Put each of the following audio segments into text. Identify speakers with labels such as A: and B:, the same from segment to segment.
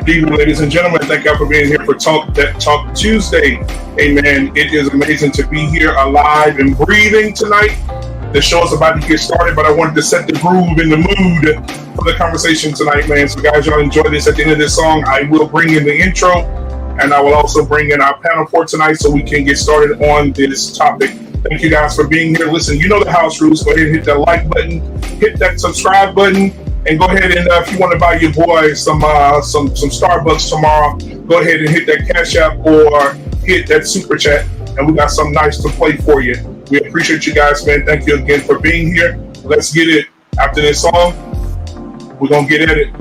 A: Good evening, ladies and gentlemen. Thank y'all for being here for Talk Tuesday. Amen. It is amazing to be here alive and breathing tonight. The show is about to get started, but I wanted to set the groove and the mood for the conversation tonight, man. So, guys, y'all enjoy this. At the end of this song, I will bring in the intro, and I will also bring in our panel for tonight so we can get started on this topic. Thank you guys for being here. Listen, you know the house rules. Go ahead and hit that like button, hit that subscribe button. And go ahead and if you want to buy your boy some Starbucks tomorrow, go ahead and hit that Cash App or hit that Super Chat, and we got something nice to play for you. We appreciate you guys, man. Thank you again for being here. Let's get it. After this song, we're gonna get at it.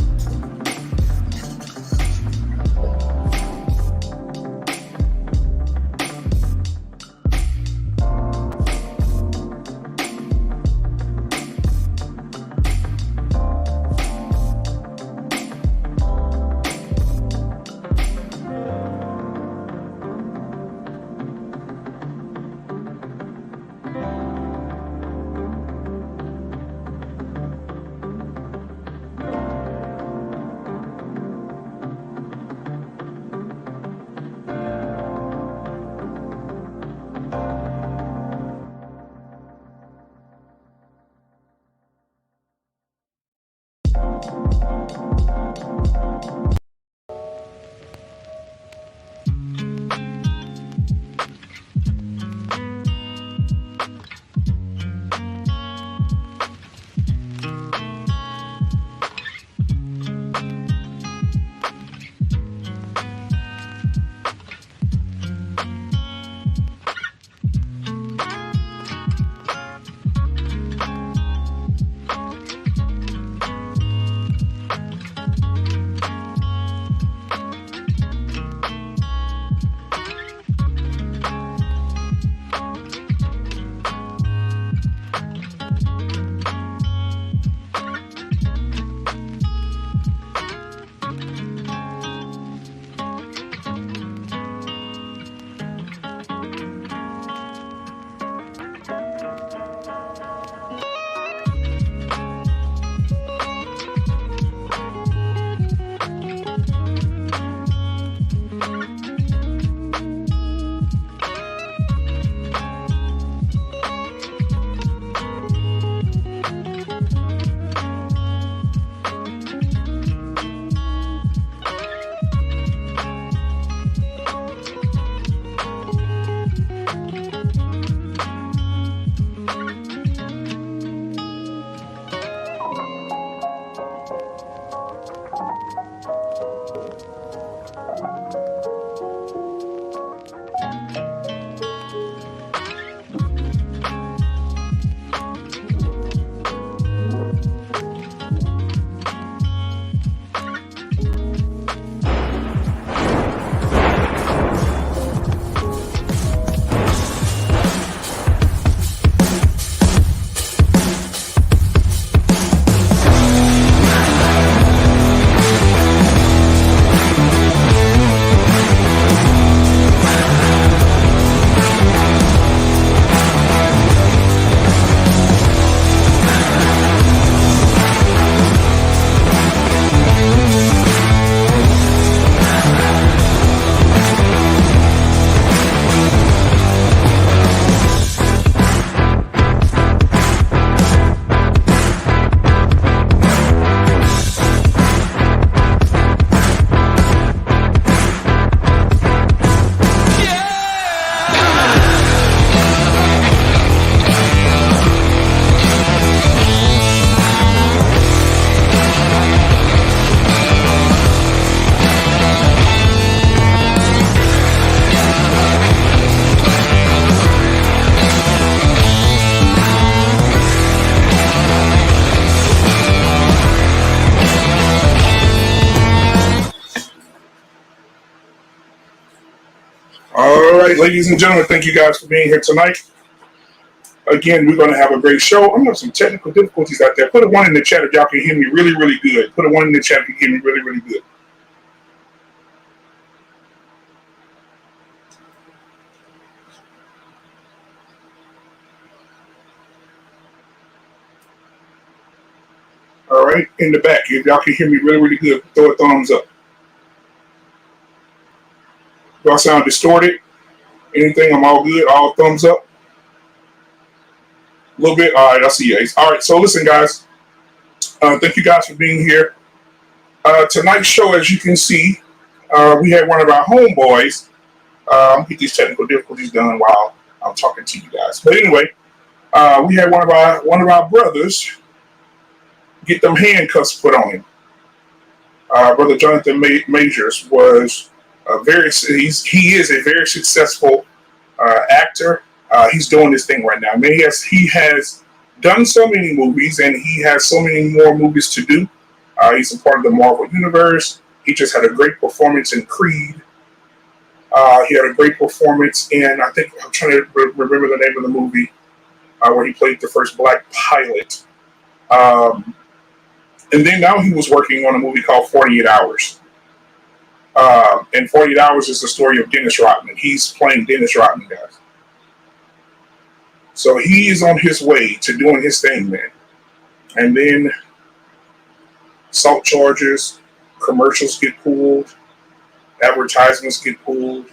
A: All right, ladies and gentlemen, thank you guys for being here tonight. Again, we're going to have a great show. I'm having some technical difficulties out there. Put a one in the chat if y'all can hear me really, really good. Put a one in the chat if you can hear me really, really good. All right, in the back, if y'all can hear me really, really good, throw a thumbs up. Do I sound distorted? Anything? I'm all good. All thumbs up. A little bit. All right. I see you, Ace. All right. So listen, guys. Thank you guys for being here. Tonight's show, as you can see, we had one of our homeboys. I'll get these technical difficulties done while I'm talking to you guys. But anyway, we had one of our brothers get them handcuffs put on him. Brother Jonathan Majors was he is a very successful actor. He's doing this thing right now. I mean, he has done so many movies, and he has so many more movies to do. He's a part of the Marvel Universe. He just had a great performance in Creed. He had a great performance in, I think, I'm trying to remember the name of the movie, where he played the first black pilot. And then now he was working on a movie called 48 Hours. And 48 Hours is the story of Dennis Rodman. He's playing Dennis Rodman, guys. So he is on his way to doing his thing, man. And then assault charges, commercials get pulled, advertisements get pulled,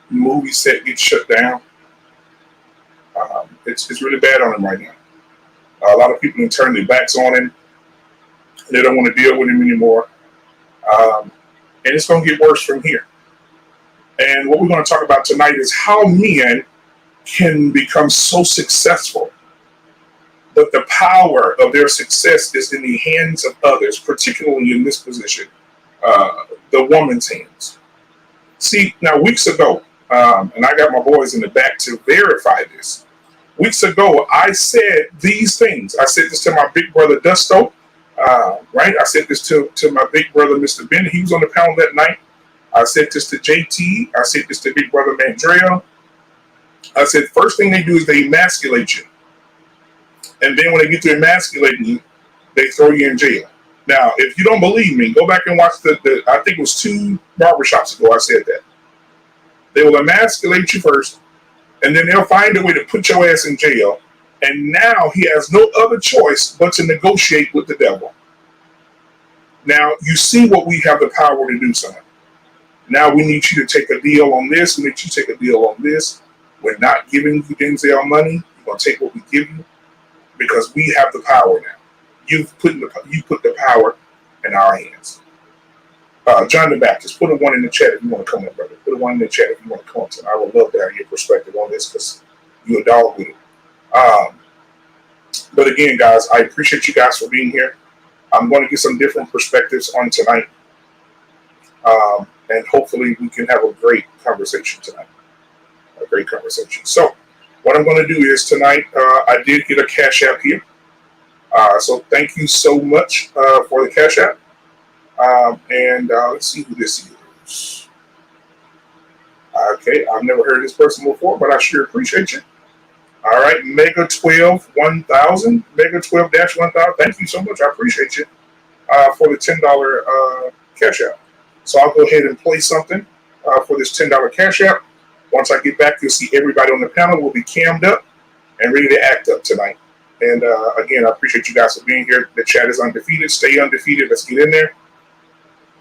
A: movie set gets shut down. It's really bad on him right now. A lot of people have turned their backs on him. They don't want to deal with him anymore. And it's going to get worse from here. And what we're going to talk about tonight is how men can become so successful, but the power of their success is in the hands of others, particularly in this position, the woman's hands. See, now weeks ago, and I got my boys in the back to verify this. Weeks ago, I said these things. I said this to my big brother, Dusto, right? I said this to my big brother, Mr. Ben. He was on the panel that night. I said this to JT. I said this to big brother, Mandrell. I said, first thing they do is they emasculate you. And then when they get to emasculating you, they throw you in jail. Now, if you don't believe me, go back and watch I think it was 2 barbershops ago I said that. They will emasculate you first, and then they'll find a way to put your ass in jail. And now he has no other choice but to negotiate with the devil. Now, you see what we have the power to do, son. Now we need you to take a deal on this. We need you to take a deal on this. We're not giving you Denzel money. You're going to take what we give you because we have the power now. You put the power in our hands. John the Baptist, put a 1 in the chat if you want to come in, brother. Put a 1 in the chat if you want to come in. I would love to have your perspective on this because you're a dog with it. But again, guys, I appreciate you guys for being here. I'm going to get some different perspectives on tonight. And hopefully we can have a great conversation tonight. A great conversation. So what I'm going to do is tonight, I did get a Cash App here. So thank you so much for the Cash App. And let's see who this is. Okay, I've never heard of this person before, but I sure appreciate you. All right, Mega 12 1000, Mega 12-1000. Thank you so much. I appreciate you for the $10 Cash App. So I'll go ahead and play something for this $10 Cash App. Once I get back, you'll see everybody on the panel will be cammed up and ready to act up tonight. And again, I appreciate you guys for being here. The chat is undefeated. Stay undefeated. Let's get in there.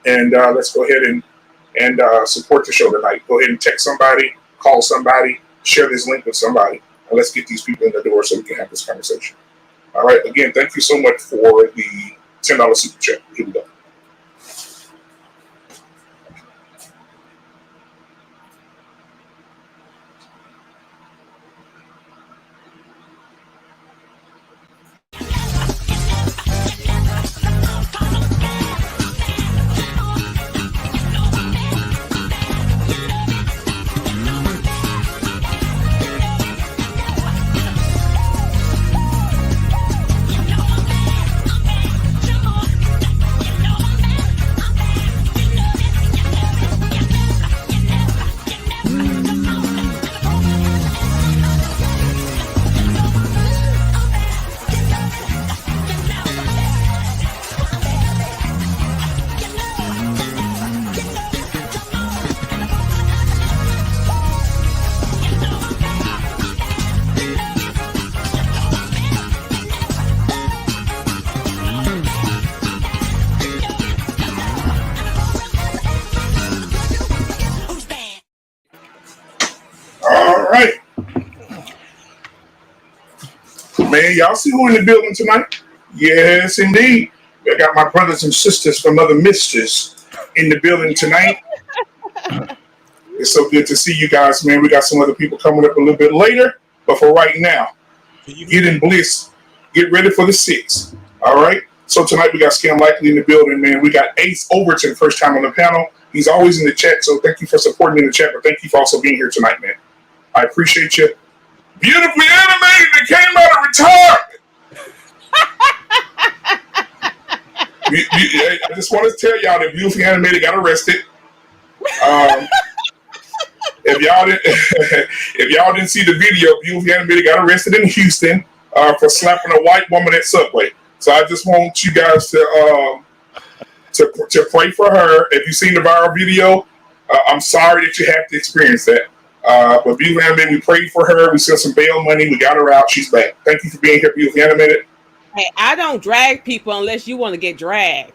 A: And let's go ahead and support the show tonight. Go ahead and text somebody, call somebody, share this link with somebody. And let's get these people in the door so we can have this conversation. All right. Again, thank you so much for the $10 super chat. Here we go. Man, y'all see who in the building tonight? Yes, indeed. I got my brothers and sisters from Mother Misters in the building tonight. It's so good to see you guys, man. We got some other people coming up a little bit later, but for right now, get in bliss. Get ready for the 6. All right? So tonight we got Scam Likely in the building, man. We got Ace Overton, first time on the panel. He's always in the chat, so thank you for supporting me in the chat, but thank you for also being here tonight, man. I appreciate you. Beautifully animated that came out of retard. I just want to tell y'all that Beautifully Animated got arrested. If y'all didn't see the video, Beautifully Animated got arrested in Houston for slapping a white woman at Subway. So I just want you guys to pray for her. If you've seen the viral video, I'm sorry that you have to experience that. But Beautifully Animated, we prayed for her. We sent some bail money. We got her out. She's back. Thank you for being here, Beautifully Animated.
B: Hey, I don't drag people unless you want to get dragged.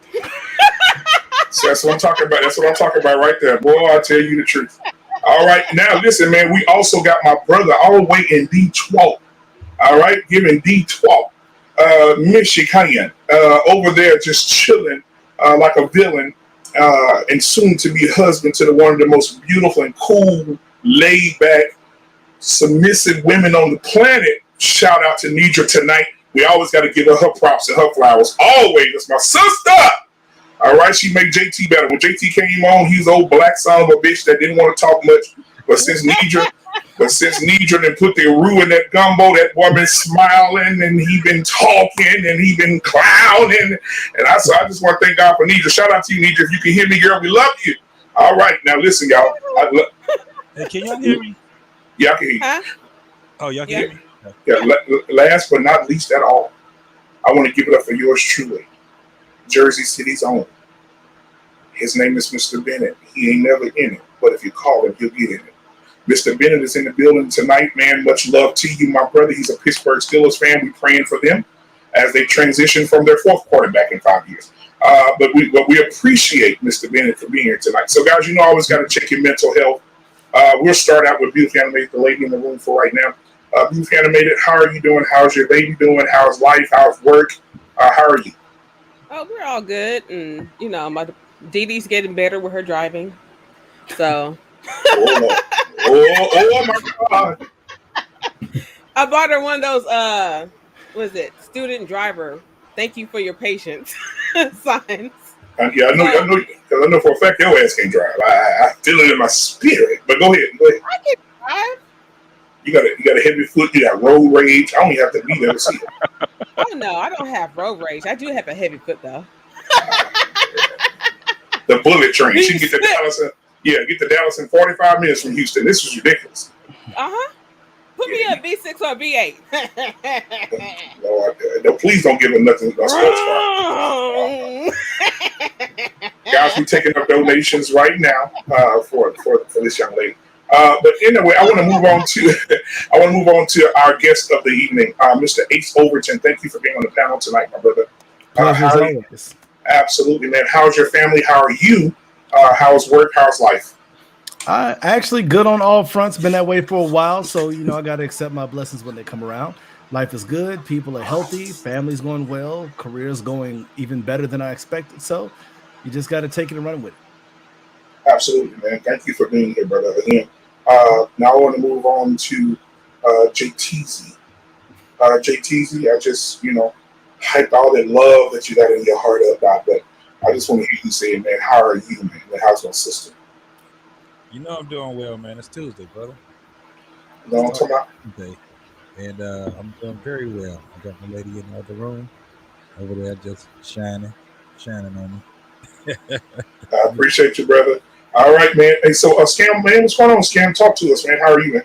A: So that's what I'm talking about. That's what I'm talking about right there. Boy, I'll tell you the truth. All right. Now, listen, man, we also got my brother all the way in Detroit. All right. Giving Detroit, Michigan, over there just chilling like a villain and soon to be husband to one of the most beautiful and cool, laid back, submissive women on the planet. Shout out to Nidra tonight. We always got to give her props and her flowers. Always. That's my sister. All right, she made JT better. When JT came on, he's old black son of a bitch that didn't want to talk much. But since Nidra done put the roux in that gumbo, that boy been smiling and he been talking and he been clowning. And I just want to thank God for Nidra. Shout out to you, Nidra. If you can hear me, girl, we love you. All right, now listen, y'all.
C: Hey, can y'all hear me?
A: Yeah, I can hear you.
B: Huh?
C: Oh, y'all can hear me?
A: Yeah, last but not least at all, I want to give it up for yours truly, Jersey City's own. His name is Mr. Bennett. He ain't never in it, but if you call him, he'll get in it. Mr. Bennett is in the building tonight, man. Much love to you, my brother. He's a Pittsburgh Steelers fan. We're praying for them as they transition from their 4th quarterback in 5 years. But we appreciate Mr. Bennett for being here tonight. So, guys, you know, always got to check your mental health. We'll start out with Beautifully Animated, the lady in the room for right now. Beautifully Animated, how are you doing? How's your baby doing? How's life? How's work? How are you?
B: Oh, we're all good. And, you know, my Dee Dee's getting better with her driving. So.
A: Oh my God.
B: I bought her one of those, what is it? Student driver. Thank you for your patience signs.
A: Yeah, I know, because I know for a fact your ass can't drive. I feel it in my spirit. But go ahead.
B: I can drive.
A: You got a heavy foot. You got road rage. I don't even have to be there to see it.
B: Oh no, I don't have road rage. I do have a heavy foot though.
A: The bullet train. She can get to Dallas. Get to Dallas in 45 minutes from Houston. This is ridiculous.
B: Put me a V6 or V8.
A: Lord, no, please don't give her nothing. Sports car. Guys, we're taking up donations right now for this young lady. But anyway, I want to move on to our guest of the evening, Mr. Ace Overton. Thank you for being on the panel tonight, my brother. Absolutely, man. How's your family? How are you? How's work? How's life?
D: Actually good on all fronts. Been that way for a while, so you know I got to accept my blessings when they come around. Life is good. People are healthy. Family's going well. Career's going even better than I expected. So you just got to take it and run with it.
A: Absolutely, man. Thank you for being here, brother. Again, now I want to move on to JTZ. JTZ, I just, hyped all that love that you got in your heart up, Doc, but I just want to hear you say, man, how are you, man? How's my sister?
C: You know I'm doing well, man. It's Tuesday, brother.
A: You know what I'm talking about?
C: Tuesday. And I'm doing very well. I got my lady in the other room over there just shining on me.
A: I appreciate you, brother. All right, man. Hey, so Scam, man, what's going on, Scam? Talk to us, man. How are you, man?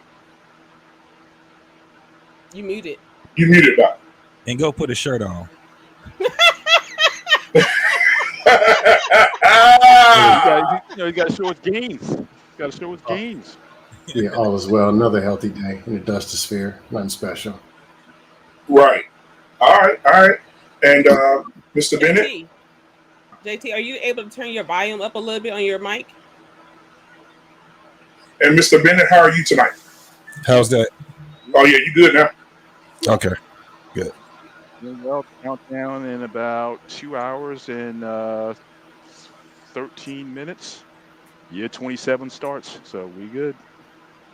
B: You muted.
A: You muted, Doc.
C: And go put a shirt on.
E: You got to show his gains. Got to show his gains.
F: Yeah, all is well. Another healthy day in the Duster Sphere. Nothing special.
A: Right. All right. And Mr. Bennett?
B: JT, are you able to turn your volume up a little bit on your mic?
A: And Mr. Bennett, how are you tonight?
C: How's that?
A: Oh, yeah, you good now?
C: Okay, good.
E: Doing well. Countdown in about 2 hours and 13 minutes. Year 27 starts, so we good.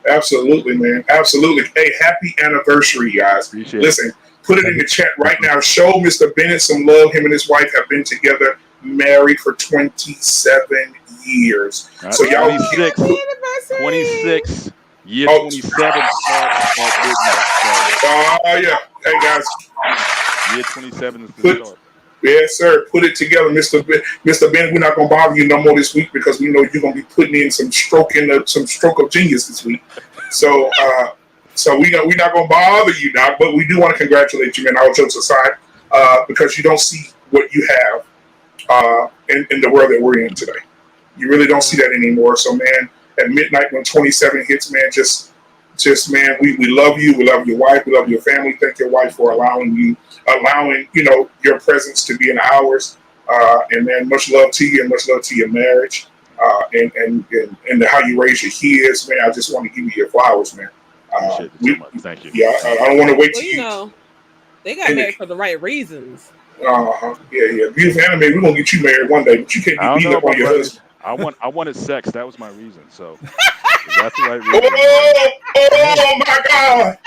A: Absolutely, man. Absolutely. Hey, happy anniversary, guys.
E: Appreciate
A: Listen, put it in the chat right now. Show Mr. Bennett some love. Him and his wife have been together, married for 27 years.
E: it.
A: So y'all
E: 26. 26. Year 27 starts at midnight.
A: Oh, yeah. Hey, guys.
E: So year 27 is the start.
A: Yes, sir. Put it together, Mr. Bennett. We're not gonna bother you no more this week because we know you're gonna be putting in some stroke of genius this week. So, we're not gonna bother you now, but we do want to congratulate you, man. All jokes aside, because you don't see what you have in the world that we're in today. You really don't see that anymore. So, man, at midnight when 27 hits, man, just man, we love you. We love your wife. We love your family. Thank your wife for allowing your presence to be in ours. And man, much love to you and much love to your marriage and how you raise your kids, man. I just want to give you your flowers, man.
E: Appreciate it so much. Thank you.
A: Yeah, I don't want to wait till
B: you. They got married for the right reasons.
A: Yeah. Beautiful anime. We're gonna get you married one day, but you can't be beating up on your husband.
E: I wanted sex. That was my reason. So that's the right reason.
A: Oh my God!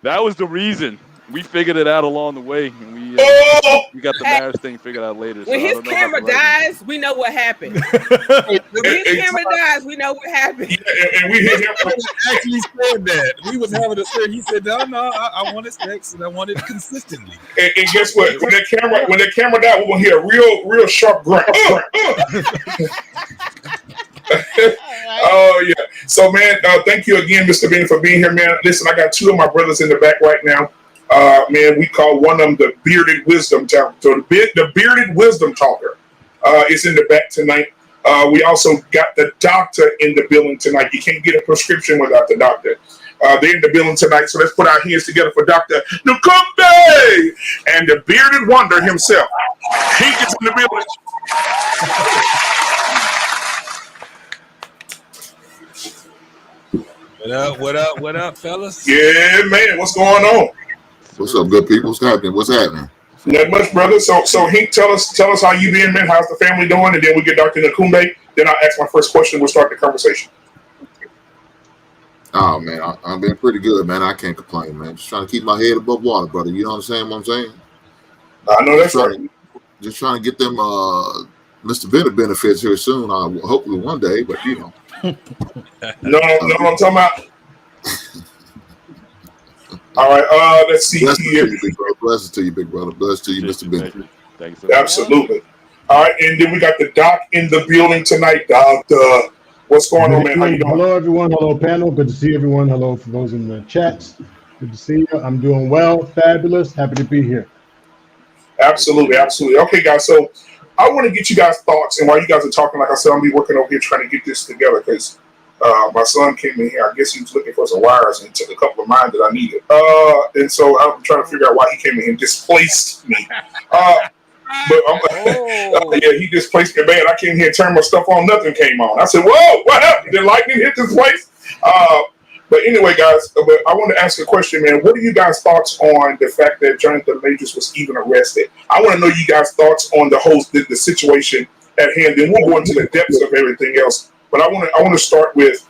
E: That was the reason. We figured it out along the way, and we got the marriage thing figured out later.
B: When his camera dies, we know what happened. When his camera dies, we know what happened.
A: Yeah, and we hit him.
C: Actually said that. We was having a search. He said, no, I wanted sex and I wanted it consistently.
A: And guess what? When the camera died, we're gonna hear a real sharp grunt. Oh yeah. So man, thank you again, Mr. Benny, for being here, man. Listen, I got two of my brothers in the back right now. Man, we call one of them the bearded wisdom talker. So the bearded wisdom talker is in the back tonight. We also got the doctor in the building tonight. You can't get a prescription without the doctor. They're in the building tonight, so let's put our hands together for Dr. Nukumbe and the bearded wonder himself. He gets in the building.
C: What up, fellas?
A: Yeah, man, what's going on?
G: What's up, good people? What's happening?
A: Not much, brother. So Hank, tell us how you been, man. How's the family doing? And then we get Dr. Nukumbe. Then I'll ask my first question. We'll start the conversation.
G: Oh man, I've been pretty good, man. I can't complain, man. Just trying to keep my head above water, brother. You understand what I'm saying?
A: I know that's right.
G: Just trying to get them Mr. Bennett benefits here soon. Hopefully one day, but you know.
A: No, I'm talking about. All right, let's see here.
G: Blessings to you, big brother. Blessings to you, Mr. Bennett.
E: Thanks.
A: Absolutely. All right, and then we got the doc in the building tonight. Doctor, what's going on, man? How you doing?
H: Hello, everyone. Hello, panel. Good to see everyone. Hello for those in the chats. Good to see you. I'm doing well. Fabulous. Happy to be here.
A: Absolutely. Okay, guys. So I want to get you guys' thoughts, and while you guys are talking, like I said, I'm be working over here trying to get this together because my son came in here. I guess he was looking for some wires and took a couple of mine that I needed. And so I'm trying to figure out why he came in here and displaced me. But yeah, he displaced me bad. I came here and turned my stuff on. Nothing came on. I said, "Whoa, what happened? Did lightning hit this place?" But anyway, guys, I want to ask a question, man. What are you guys' thoughts on the fact that Jonathan Majors was even arrested? I want to know you guys' thoughts on the situation at hand. Then we'll go into the depths of everything else. But I want to start with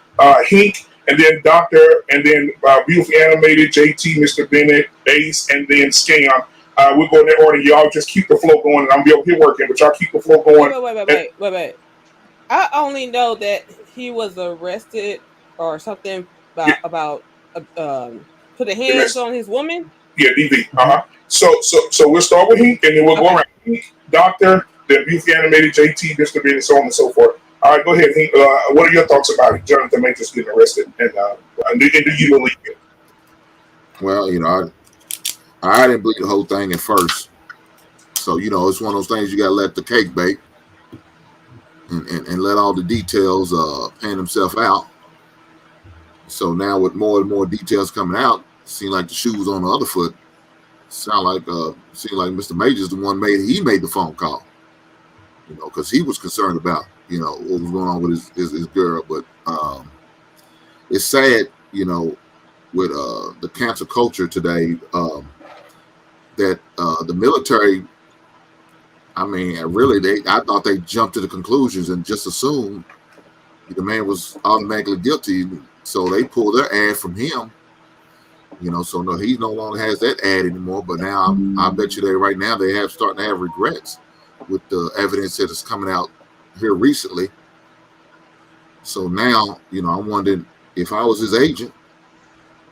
A: Hink, and then Doctor, and then Beautiful Animated, JT, Mr. Bennett, Ace, and then Scam. We'll go in that order. Y'all just keep the flow going, and I'm be over here working, but y'all keep the flow going.
B: Wait. I only know that he was arrested or something about putting hands on his woman.
A: Yeah, DV. So we'll start with Hink, and then we'll go around Hink, Doctor, then Beautiful Animated, JT, Mr. Bennett, so on and so forth. All right, go ahead, Hink. What are your thoughts about it? Jonathan Majors getting arrested, and do you believe it?
G: Well, you know, I didn't believe the whole thing at first. So, you know, it's one of those things you got to let the cake bake and let all the details pan themselves out. So now with more and more details coming out, it seemed like the shoe was on the other foot. Seemed like Mr. Majors the one he made the phone call, you know, because he was concerned about, you know, what was going on with his girl. But it's sad, you know, with the cancel culture today, that the military, I mean, really, I thought they jumped to the conclusions and just assumed the man was automatically guilty. So they pulled their ad from him, you know. So no, he no longer has that ad anymore. But now I bet you right now they have starting to have regrets with the evidence that is coming out here recently. So now, you know, I'm wondering if I was his agent,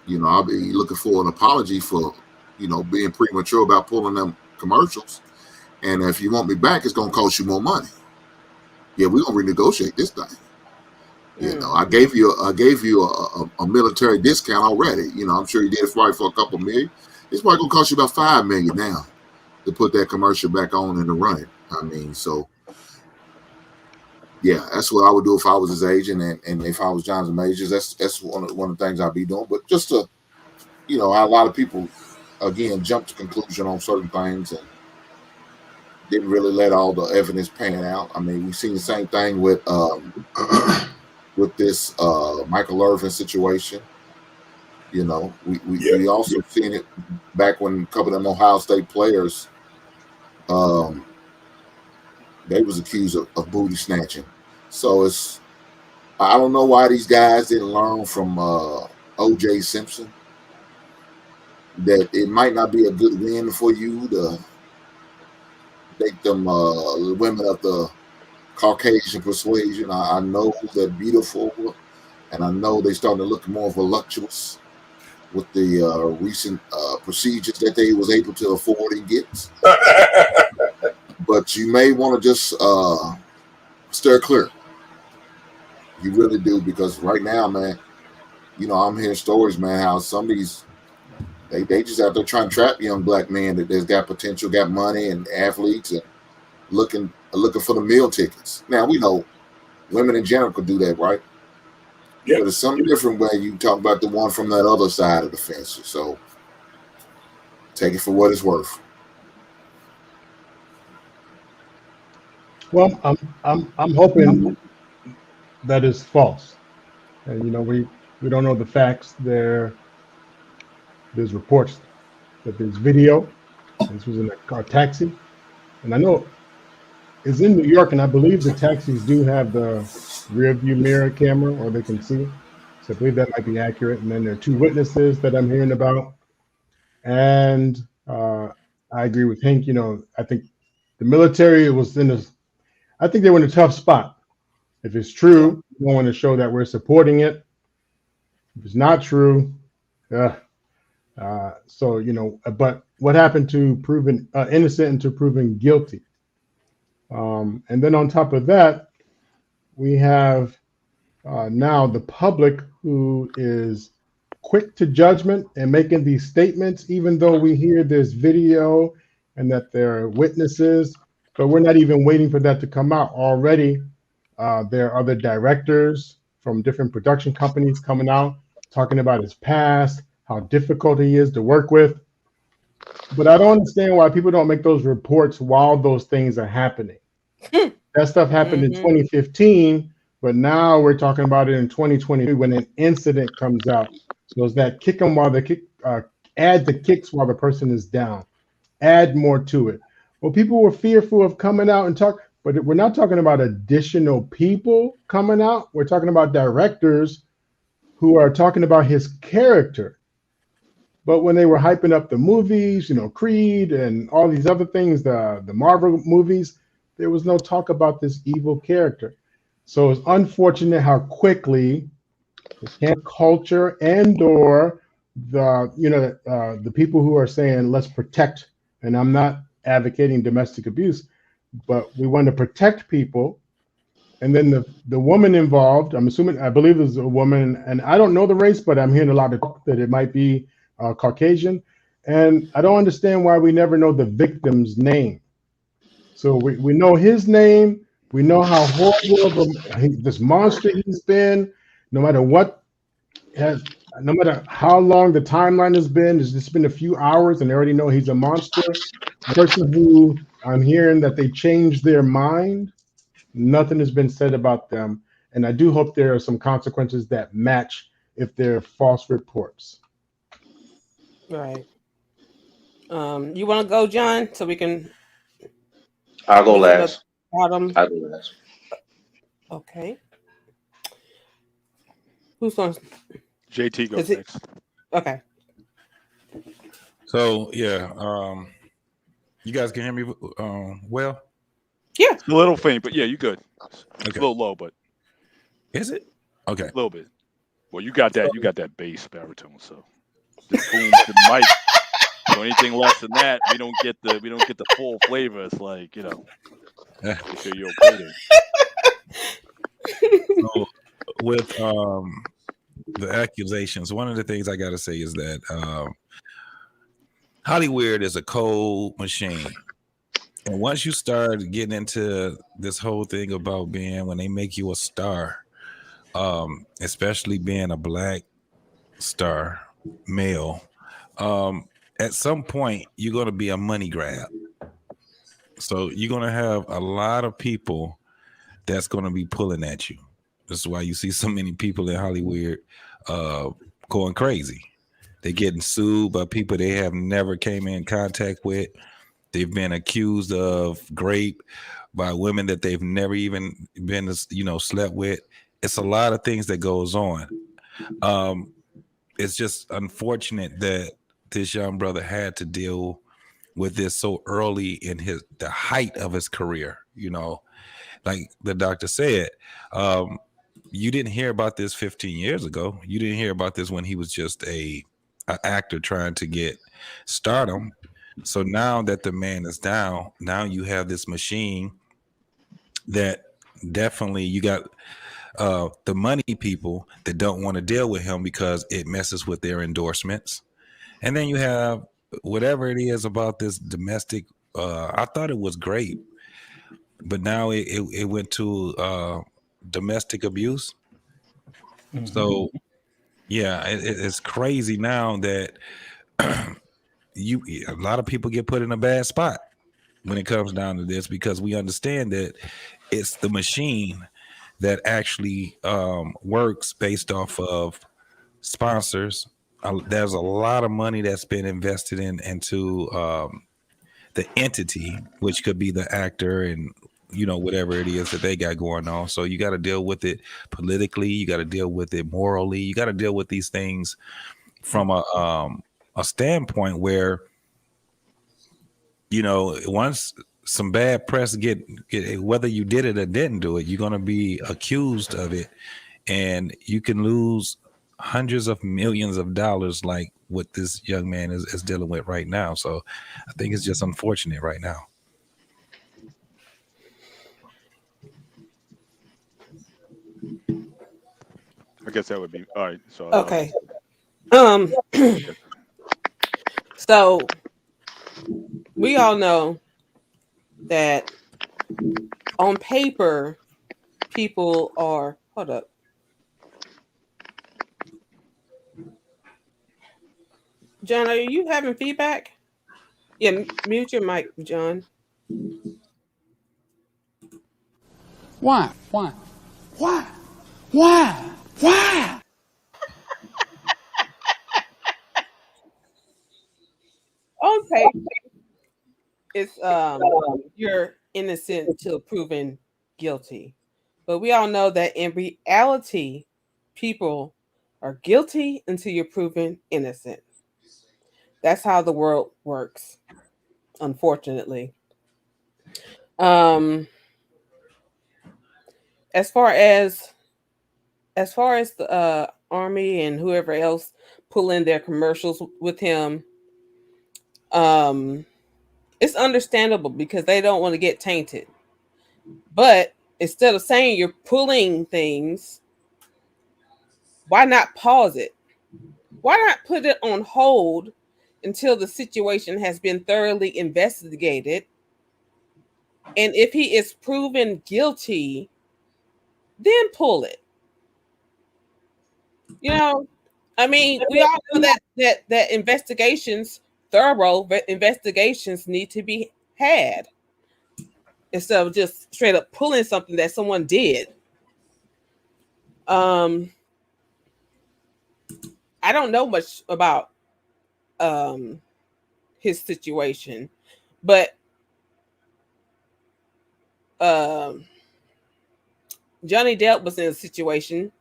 G: you know, I'll be looking for an apology for, you know, being premature about pulling them commercials. And if you want me back, it's going to cost you more money. Yeah, we're going to renegotiate this thing. You know, I gave you a military discount already. You know, I'm sure you did it probably for a couple million. It's probably going to cost you about $5 million now to put that commercial back on and to run it. I mean, so yeah, that's what I would do if I was his agent, and if I was Jonathan Majors, that's one of the things I'd be doing. But just to, you know, a lot of people again jump to conclusion on certain things and didn't really let all the evidence pan out. I mean, we've seen the same thing with this Michael Irvin situation. You know, we also seen it back when a couple of them Ohio State players, they was accused of booty snatching. So I don't know why these guys didn't learn from O.J. Simpson that it might not be a good win for you to make them women of the Caucasian persuasion. I know they're beautiful, and I know they're starting to look more voluptuous with the recent procedures that they was able to afford and get. But you may want to just steer clear. You really do, because right now, man, you know, I'm hearing stories, man, how some of these they just out there trying to trap young black men that there's got potential, got money, and athletes, and looking for the meal tickets. Now we know women in general could do that, right? Yeah. But it's something different when you talk about the one from that other side of the fence. So take it for what it's worth.
H: Well, I'm hoping that is false, and you know we don't know the facts. There's reports that there's video. This was in a car taxi, and I know it's in New York, and I believe the taxis do have the rear view mirror camera, or they can see. So I believe that might be accurate. And then there are two witnesses that I'm hearing about, and I agree with Hank. You know, I think the military was I think they were in a tough spot. If it's true, we want to show that we're supporting it. If it's not true, so you know. But what happened to proven innocent and to proven guilty? And then on top of that, we have now the public who is quick to judgment and making these statements, even though we hear this video and that there are witnesses, but we're not even waiting for that to come out. Already, there are other directors from different production companies coming out talking about his past, how difficult he is to work with. But I don't understand why people don't make those reports while those things are happening. That stuff happened in 2015, but now we're talking about it in 2020 when an incident comes out. So it's that kick them while add the kicks while the person is down. Add more to it. Well, people were fearful of coming out and talk, but we're not talking about additional people coming out. We're talking about directors who are talking about his character. But when they were hyping up the movies, you know, Creed and all these other things, the Marvel movies, there was no talk about this evil character. So it's unfortunate how quickly the camp culture and/or the people who are saying let's protect, and I'm not advocating domestic abuse, but we want to protect people. And then the woman involved, I believe there's a woman, and I don't know the race, but I'm hearing a lot of talk that it might be Caucasian. And I don't understand why we never know the victim's name. So we know his name. We know how horrible this monster he's been. No matter how long the timeline has been, it's just been a few hours, and they already know he's a monster. The person who I'm hearing that they changed their mind, nothing has been said about them. And I do hope there are some consequences that match if they're false reports.
B: Right. You want to go, John, so we can
I: I'll go
B: read the
I: last.
B: bottom?
I: I'll go last.
B: Okay. Who's on?
E: JT
B: Is
E: goes
B: it
E: next.
B: okay?
C: So yeah, you guys can hear me well.
B: Yeah.
E: It's a little faint, but yeah, you good. It's
C: Okay.
E: a little low, but
C: Is it? Okay.
E: a little bit. Well, you got that.
C: So-
E: You got that bass baritone, so just booms the mic. So anything less than that, we don't get the full flavor. It's like, make sure you're okay there.
C: So with the accusations, one of the things I got to say is that Hollyweird is a cold machine. And once you start getting into this whole thing about being, when they make you a star, especially being a black star, male, at some point you're going to be a money grab. So you're going to have a lot of people that's going to be pulling at you. That's why you see so many people in Hollywood going crazy. They're getting sued by people they have never came in contact with. They've been accused of rape by women that they've never even been, slept with. It's a lot of things that goes on. It's just unfortunate that this young brother had to deal with this so early in the height of his career. Like the doctor said, you didn't hear about this 15 years ago. You didn't hear about this when he was just an actor trying to get stardom. So now that the man is down, now you have this machine that definitely you got the money people that don't want to deal with him because it messes with their endorsements. And then you have whatever it is about this domestic. I thought it was great, but now it went to domestic abuse.
D: Mhm.
C: So yeah, it's crazy now that a lot of people get put in a bad spot when it comes down to this, because we understand that it's the machine that actually works based off of sponsors. There's a lot of money that's been invested into the entity, which could be the actor and whatever it is that they got going on. So you got to deal with it politically, you got to deal with it morally, you got to deal with these things from a standpoint where once some bad press get whether you did it or didn't do it, you're going to be accused of it, and you can lose hundreds of millions of dollars like what this young man is dealing with right now. So I think it's just unfortunate right now.
E: I guess that would be all right. So
B: Okay.
E: yes.
B: So we all know that on paper, people are. Hold up. John, are you having feedback? Yeah, mute your mic, John.
J: Why? Why? Why? Why? Why?
B: On paper, it's you're innocent till proven guilty. But we all know that in reality, people are guilty until you're proven innocent. That's how the world works, unfortunately. Um, as far as the army and whoever else pull in their commercials with him, it's understandable because they don't want to get tainted. But instead of saying you're pulling things, why not pause it? Why not put it on hold until the situation has been thoroughly investigated? And if he is proven guilty, then pull it. I mean, we all know that thorough investigations need to be had instead of just straight up pulling something that someone did. I don't know much about his situation, but Johnny Depp was in a situation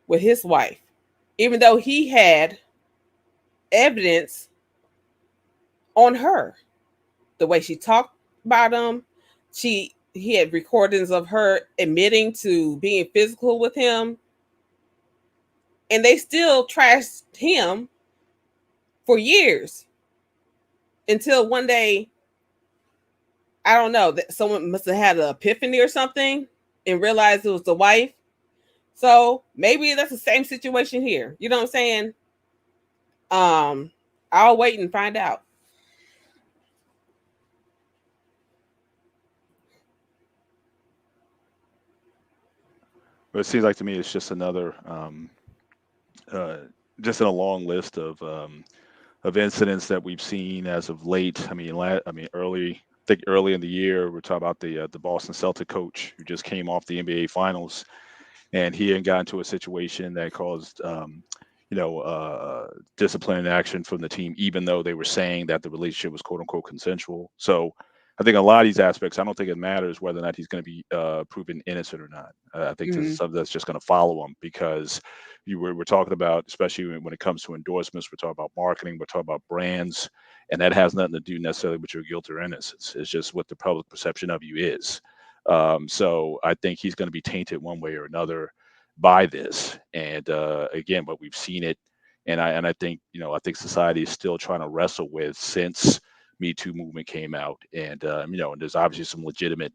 B: with his wife, even though he had evidence on her, the way she talked about him. He had recordings of her admitting to being physical with him, and they still trashed him for years until one day, I don't know, that someone must have had an epiphany or something and realized it was the wife. So maybe that's the same situation here. You know what I'm saying? I'll wait and find out.
E: But it seems like to me it's just another, just in a long list of incidents that we've seen as of late. I mean, I think early in the year, we're talking about the Boston Celtic coach who just came off the NBA Finals, and he had got into a situation that caused, discipline and action from the team, even though they were saying that the relationship was quote unquote consensual. So I think a lot of these aspects, I don't think it matters whether or not he's going to be proven innocent or not. I think this is something that's just going to follow him because we're talking about, especially when it comes to endorsements, we're talking about marketing, we're talking about brands, and that has nothing to do necessarily with your guilt or innocence. It's just what the public perception of you is. So I think he's going to be tainted one way or another by this. And again, but we've seen it, and I think I think society is still trying to wrestle with since Me Too movement came out, and and there's obviously some legitimate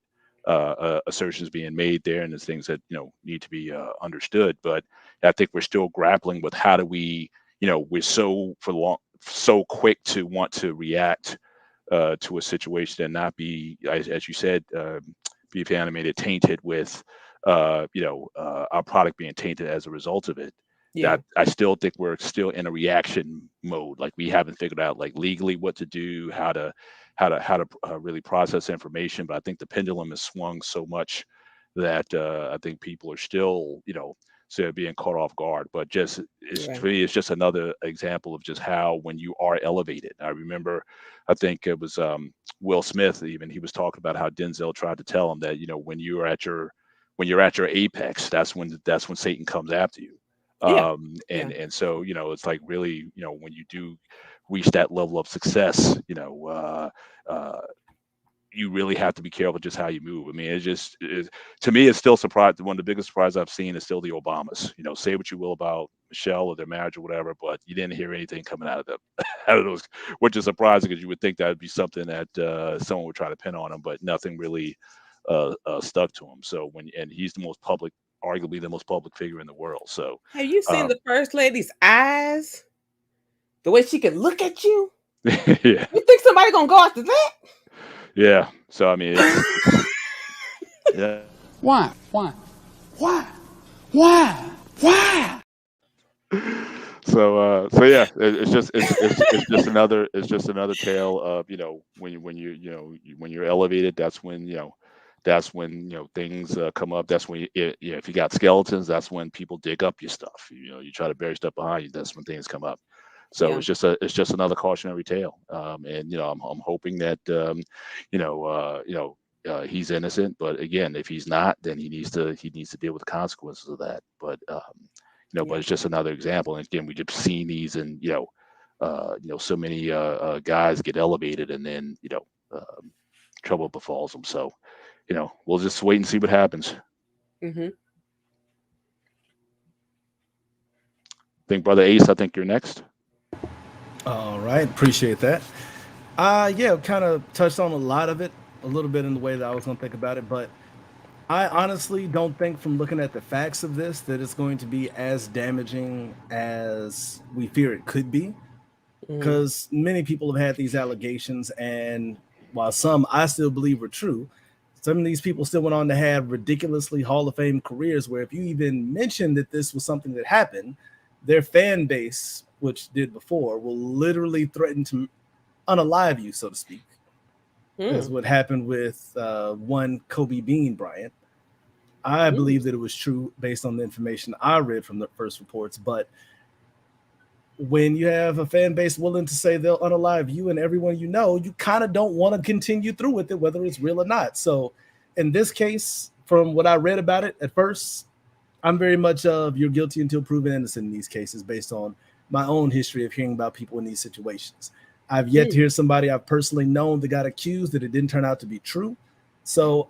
E: assertions being made there, and there's things that need to be understood. But I think we're still grappling with how do we, we're so quick to want to react to a situation and not be, as you said, be animated, tainted with, our product being tainted as a result of it.
B: Yeah.
E: That I still think we're still in a reaction mode. Like we haven't figured out like legally what to do, how to really process information. But I think the pendulum has swung so much that I think people are still, so being caught off guard. But
B: Right.
E: for me, it's just another example of just how when you are elevated. I remember, I think it was Will Smith. Even he was talking about how Denzel tried to tell him that when you're at your apex, that's when Satan comes after you.
B: Yeah.
E: And so it's like really when you do reach that level of success, you really have to be careful just how you move. I mean, to me, it's still surprised. One of the biggest surprises I've seen is still the Obamas. Say what you will about Michelle or their marriage or whatever, but you didn't hear anything coming out of them, out of those, which is surprising because you would think that would be something that someone would try to pin on him, but nothing really stuck to him. So and he's the most public, arguably the most public figure in the world. So
B: have you seen the first lady's eyes? The way she can look at you?
E: yeah.
B: You think somebody gonna go after that?
E: Yeah. So I mean, yeah.
J: Why?
E: So yeah, it's just another tale of when you're elevated, that's when things come up. That's when if you got skeletons, that's when people dig up your stuff. You try to bury stuff behind you. That's when things come up. So
B: Yeah.
E: it's just another cautionary tale. And I'm hoping that he's innocent. But again, if he's not, then he needs to deal with the consequences of that. But but it's just another example. And again, we just seen these, and so many guys get elevated, and then trouble befalls them. So we'll just wait and see what happens.
B: Mm-hmm.
E: I think Brother Ace, I think you're next.
D: All right, appreciate that. Yeah, kind of touched on a lot of it, a little bit in the way that I was going to think about it, but I honestly don't think from looking at the facts of this that it's going to be as damaging as we fear it could be, because many people have had these allegations, and while some I still believe were true, some of these people still went on to have ridiculously Hall of Fame careers where if you even mentioned that this was something that happened, their fan base, which did before, will literally threaten to unalive you, so to speak. As what happened with one Kobe Bean Bryant. I believe that it was true based on the information I read from the first reports, but when you have a fan base willing to say they'll unalive you and everyone you know, you kind of don't want to continue through with it, whether it's real or not. So in this case, from what I read about it at first, I'm very much of you're guilty until proven innocent in these cases based on my own history of hearing about people in these situations. I've yet to hear somebody I've personally known that got accused that it didn't turn out to be true. So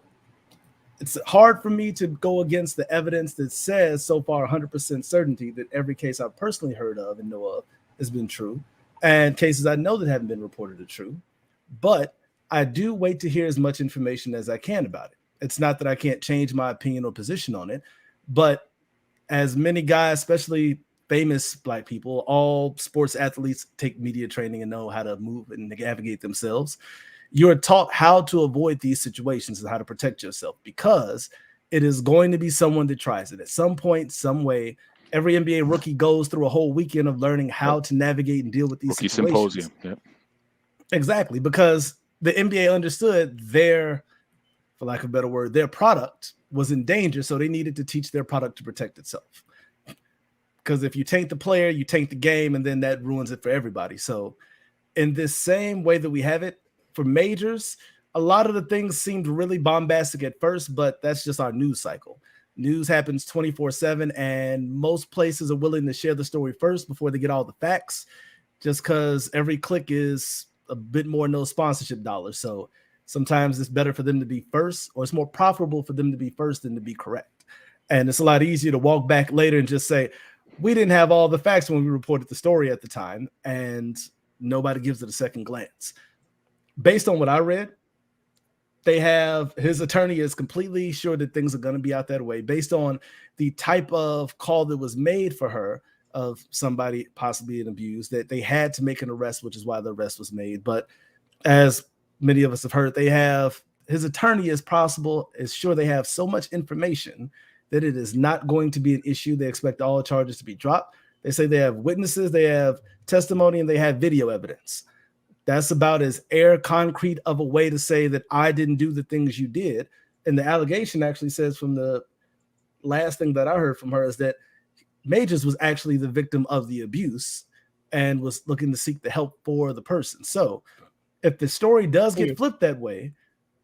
D: it's hard for me to go against the evidence that says so far 100% certainty that every case I've personally heard of and know of has been true, and cases I know that haven't been reported are true. But I do wait to hear as much information as I can about it. It's not that I can't change my opinion or position on it, but as many guys, especially famous Black people, all sports athletes take media training and know how to move and navigate themselves. You're taught how to avoid these situations and how to protect yourself, because it is going to be someone that tries it at some point, some way. Every NBA rookie goes through a whole weekend of learning how to navigate and deal with these
E: Rookie
D: situations.
E: symposium. Yep.
D: Exactly, because the NBA understood their, for lack of a better word, their product was in danger, so they needed to teach their product to protect itself. Because if you tank the player, you tank the game, and then that ruins it for everybody. So in this same way that we have it for majors, a lot of the things seemed really bombastic at first, but that's just our news cycle. News happens 24/7, and most places are willing to share the story first before they get all the facts, just because every click is a bit more no sponsorship dollars. So sometimes it's better for them to be first, or it's more profitable for them to be first than to be correct. And it's a lot easier to walk back later and just say, we didn't have all the facts when we reported the story at the time, and nobody gives it a second glance. Based on what I read, they have, his attorney is completely sure that things are going to be out that way based on the type of call that was made for her of somebody possibly being abused, that they had to make an arrest, which is why the arrest was made. But as many of us have heard, they have, his attorney is sure they have so much information that it is not going to be an issue. They expect all charges to be dropped. They say they have witnesses, they have testimony, and they have video evidence. That's about as air concrete of a way to say that I didn't do the things you did. And the allegation actually says, from the last thing that I heard from her, is that Majors was actually the victim of the abuse and was looking to seek the help for the person. So if the story does get flipped that way,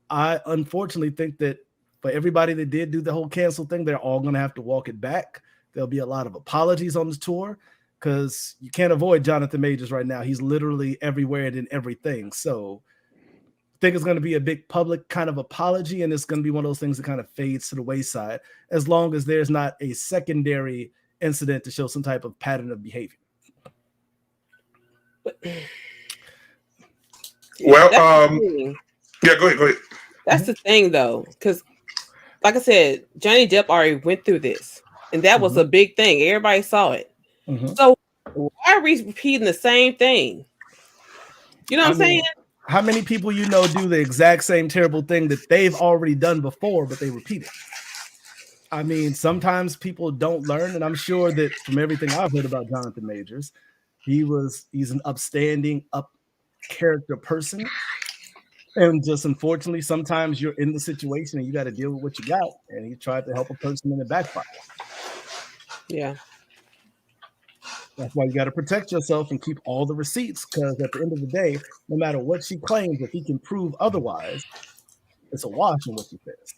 D: I unfortunately think that for everybody that did do the whole cancel thing, they're all going to have to walk it back. There'll be a lot of apologies on this tour, because you can't avoid Jonathan Majors right now. He's literally everywhere and in everything. So I think it's going to be a big public kind of apology, and it's going to be one of those things that kind of fades to the wayside, as long as there's not a secondary incident to show some type of pattern of behavior.
A: Well, yeah, go ahead.
B: That's the thing, though, because like I said, Johnny Depp already went through this, and that was a big thing. Everybody saw it. So why are we repeating the same thing? You know what I'm saying?
D: How many people you know do the exact same terrible thing that they've already done before, but they repeat it? I mean, sometimes people don't learn, and I'm sure that from everything I've heard about Jonathan Majors, he's an upstanding, character person. And just unfortunately, sometimes you're in the situation and you got to deal with what you got. And he tried to help a person in the backfire.
B: Yeah.
D: That's why you got to protect yourself and keep all the receipts, because at the end of the day, no matter what she claims, if he can prove otherwise, it's a wash on what she says.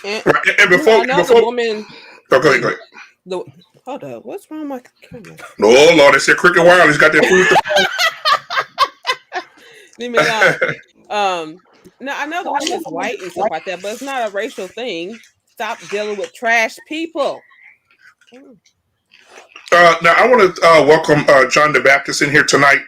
A: And before
B: the woman.
A: Oh, go ahead.
B: Hold up. What's wrong with my camera?
A: Oh, Lord, it's that Cricket Wireless got that food.
B: Leave me alone. No, I know the woman is white and stuff like that, but it's not a racial thing. Stop dealing with trash people.
A: Now, I want to welcome John the Baptist in here tonight,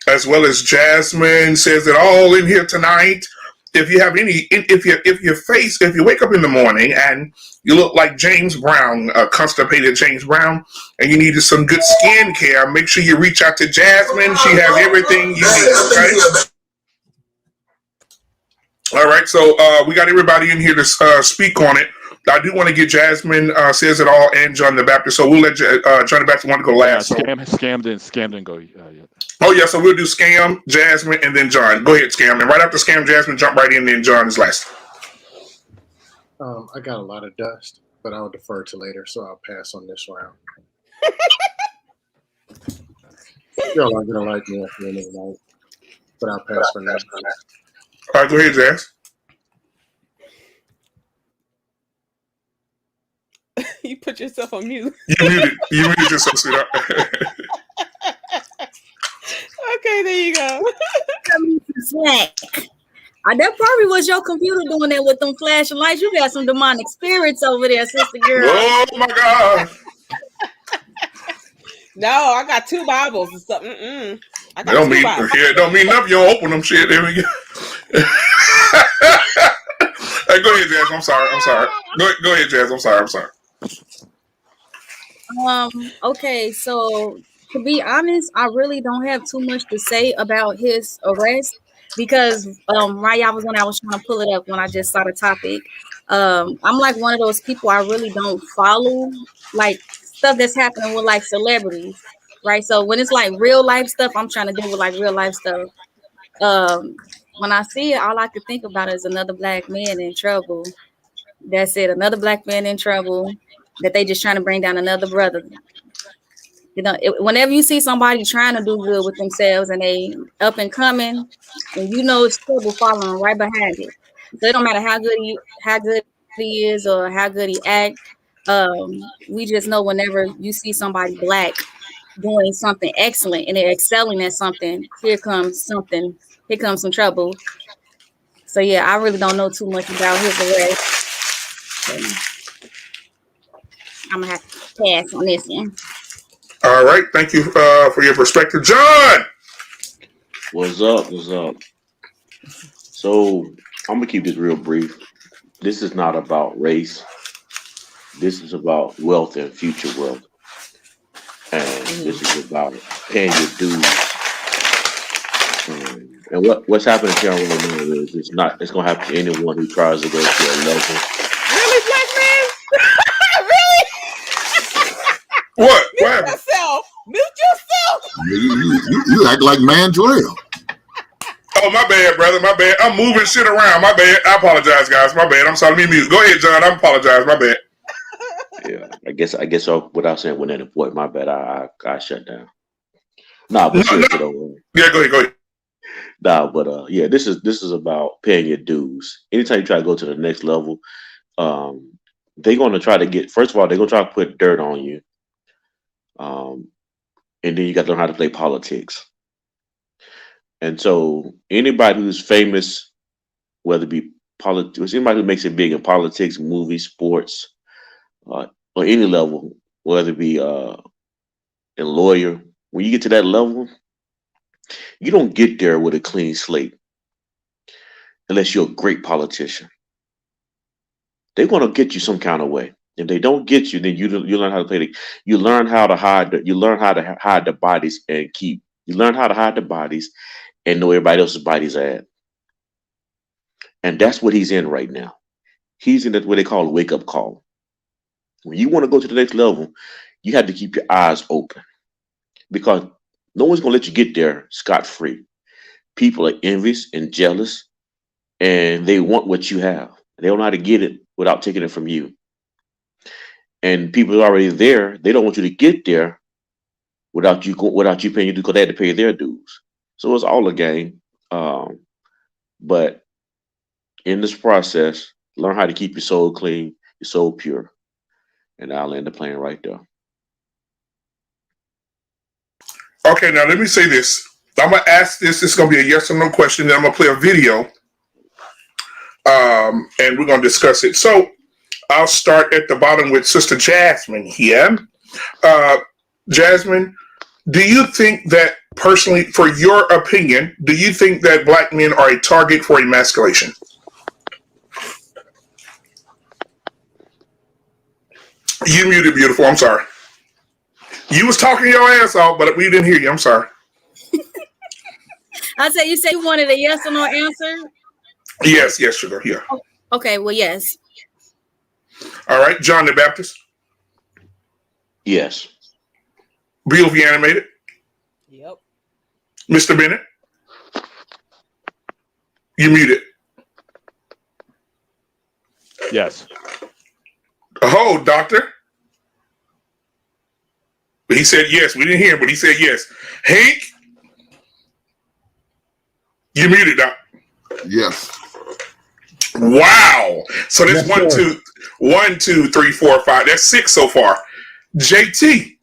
A: as well as Jasmine says it all in here tonight. If you have if you wake up in the morning and you look like James Brown, constipated James Brown, and you needed some good skin care, make sure you reach out to Jasmine. She has everything you need. Okay. All right, so we got everybody in here to speak on it. I do want to get Jasmine says it all and John the Baptist, so we'll let John the Baptist want to go last.
E: Scam didn't go yet.
A: Oh yeah, so we'll do Scam, Jasmine, and then John. Go ahead, Scam, and right after Scam, Jasmine, jump right in, then John is last.
F: I got a lot of dust, but I'll defer to later, so I'll pass on this round. Y'all aren't gonna like me after another night, but I'll pass for now.
A: All right, go ahead, Jazz.
B: You put yourself on mute.
A: You muted yourself, sweetheart.
B: Okay, there you go.
K: Slack. That probably was your computer doing that with them flashing lights. You got some demonic spirits over there, sister girl.
A: Oh my God.
B: No, I got 2 Bibles and stuff. I got
A: Don't
B: 2
A: mean
B: Bibles.
A: it don't mean nothing. You don't open them shit. There we go. Hey, go ahead, Jazz. I'm sorry. Go ahead, Jazz. I'm sorry.
K: Okay, so to be honest, I really don't have too much to say about his arrest because right, when I was trying to pull it up when I just saw the topic. I'm like one of those people, I really don't follow like stuff that's happening with like celebrities, right? So when it's like real life stuff, I'm trying to deal with like real life stuff. When I see it, all I could think about is another black man in trouble. That's it, another black man in trouble that they just trying to bring down another brother. Whenever you see somebody trying to do good with themselves and they up and coming, and it's trouble following right behind it. So it don't matter how good he is or how good he act. We just know whenever you see somebody black doing something excellent and they're excelling at something, here comes some trouble. So yeah, I really don't know too much about his arrest. So I'm gonna have to pass on this one.
A: All right, thank you for your perspective, John.
I: What's up? So I'm gonna keep this real brief. This is not about race. This is about wealth and future wealth, and this is about paying your dues. And what's happening here right now is it's gonna happen to anyone who tries to go to a level.
B: Really, black man? Really?
A: What?
B: Mute yourself.
G: You act like Mandrill.
A: Oh, my bad, brother. My bad. I'm moving shit around. My bad. I apologize, guys. My bad. I'm sorry. Let me mute. Go ahead, John. I apologize. My bad.
I: Yeah, I guess without saying when that point, my bad. I shut down. Nah, but seriously though.
A: Yeah, go ahead.
I: Nah, but yeah, this is about paying your dues. Anytime you try to go to the next level, they're gonna try to get. First of all, they're gonna try to put dirt on you. And then you got to learn how to play politics. And so anybody who's famous, whether it be politics, anybody who makes it big in politics, movies, sports, or any level, whether it be a lawyer, when you get to that level, you don't get there with a clean slate unless you're a great politician. They're going to get you some kind of way. If they don't get you, then you learn how to play. You learn how to hide. You learn how to hide the bodies and keep. You learn how to hide the bodies and know everybody else's bodies at. And that's what he's in right now. He's in what they call a wake-up call. When you want to go to the next level, you have to keep your eyes open because no one's going to let you get there scot-free. People are envious and jealous, and they want what you have. They don't know how to get it without taking it from you. And people are already there. They don't want you to get there without you paying your dues because they had to pay their dues. So it's all a game. But in this process, learn how to keep your soul clean, your soul pure. And I'll end the plane right there.
A: Okay, now let me say this. I'm going to ask this. This is going to be a yes or no question. Then I'm going to play a video. And we're going to discuss it. So I'll start at the bottom with Sister Jasmine here. Jasmine, do you think that personally, for your opinion, do you think that black men are a target for emasculation? You muted, beautiful. I'm sorry. You was talking your ass off, but we didn't hear you. I'm sorry.
K: I said you say you wanted a yes or no answer?
A: Yes, sugar. Yeah.
K: Okay, well, yes.
A: All right, John the Baptist.
I: Yes.
A: Beautifully animated.
B: Yep.
A: Mr. Bennett. You muted.
E: Yes.
A: Oh, doctor. He said yes. We didn't hear him, but he said yes. Hank, you muted, Doc.
G: Yes.
A: Wow. So that's
H: Yes,
A: 1, 2, 3, 4, 5. That's 6 so far. JT,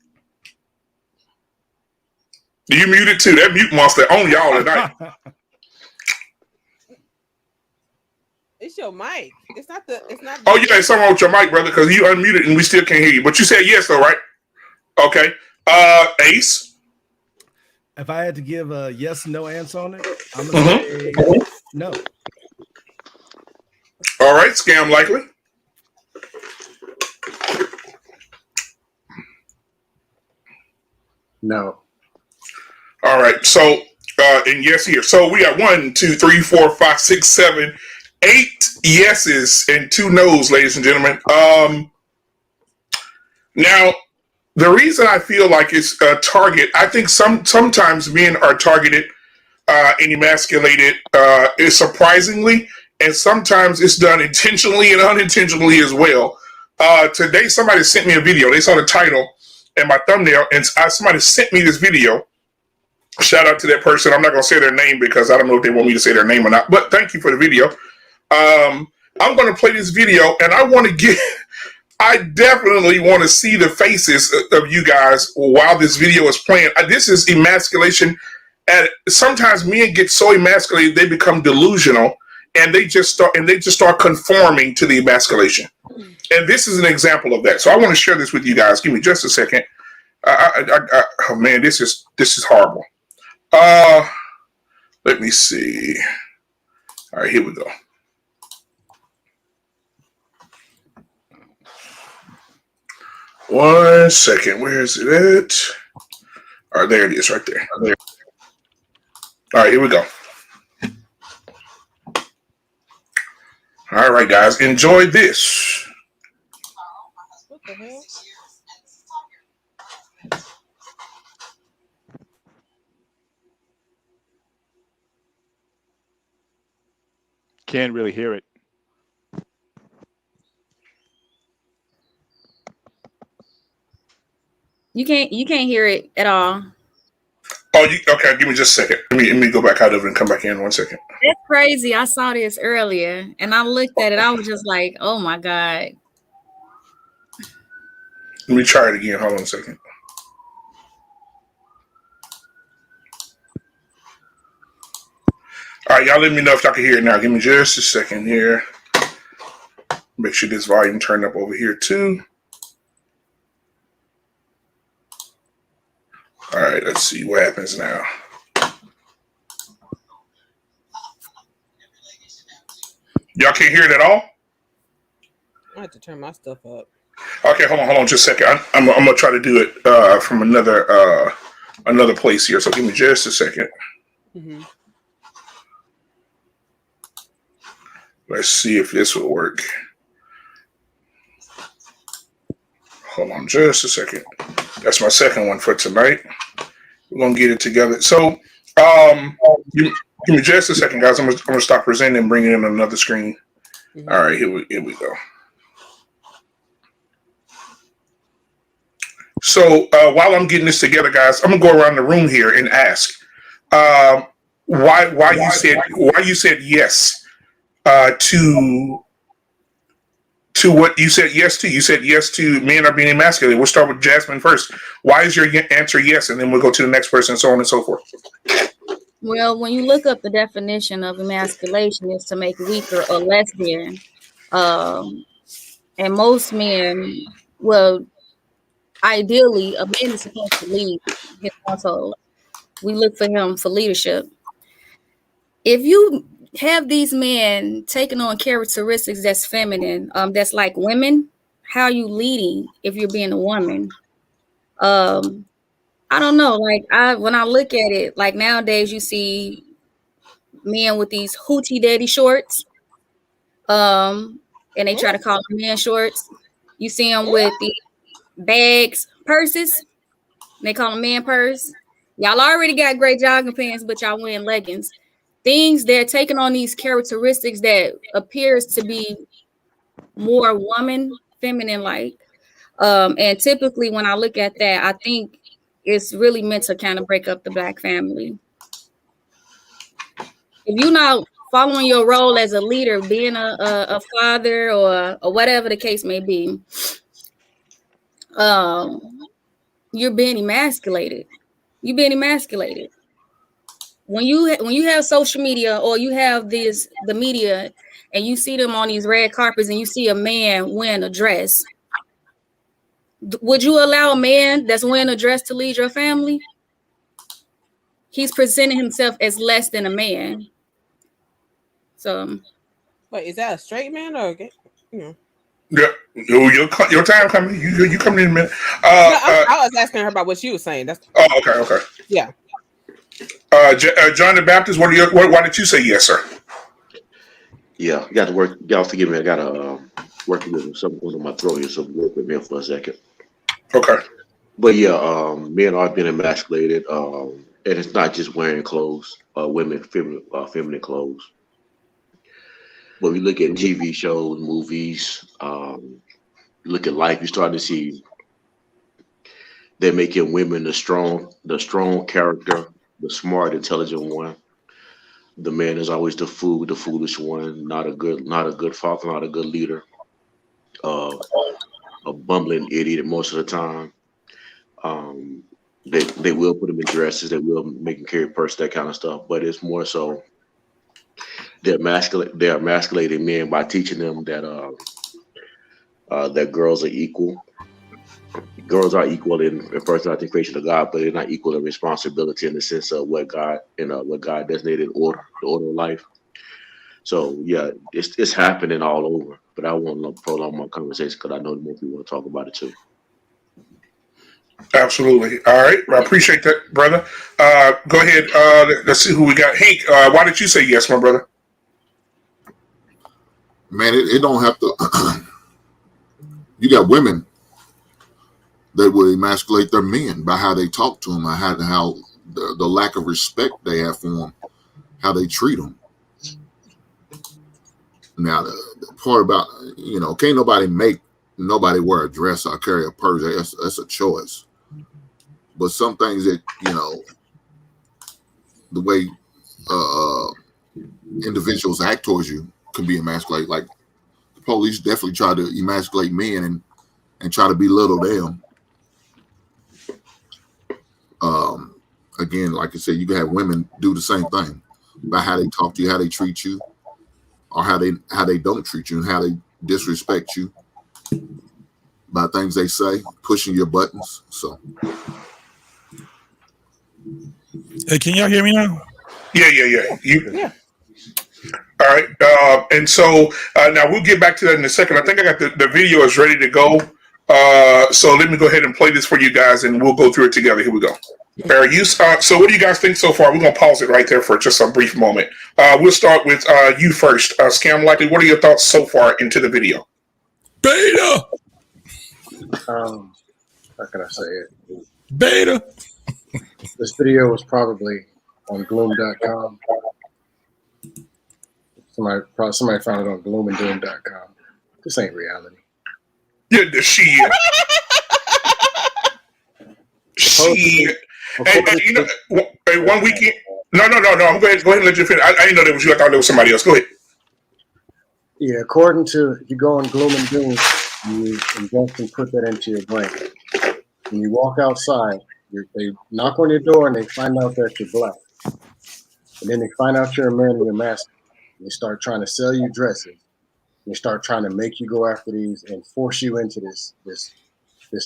A: you muted too. That mute monster on y'all tonight.
B: It's your mic. It's not.
A: Oh yeah, it's something wrong with your mic, brother, because you unmuted and we still can't hear you. But you said yes, though, right? Okay. Ace.
D: If I had to give a yes/no answer on it, I'm gonna say no.
A: All right, scam likely.
F: No.
A: All right, so and yes here. So we got 1, 2, 3, 4, 5, 6, 7, 8 yeses and 2 nos, ladies and gentlemen. Now the reason I feel like it's a target, I think sometimes men are targeted and emasculated is surprisingly, and sometimes it's done intentionally and unintentionally as well. Today somebody sent me a video. They saw the title and my thumbnail, and somebody sent me this video. Shout out to that person. I'm not going to say their name because I don't know if they want me to say their name or not, but thank you for the video. I'm going to play this video, and I definitely want to see the faces of you guys while this video is playing. This is emasculation, and sometimes men get so emasculated they become delusional, and they just start conforming to the emasculation. And this is an example of that. So I want to share this with you guys. Give me just a second. Oh man, this is horrible. Let me see. All right, here we go. One second. Where is it at? All right, there it is, right there. All right, here we go. All right, guys, enjoy this.
B: What the hell?
E: Can't really hear it.
K: You can't hear it at all.
A: Oh, okay. Give me just a second. Let me go back out of it and come back in 1 second.
K: That's crazy. I saw this earlier and I looked at it. I was just like, oh my God.
A: Let me try it again. Hold on a second. All right, y'all let me know if y'all can hear it now. Give me just a second here. Make sure this volume turned up over here too. All right, let's see what happens now. Y'all can't hear it at all?
B: I have to turn my stuff up.
A: Okay, hold on just a second. I'm gonna try to do it from another place here. So give me just a second.
B: Mm-hmm.
A: Let's see if this will work. Hold on just a second. That's my second one for tonight. We're gonna get it together. So give me just a second, guys. I'm gonna stop presenting and bring in another screen. Mm-hmm. All right, here we go. So while I'm getting this together, guys, I'm gonna go around the room here and ask why you said yes to what you said yes to. You said yes to men are being emasculated. We'll start with Jasmine first. Why is your answer yes? And then we'll go to the next person and so on and so forth.
K: Well, when you look up the definition of emasculation, is to make weaker or less than. And most men, well, ideally, a man is supposed to lead his household. We look for him for leadership. If you have these men taking on characteristics that's feminine, that's like women, how are you leading if you're being a woman? I don't know. Like when I look at it, like nowadays you see men with these hoochie daddy shorts, and they try to call them men shorts. You see them with the bags, purses. They call them man purse. Y'all already got great jogging pants, but y'all wearing leggings. Things they're taking on these characteristics that appears to be more woman, feminine like. And typically when I look at that, I think it's really meant to kind of break up the Black family. If you're not following your role as a leader, being a father or whatever the case may be, you're being emasculated. You're being emasculated. When you have social media or you have the media and you see them on these red carpets and you see a man wearing a dress, would you allow a man that's wearing a dress to lead your family? He's presenting himself as less than a man. So,
B: wait, is that a straight man or a gay?
A: Yeah, your time coming. You coming in a minute.
B: I was asking her about what she was saying. That's
A: okay.
B: Yeah.
A: John the Baptist, why did you say yes, sir?
I: Yeah, got to work. Y'all forgive me. I got to work with something going on my throat here, so work with me for a second.
A: Okay.
I: But yeah, men are being emasculated, and it's not just wearing clothes, women feminine clothes. When we look at TV shows, movies, look at life, you start to see they're making women the strong character, the smart, intelligent one. The man is always the foolish one, not a good father, not a good leader, a bumbling idiot most of the time. They will put him in dresses, they will make him carry a purse, that kind of stuff. But it's more so they're emasculating men by teaching them that that girls are equal. Girls are equal in first not the creation of God, but they're not equal in responsibility in the sense of what God designated the order of life. So yeah, it's happening all over. But I won't prolong my conversation because I know more people want to talk about it too.
A: Absolutely. All right. I appreciate that, brother. Go ahead. Let's see who we got. Hank, why did you say yes, my brother?
G: Man, it don't have to. You got women that will emasculate their men by how they talk to them, or how the lack of respect they have for them, how they treat them. Now, the part about, can't nobody make nobody wear a dress or carry a purse. That's a choice. But some things that, the way individuals act towards you can be emasculated. Like the police definitely try to emasculate men and try to belittle them. Again, like I said, you can have women do the same thing by how they talk to you, how they treat you, or how they don't treat you, and how they disrespect you by things they say, pushing your buttons. So,
C: hey, can y'all hear me now?
A: Yeah.
B: Yeah.
A: All right. And so now we'll get back to that in a second. I think I got the video is ready to go. So let me go ahead and play this for you guys, and we'll go through it together. Here we go. So what do you guys think so far? We're going to pause it right there for just a brief moment. We'll start with you first. Scam Likely, what are your thoughts so far into the video?
C: Beta!
F: How can I say it?
C: Beta!
F: This video was probably on gloom.com. Somebody found it on gloomanddoom.com. This ain't reality.
A: Yeah, she. Hey, one weekend. No. I'm go ahead and let you finish. I didn't know that was you. I thought it was somebody else. Go ahead.
F: Yeah, according to, if you go on Gloom and Doom, you invest and put that into your brain. When you walk outside, they knock on your door and they find out that you're black. And then they find out you're a man and you're masculine. They start trying to sell you dresses. They start trying to make you go after these and force you into this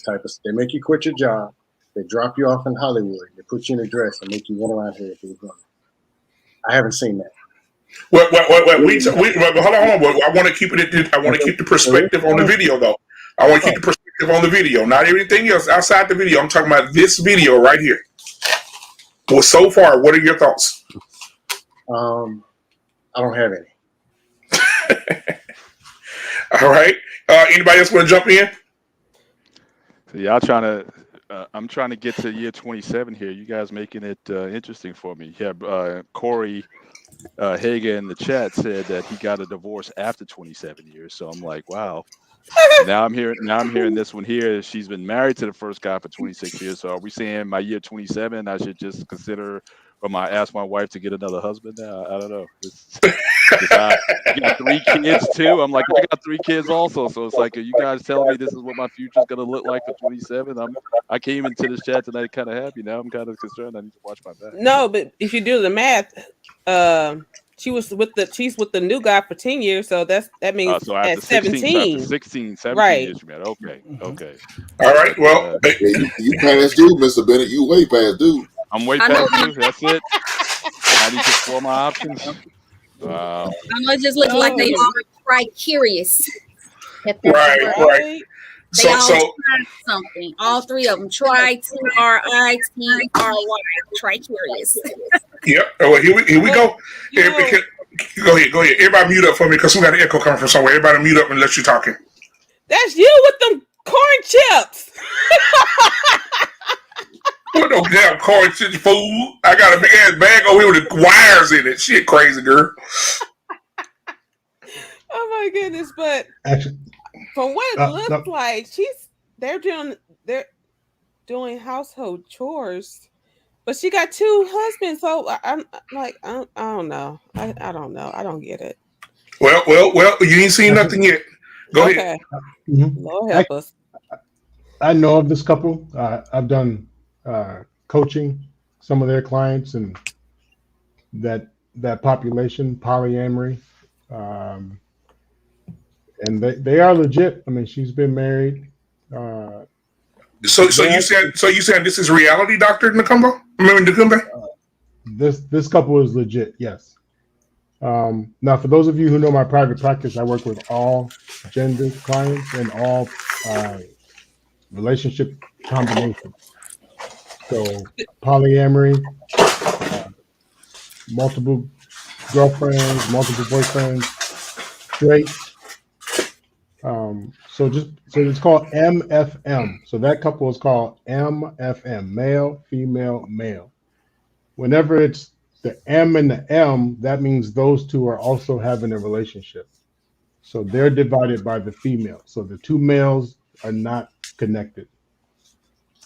F: type of. They make you quit your job. They drop you off in Hollywood. They put you in a dress and make you run around here to the gun. I haven't seen that.
A: Wait. Hold on. I want to keep it. I want to keep the perspective on the video, though. I want to keep the perspective on the video, not everything else outside the video. I'm talking about this video right here. Well, so far, what are your thoughts?
F: I don't have any.
A: All right. Anybody else want to jump in?
E: So y'all trying to. I'm trying to get to year 27 here. You guys making it interesting for me. Yeah, Corey Haga in the chat said that he got a divorce after 27 years. So I'm like, wow, Now I'm hearing this one here. She's been married to the first guy for 26 years. So are we saying my year 27, I should just consider, or ask my wife to get another husband now? I don't know. You got 3 kids too. I'm like, I got 3 kids also. So it's like, are you guys telling me this is what my future's gonna look like for 27? I came into this chat tonight kind of happy. Now I'm kind of concerned. I need to watch my back.
B: No, but if you do the math, she's with the new guy for 10 years, so that means
E: so
B: at 17.
E: 17
B: right.
E: years you met. Okay.
A: All right. Well,
G: you past due, Mr. Bennett. You way past due.
E: I'm way past due. That's it. I need to explore my options. Wow.
K: I know it just looks like they are tri-curious.
A: Right.
K: They all tried something. All 3 of them. Tri-T-R-I-T-R-Y. Tri-curious.
A: Yep. Well, here we go. Go ahead. Everybody mute up for me because we got an echo coming from somewhere. Everybody mute up unless you're talking.
B: That's you with them corn chips.
A: What no damn corn chips food? I got a big ass bag over here with the wires in it. Shit, crazy girl.
B: Oh my goodness! But
H: Actually,
B: from what it looks like, they're doing household chores. But she got 2 husbands, so I'm like, I don't know. I don't know. I don't get it.
A: Well, you ain't seen nothing yet. Go ahead.
B: Lord help us.
H: I know of this couple. I've done coaching some of their clients and that population, polyamory, and they are legit. I mean, she's been married.
A: So you said this is reality, Dr. Nakumba?
H: This couple is legit, yes. Now, for those of you who know my private practice, I work with all gender clients and all relationship combinations. So polyamory, multiple girlfriends, multiple boyfriends, straight. So it's called MFM. So that couple is called MFM, male, female, male. Whenever it's the M and the M, that means those 2 are also having a relationship. So they're divided by the female. So the 2 males are not connected.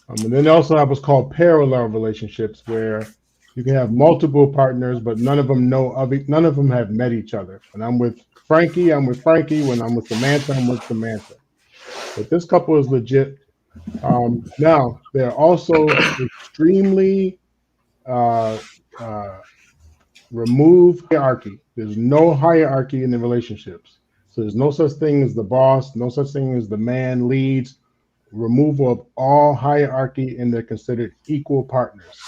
H: And then they also have what's called parallel relationships, where you can have multiple partners, but none of them have met each other. When I'm with Frankie, I'm with Frankie. When I'm with Samantha, I'm with Samantha. But this couple is legit. Now, they're also extremely remove hierarchy. There's no hierarchy in the relationships. So there's no such thing as the boss, no such thing as the man leads. Removal of all hierarchy, and they're considered equal partners.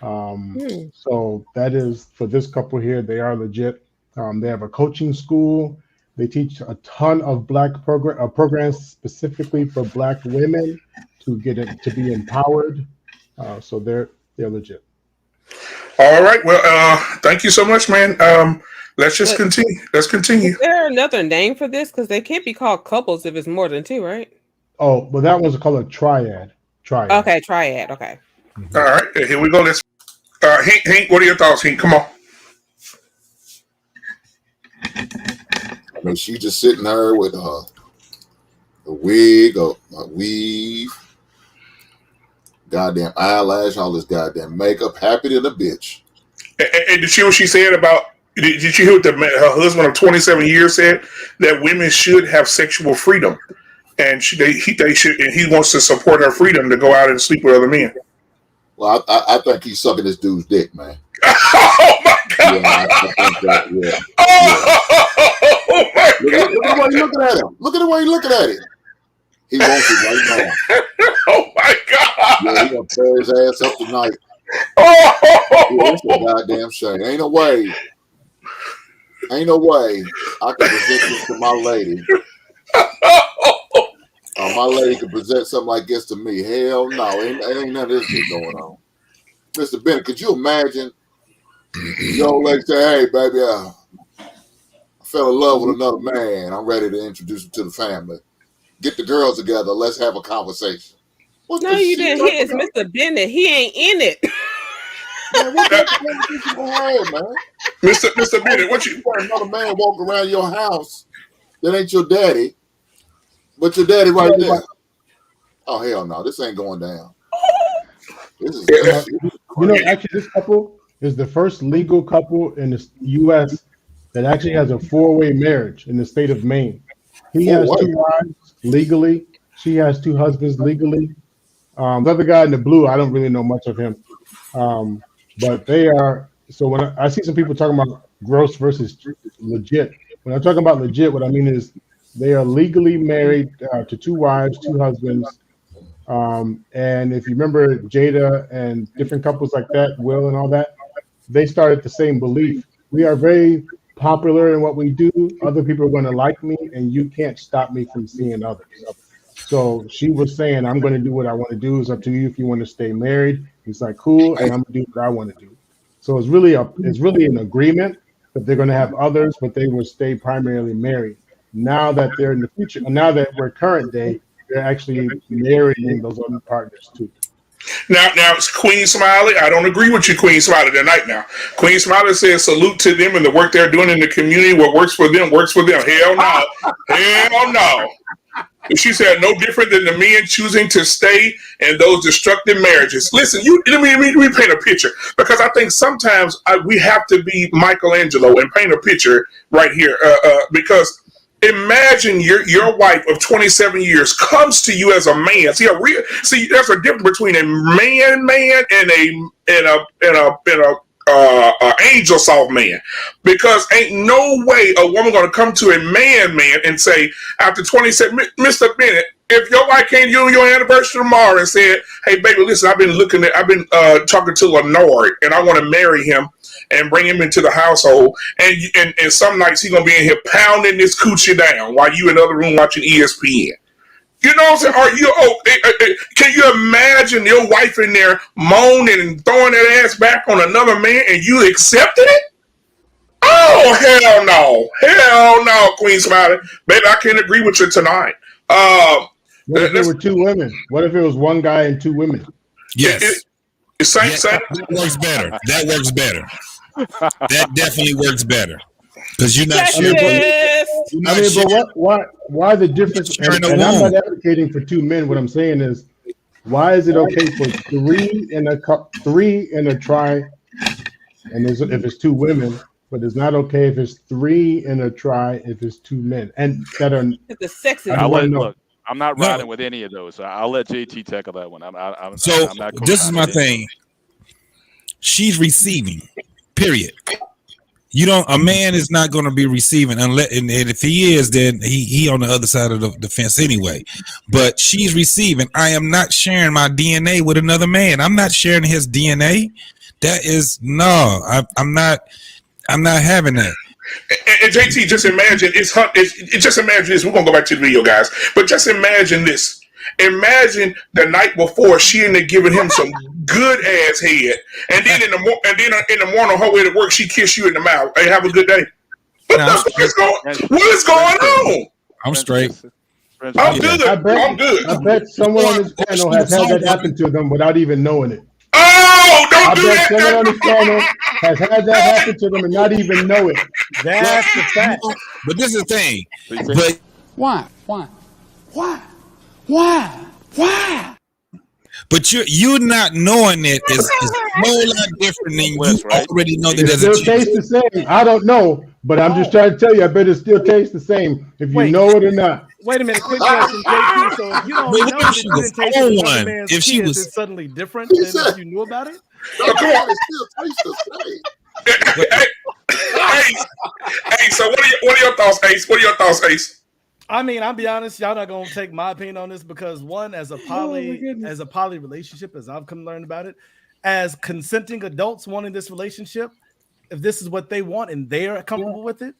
H: So that is for this couple here. They are legit. They have a coaching school. They teach a ton of programs specifically for Black women to get it to be empowered. So they're legit.
A: All right. Well, thank you so much, man. Let's just continue. Let's continue.
B: Is there another name for this? Because they can't be called couples if it's more than 2, right?
H: Oh, well, that one's called a triad.
B: Okay, triad. Okay.
A: Mm-hmm. All right. Here we go. Let's. Hank, what are your thoughts, Hank? Come on.
G: I mean, she just sitting there with a wig, a weave, goddamn eyelash, all this goddamn makeup, happy to the bitch.
A: And did you hear what she said about? Did you hear what her husband of 27 years said? That women should have sexual freedom, and they should, and he wants to support her freedom to go out and sleep with other men.
G: Well, I think he's sucking this dude's dick, man.
A: Oh my god!
G: Yeah, I think that. Yeah.
A: Oh my god!
G: Look at the way you're looking at him. Look at the way you're looking at it. He wants it right now.
A: Oh my god!
G: Yeah, he gonna tear his ass up tonight.
A: Oh!
G: Yeah, that's a goddamn shame. Ain't no way I can present this to my lady. My lady could present something like this to me. Hell no, ain't none of this shit going on. Mr. Bennett, could you imagine your old lady say, "Hey, baby, I fell in love with another man. I'm ready to introduce him to the family. Get the girls together. Let's have a conversation."
B: No, you didn't hear. It's Mr. Bennett. He ain't in it.
G: Man, what the fuck you gonna have, man?
A: Mr. Bennett, what you
G: got another man walking around your house that ain't your daddy, But your daddy right there. Oh hell no, this ain't going down. This is
H: actually, this couple is the first legal couple in the U.S. that actually has a 4-way marriage in the state of Maine. He has 2 wives legally. She has 2 husbands legally. The other guy in the blue, I don't really know much of him, but they are. So when I see some people talking about gross versus legit, when I'm talking about legit, what I mean is they are legally married to 2 wives, 2 husbands. And if you remember Jada and different couples like that, Will and all that, they started the same belief. We are very popular in what we do. Other people are going to like me, and you can't stop me from seeing others. So she was saying, I'm going to do what I want to do. It's up to you if you want to stay married. He's like, cool, and I'm going to do what I want to do. So it's really an agreement that they're going to have others, but they will stay primarily married. Now that they're in the future, now that we're current day, they're actually marrying those other partners too.
A: Now, Queen Smiley, I don't agree with you, Queen Smiley, tonight now. Queen Smiley says salute to them and the work they're doing in the community. What works for them, works for them. Hell no. Hell no. She said no different than the men choosing to stay in those destructive marriages. Listen, let me paint a picture, because I think sometimes we have to be Michelangelo and paint a picture right here, because imagine your wife of 27 years comes to you as a man. See, there's a difference between a man and a angel soft man, because ain't no way a woman gonna come to a man and say after 27, Mr. Bennett, if your wife came to you on your anniversary tomorrow and said, hey baby, listen, I've been talking to Lenore and I want to marry him and bring him into the household, and some nights he gonna be in here pounding this coochie down while you in the other room watching ESPN. You know what I'm saying? Can you imagine your wife in there moaning and throwing that ass back on another man and you accepted it? Oh, hell no, Queen Smiley. Baby, I can't agree with you tonight.
H: What if there were 2 women? What if it was 1 guy and 2 women?
C: Yes.
A: Same.
C: That works better. That definitely works better. Because you're not sure.
H: But why the difference? And I'm not advocating for 2 men. What I'm saying is, why is it okay for 3 in a try, and if it's 2 women, but it's not okay if it's 3 in a try if it's 2 men, and that are
B: the sexist.
E: Look, I'm not riding with any of those. So I'll let JT tackle that one. I'm not
C: this is my thing. She's receiving. Period. A man is not going to be receiving unless, and if he is, then he on the other side of the fence anyway. But she's receiving. I am not sharing my DNA with another man. I'm not sharing his DNA. That is I'm not having that.
A: And JT, just imagine just imagine this. We're gonna go back to the video, guys. But just imagine this. Imagine the night before she ended up giving him some good ass head, and then in the morning on her way to work, she kissed you in the mouth. Hey, have a good day. What is going on?
C: I'm straight.
A: I'm good.
H: I bet someone on this panel has had that happen to them without even knowing it.
A: Oh, don't do that!
H: Someone on this panel has had that happen to them and not even know it. That's the fact.
C: But this is the thing. But
J: why?
C: But you're not knowing it is a whole lot different than you already know that there's a
H: chance. It still tastes the same. I don't know, but I'm just trying to tell you, I bet it still tastes the same if you know it or not.
D: Wait a minute, quick question, JP. So if you don't know that you didn't taste another man's kids, it's suddenly different than if you knew about it?
G: Come on, it still tastes the same.
A: Hey, so what are your thoughts, Ace? What are your thoughts, Ace?
D: I mean, I'll be honest, y'all not gonna take my opinion on this, because one, as a poly relationship, as I've come to learn about it, as consenting adults wanting this relationship, if this is what they want and they're comfortable with it,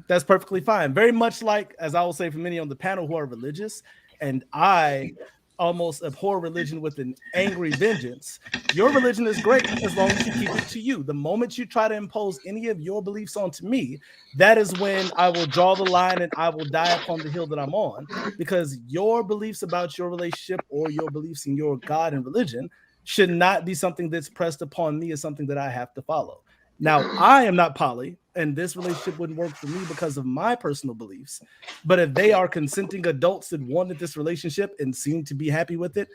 D: that's perfectly fine. Very much like, as I will say for many on the panel who are religious, and I almost abhor religion with an angry vengeance. Your religion is great as long as you keep it to you. The moment you try to impose any of your beliefs onto me, that is when I will draw the line and I will die upon the hill that I'm on, because your beliefs about your relationship or your beliefs in your God and religion should not be something that's pressed upon me as something that I have to follow. Now, I am not poly. and this relationship wouldn't work for me because of my personal beliefs. But if they are consenting adults that wanted this relationship and seem to be happy with it,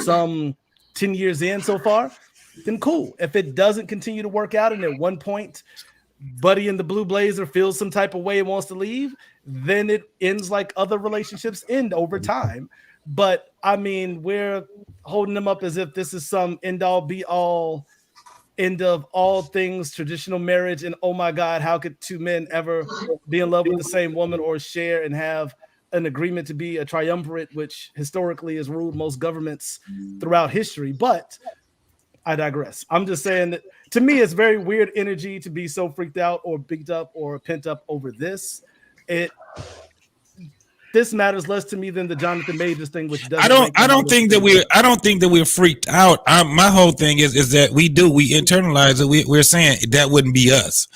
D: some 10 years in so far, then cool. If it doesn't continue to work out and at one point Buddy in the blue blazer feels some type of way and wants to leave, then it ends like other relationships end over time. But I mean, we're holding them up as if this is some end all be all, end of all things traditional marriage, and oh my God, how could two men ever be in love with the same woman or share and have an agreement to be a triumvirate, which historically has ruled most governments throughout history. But I digress. I'm just saying that to me, it's very weird energy to be so freaked out or bigged up or pent up over this. This matters less to me than the Jonathan Majors thing, which doesn't.
C: I don't think that we're freaked out. My whole thing is that we internalize it. We're saying that wouldn't be us.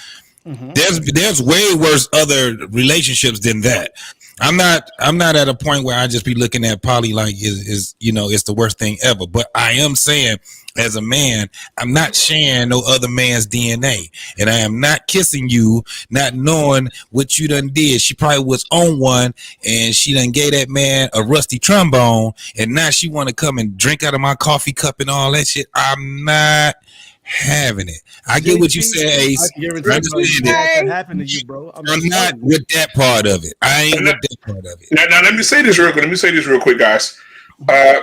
C: Mm-hmm. There's way worse other relationships than that. I'm not at a point where I just be looking at poly like is it's the worst thing ever. But I am saying, as a man, I'm not sharing no other man's DNA, and I am not kissing you, not knowing what you done did. She probably was on one, and she done gave that man a rusty trombone, and now she want to come and drink out of my coffee cup and all that shit. I'm not having it. I get what you said, Ace.
D: That happened to you, bro.
C: I'm not with that part of it. I ain't with that part of it.
A: Now let me say this real quick, guys.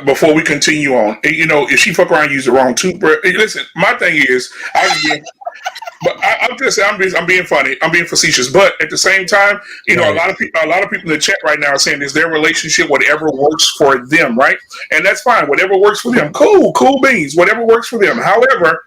A: Before we continue on, if she fuck around and use the wrong toothbrush, listen. My thing is, I'm just saying, I'm being funny, I'm being facetious, but at the same time, a lot of people in the chat right now are saying it's their relationship, whatever works for them, right? And that's fine, whatever works for them, cool beans, whatever works for them. However,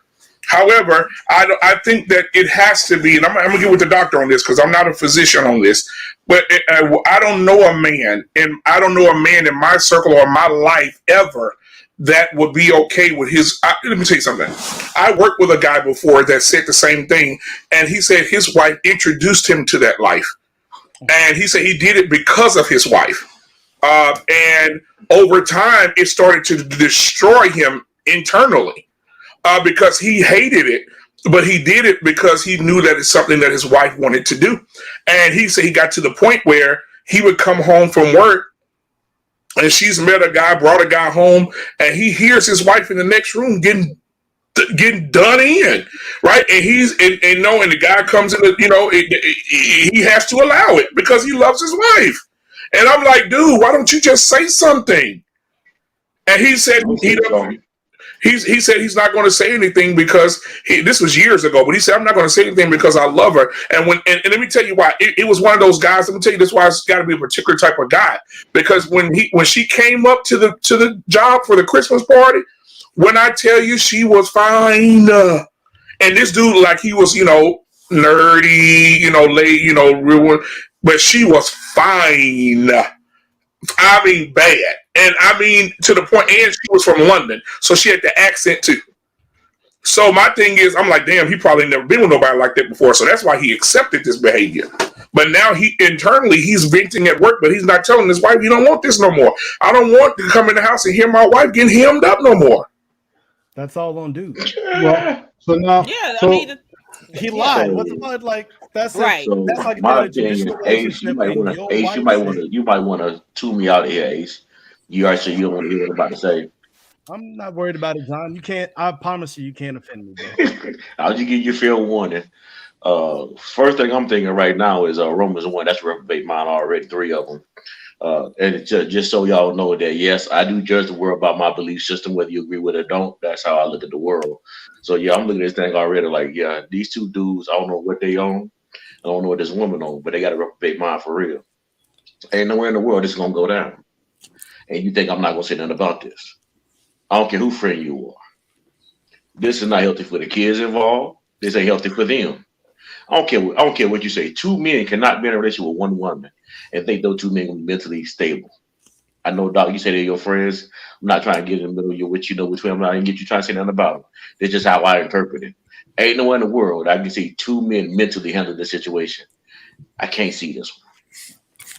A: I think that it has to be, and I'm going to get with the doctor on this because I'm not a physician on this, but I don't know a man, and I don't know a man in my circle or my life ever that would be okay with his. Let me tell you something. I worked with a guy before that said the same thing, and he said his wife introduced him to that life, and he said he did it because of his wife, and over time it started to destroy him internally. Because he hated it, but he did it because he knew that it's something that his wife wanted to do. And he said he got to the point where he would come home from work and she's met a guy, brought a guy home, and he hears his wife in the next room getting done in, right? And and the guy comes in, he has to allow it because he loves his wife. And I'm like, dude, why don't you just say something? And he said he said he's not going to say anything because this was years ago, but he said, I'm not going to say anything because I love her. And let me tell you why. It was one of those guys. Let me tell you this why it's got to be a particular type of guy. Because when she came up to the job for the Christmas party, when I tell you she was fine, and this dude, like, he was, nerdy, late, real, but she was fine. I mean, bad. And I mean, to the point, and she was from London, so she had the accent too. So my thing is, I'm like, damn, he probably never been with nobody like that before, so that's why he accepted this behavior. But now he's venting at work, but he's not telling his wife, you don't want this no more. I don't want to come in the house and hear my wife getting hemmed up no more.
D: That's all on dude.
H: Well, so now,
D: he lied. What the fuck? Like, that's
B: right.
I: So
D: that's like
I: my opinion, Ace, you might want to tune me out of here, Ace. You are sure you don't want to hear what I'm about to say.
D: I'm not worried about it, John. You can't. I promise you can't offend me, bro.
I: I'll just give you a fair warning. First thing I'm thinking right now is Romans 1. That's reprobate mine already, 3 of them. And it's just so y'all know that, yes, I do judge the world by my belief system, whether you agree with it or don't. That's how I look at the world. So, yeah, I'm looking at this thing already like, yeah, these two dudes, I don't know what they own. I don't know what this woman own, but they got to reprobate mine for real. Ain't nowhere in the world this is going to go down. And you think I'm not going to say nothing about this. I don't care who friend you are. This is not healthy for the kids involved. This ain't healthy for them. I don't care what you say. 2 men cannot be in a relationship with 1 woman and think those 2 men will be mentally stable. I know, Doc, you say they're your friends. I'm not trying to get in the middle of your what you know between them. I didn't get you trying to say nothing about them. That's just how I interpret it. Ain't nowhere in the world I can see 2 men mentally handle this situation. I can't see this one.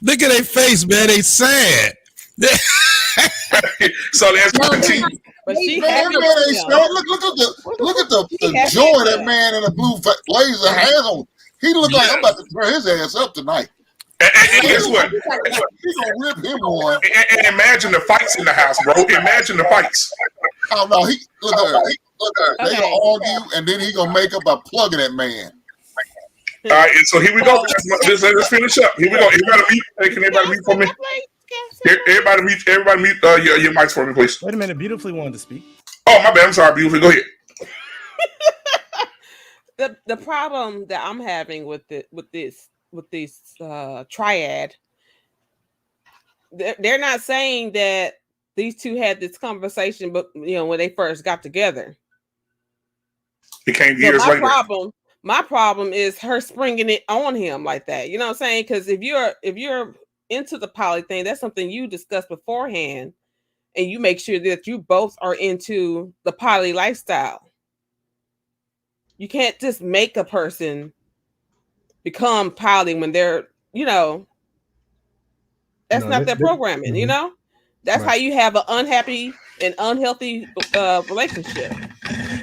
C: Look at their face, man. They sad.
A: So let's continue.
B: But she
G: Look at the joy that man in the blue blazer has on. He look like I'm about to tear his ass up tonight.
A: And guess what?
G: He gonna rip him one.
A: And imagine the fights in the house, bro. Imagine the fights.
G: Oh no, he look at her. They gonna argue, and then he gonna make up by plugging that man.
A: All right, and so here we go. Let's finish up. Here we go. Everybody mute. Hey, can everybody mute for me? Everybody mute your mics for me, please.
D: Wait a minute. Beautifully wanted to speak.
A: Oh, my bad. I'm sorry, Beautifully. Go ahead.
B: The problem that I'm having with this triad, they're not saying that these two had this conversation, but when they first got together.
A: It came years later.
B: My problem is her springing it on him like that. You know what I'm saying? Because if you're into the poly thing, that's something you discussed beforehand, and you make sure that you both are into the poly lifestyle. You can't just make a person become poly when they're, that's not their programming, That's how you have an unhappy and unhealthy relationship.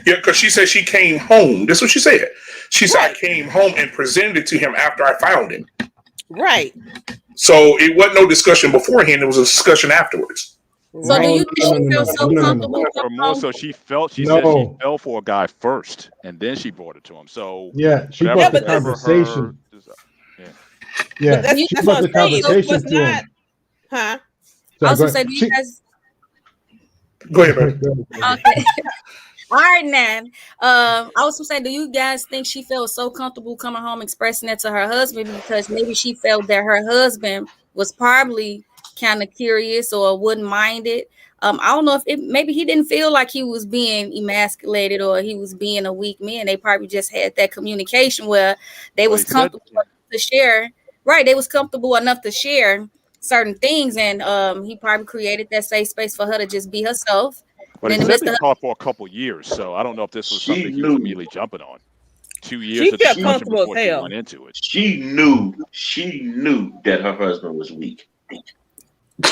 A: Yeah, because she said she came home. That's what she said. She said, I came home and presented it to him after I found him.
B: Right.
A: So it wasn't no discussion beforehand. It was a discussion afterwards.
K: So do you think she feels so comfortable?
E: Or more so, she said she fell for a guy first, and then she brought it to him. So
H: yeah, she brought the conversation. Yeah,
B: that's
H: brought the conversation to him.
B: Huh?
K: I was gonna say, do you guys?
A: Go ahead, baby.
K: Okay. All right, Nan. I was gonna say, do you guys think she felt so comfortable coming home expressing that to her husband because maybe she felt that her husband was probably kind of curious or wouldn't mind it? I don't know if maybe he didn't feel like he was being emasculated or he was being a weak man. They probably just had that communication where they was comfortable to share. Right, they was comfortable enough to share certain things, and he probably created that safe space for her to just be herself.
E: But he said they talked for a couple years, so I don't know if this was something he was immediately jumping on. 2 years of discussion before she went into it.
I: She knew that her husband was weak.
K: At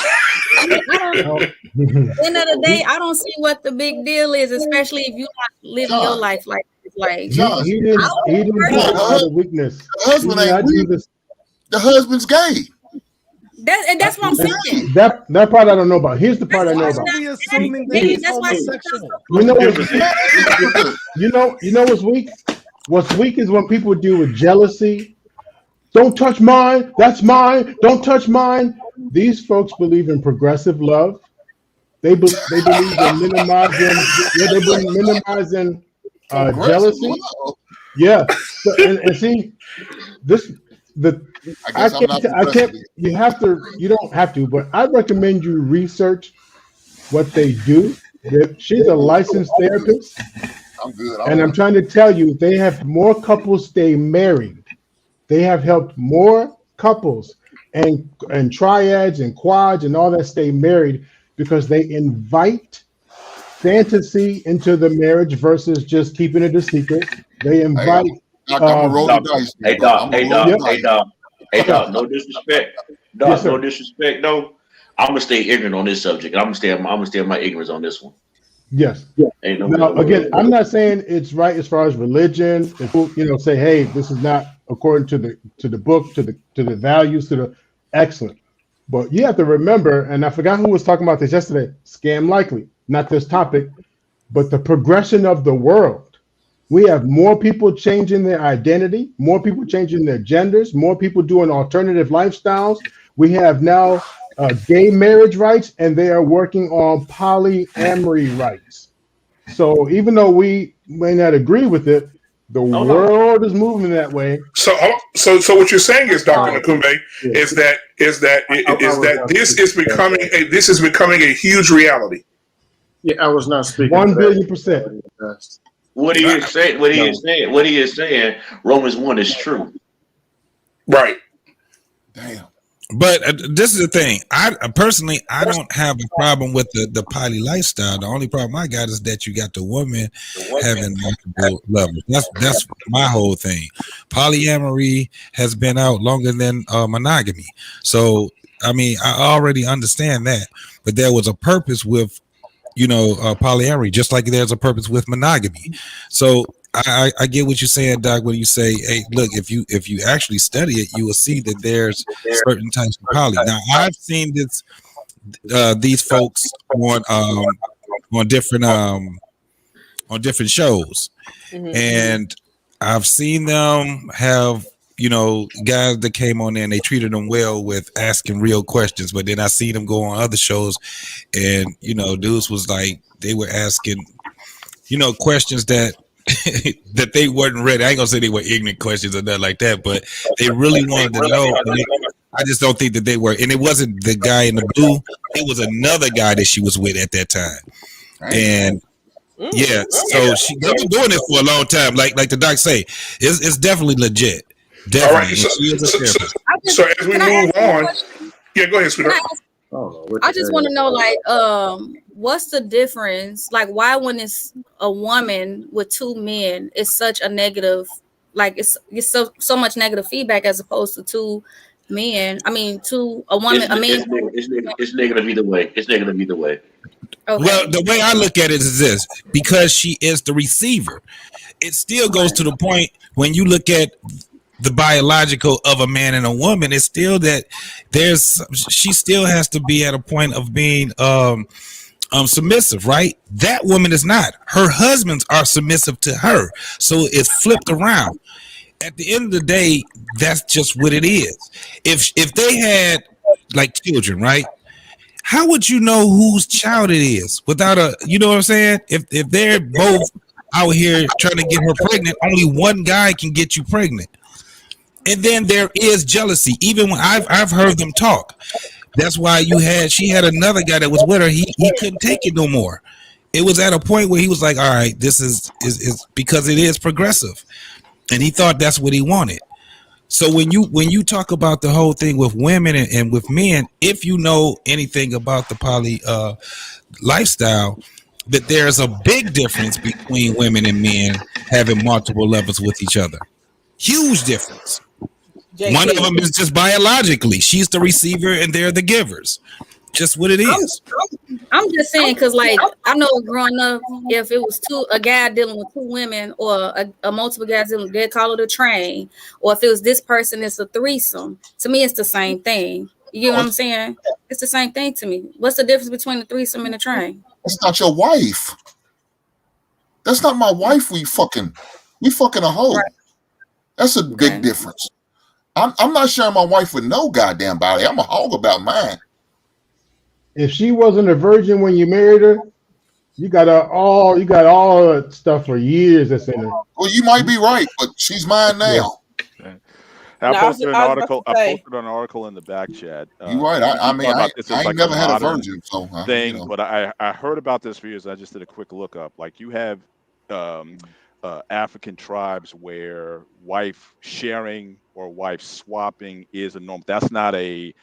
K: the end of the day, I don't see what the big deal is, especially if you're not living your life like this. Like
H: he didn't talk about a weakness.
G: The husband ain't weak. The husband's gay.
K: That's what I'm saying.
H: That part I don't know about. Here's the part I know about.
K: That's why
H: you know what's weak? What's weak is when people deal with jealousy. Don't touch mine. That's mine. Don't touch mine. These folks believe in progressive love. They believe in minimizing. They believe in minimizing jealousy. Yeah, and see this. I can't. You don't have to, but I recommend you research what they do. She's a licensed therapist.
G: I'm good.
H: And I'm trying to tell you, they have more couples stay married. They have helped more couples and triads and quads and all that stay married because they invite fantasy into the marriage versus just keeping it a secret. They invite.
I: Hey, Doc. No disrespect. Doc, yes, no disrespect. No, I'm gonna stay ignorant on this subject. I'm gonna stay in my ignorance on this one.
H: Yes. Again, I'm not saying it's right as far as religion. If say, hey, this is not according to the book, to the values, to the excellent. But you have to remember, and I forgot who was talking about this yesterday. Scam likely, not this topic, but the progression of the world. We have more people changing their identity, more people changing their genders, more people doing alternative lifestyles. We have now gay marriage rights, and they are working on polyamory rights. So even though we may not agree with it, the world is moving that way.
A: So what you're saying is, Dr. Nakumbe, is that this is becoming a huge reality.
F: Yeah, I was not speaking.
H: 1,000,000,000%.
I: What he is saying, Romans 1 is true.
A: Right.
G: Damn.
C: But this is the thing. I personally don't have a problem with the poly lifestyle. The only problem I got is that you got the woman having multiple lovers. That's my whole thing. Polyamory has been out longer than monogamy. So I mean, I already understand that, but there was a purpose with polyamory, just like there's a purpose with monogamy. So I get what you're saying, Doc. When you say, "Hey, look, if you actually study it, you will see that there's certain types of poly." Now, I've seen these folks on different shows, and I've seen them have guys that came on there and they treated them well with asking real questions. But then I see them go on other shows, and dudes was like they were asking questions that that they weren't ready. I ain't gonna say they were ignorant questions or nothing like that, but they really wanted to know. I just don't think that they were, and it wasn't the guy in the blue. It was another guy that she was with at that time, and yeah. So they've been doing it for a long time. Like the doc say, it's definitely legit. Definitely. All right.
A: So as we move on, yeah, go ahead, sweetheart.
K: I just want to know, like, what's the difference? Like, why when it's a woman with two men, it's such a negative, like it's so much negative feedback as opposed to two men. I mean, to a woman, a man.
I: It's negative either way. It's negative either way.
K: Okay.
C: Well, the way I look at it is this: because she is the receiver, it still goes to the point when you look at the biological of a man and a woman. It's still that she still has to be at a point of being submissive, right? That woman is not. Her husbands are submissive to her, so it's flipped around. At the end of the day, that's just what it is. If they had like children, right? How would you know whose child it is without you know what I'm saying? If they're both out here trying to get her pregnant, only one guy can get you pregnant. And then there is jealousy. Even when I've heard them talk. That's why she had another guy that was with her. He couldn't take it no more. It was at a point where he was like, all right, this is because it is progressive. And he thought that's what he wanted. So when you talk about the whole thing with women and with men, if you know anything about the poly lifestyle, that there's a big difference between women and men having multiple levels with each other. Huge difference. One of them is just biologically. She's the receiver and they're the givers. Just what it is.
K: I'm just saying, because like I know growing up, if it was a guy dealing with two women or a multiple guys dealing, they call it a train. Or if it was this person, it's a threesome. To me, it's the same thing. You know what I'm saying? It's the same thing to me. What's the difference between the threesome and the train?
G: That's not your wife. That's not my wife. We fucking a hoe. Right. That's a big difference. I'm not sharing my wife with no goddamn body. I'm a hog about mine.
H: If she wasn't a virgin when you married her, you got all that stuff for years that's in her.
G: Well, you might be right, but she's mine now.
E: Yeah. I posted an article. I posted an article in the back chat.
G: You're right. I mean, I ain't never had a virgin, so
E: thing. But I heard about this for years. I just did a quick look up. Like you have African tribes where wife sharing or wife swapping is a norm. That's not a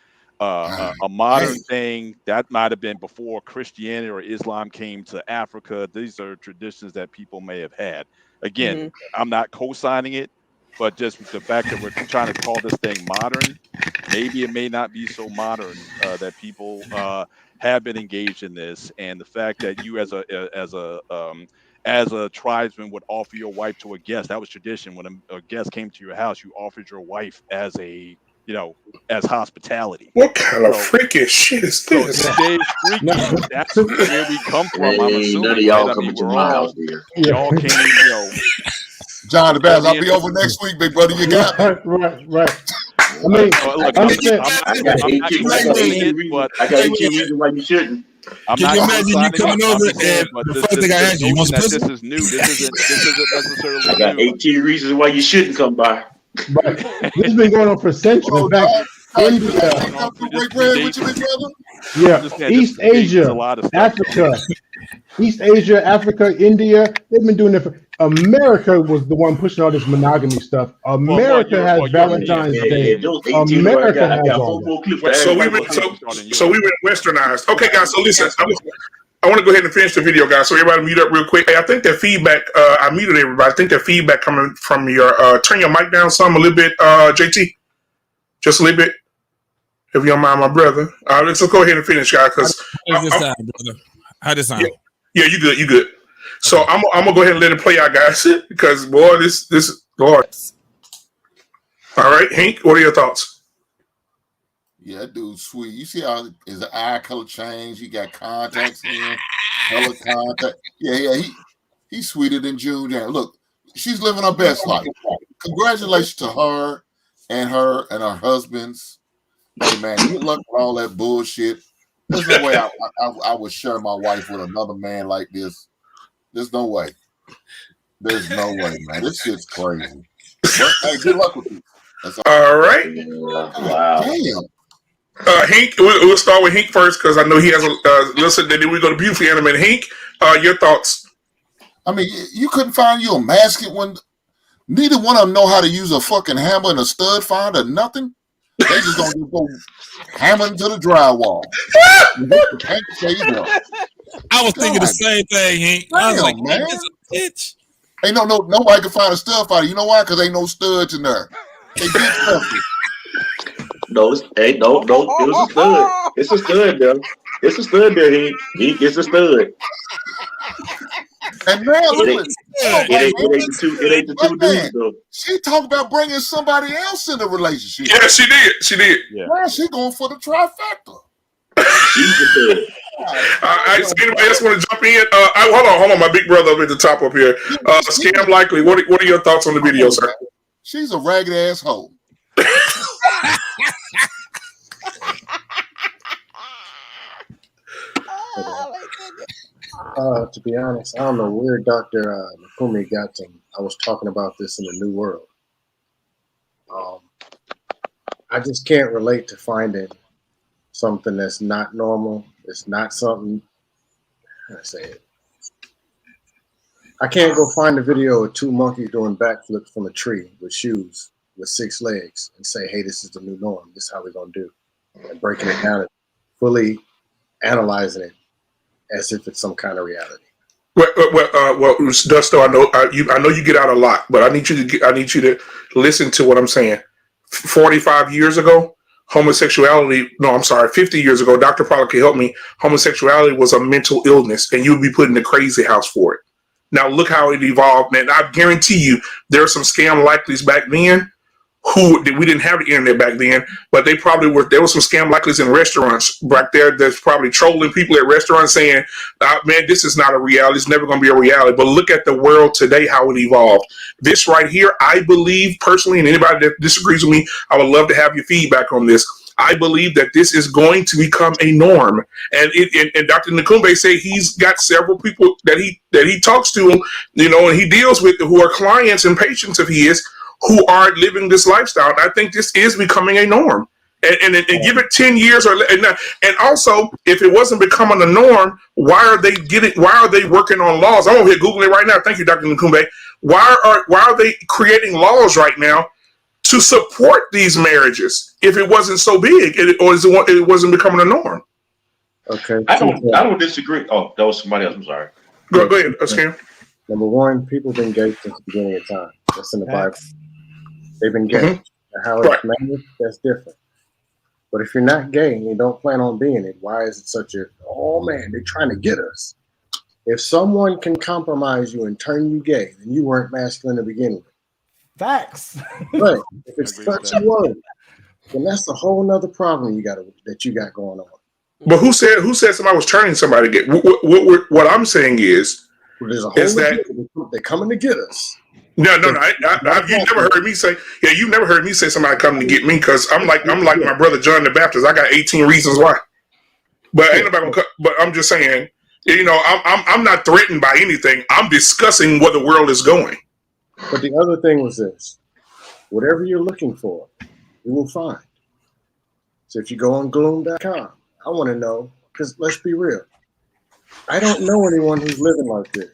E: modern thing. That might have been before Christianity or Islam came to Africa. These are traditions that people may have had. Again, I'm not co-signing it, but just the fact that we're trying to call this thing modern, maybe it may not be so modern that people have been engaged in this, and the fact that you as a tribesman would offer your wife to a guest. That was tradition. When a guest came to your house, you offered your wife as as hospitality.
A: What kind of freakish shit is this?
E: So freaky. That's where we come from. I'm assuming.
I: None of y'all coming to my house here.
E: Y'all came,
G: John the Bass, I'll be over next week, big brother. You got
H: right. I mean,
I: look, I got 18 reasons why you shouldn't.
C: Can you imagine you coming over and the first thing I ask you,
E: this is new. This isn't necessarily
I: I got 18 reasons why you shouldn't come by.
H: Right. This has been going on for centuries. In fact, East Asia, Africa, India, they've been doing it for America was the one pushing all this monogamy stuff. America has Valentine's Day. America has all that.
A: So we went westernized. Okay, guys, so listen, I want to go ahead and finish the video, guys. So everybody mute up real quick. Hey, I think that feedback, I muted everybody. I think that feedback coming from your, turn your mic down some a little bit, JT. Just a little bit. If you don't mind, my brother. Let's go ahead and finish, guys.
C: How does this sound, brother? How does this sound?
A: Yeah, you good. So I'm gonna go ahead and let it play out, guys, because boy, this Lord. All right, Hank, what are your thoughts?
G: Yeah, that dude's sweet. You see how his eye color changed? He got contacts in, color contact. Yeah, he's sweeter than June Jan. Look, she's living her best life. Congratulations to her and her husbands. Hey man, good luck with all that bullshit. There's no way I would share my wife with another man like this. There's no way. There's no way, man. This shit's crazy. But hey, good luck with you.
A: All right.
I: Wow.
G: Damn.
A: Hank, we'll start with Hank first because I know he has a listen. Then we go to Beautiful Anime. Hank, your thoughts?
G: I mean, you couldn't find you a masket when neither one of them know how to use a fucking hammer and a stud finder, nothing. They just gonna go hammer into the drywall.
C: I was thinking the same thing, Hank. I was like,
G: man,
C: it's a bitch.
G: Ain't nobody can find a stud finder. You know why? Because ain't no studs in there. They get stuffy.
I: No, it was a stud. It's a stud, though. It's a stud there, Hank. It's a stud.
G: And now
I: it ain't the two dudes, though.
G: She talked about bringing somebody else in the relationship.
A: Yeah, she did.
E: Yeah.
G: Now she going for the trifecta.
A: So anybody else want to jump in? Hold on, my big brother up at the top up here. Scam Likely. What are your thoughts on the video, sir?
G: She's a ragged ass hoe.
F: To be honest, I don't know where Dr. Nakumi got to. I was talking about this in the New World. I just can't relate to finding something that's not normal. It's not something. How do I say it? I can't go find a video of two monkeys doing backflips from a tree with shoes with 6 legs and say, "Hey, this is the new norm. This is how we're gonna do," and breaking it down and fully analyzing it as if it's some kind of reality.
A: Well, Dusto, I know you get out a lot, but I need you to listen to what I'm saying. 45 years ago, 50 years ago, Dr. Pollack can help me. Homosexuality was a mental illness, and you'd be put in the crazy house for it. Now look how it evolved, and I guarantee you there are some scam likelies back then we didn't have the internet back then, but they probably were. There were some scam likelies in restaurants back there that's probably trolling people at restaurants saying, man, this is not a reality. It's never going to be a reality. But look at the world today, how it evolved. This right here, I believe personally, and anybody that disagrees with me, I would love to have your feedback on this. I believe that this is going to become a norm, and Dr. Nakumbe said he's got several people that he talks to, and he deals with who are clients and patients of his who are living this lifestyle. And I think this is becoming a norm, and give it 10 years and also if it wasn't becoming a norm, why are they working on laws? I'm over here Googling it right now. Thank you, Dr. Nakumbe. Why are they creating laws right now to support these marriages if it wasn't so big, or it wasn't becoming a norm?
F: Okay.
I: I don't disagree. Oh, that was somebody else. I'm sorry.
A: Go ahead, Scam.
F: Number one, people have been gay since the beginning of time. That's in the Bible. They've been gay. Mm-hmm. How it's managed, that's different. But if you're not gay and you don't plan on being it, why is it such a, oh man, they're trying to get us? If someone can compromise you and turn you gay, then you weren't masculine to begin with.
D: Facts.
F: But if it's such a word, then that's a whole nother problem you got going on.
A: But who said somebody was turning somebody gay? What I'm saying is
F: that they're coming to get us.
A: No. You've never heard me say. Yeah, you've never heard me say somebody coming to get me because I'm like my brother John the Baptist. I got 18 reasons why. But ain't nobody gonna. But I'm just saying. I'm not threatened by anything. I'm discussing where the world is going.
F: But the other thing was this: whatever you're looking for, you will find. So if you go on gloom.com, I want to know, because let's be real, I don't know anyone who's living like this.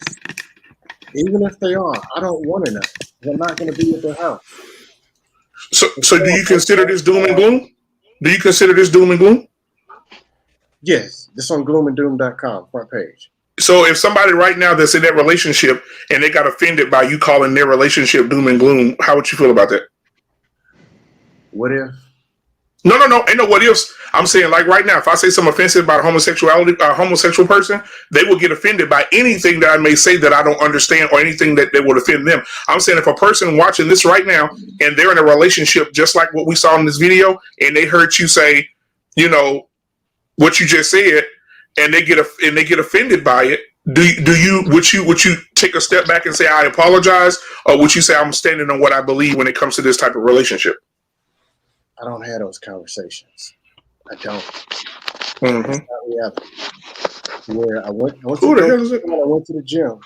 F: Even if they are, I don't want to know. I'm not going to be at their house.
A: So do you consider this doom and gloom? Do you consider this doom and gloom?
F: Yes, this on gloomanddoom.com, front page.
A: So if somebody right now that's in that relationship and they got offended by you calling their relationship doom and gloom, how would you feel about that?
F: What if
A: No, ain't no what ifs. I'm saying, like right now, if I say something offensive about homosexuality, a homosexual person, they will get offended by anything that I may say that I don't understand or anything that would offend them. I'm saying if a person watching this right now and they're in a relationship just like what we saw in this video, and they heard you say, you know, what you just said, and they get offended by it, would you take a step back and say I apologize, or would you say I'm standing on what I believe when it comes to this type of relationship?
F: I don't have those conversations. I don't.
A: Mm-hmm.
F: That's not reality. Where I went to the gym,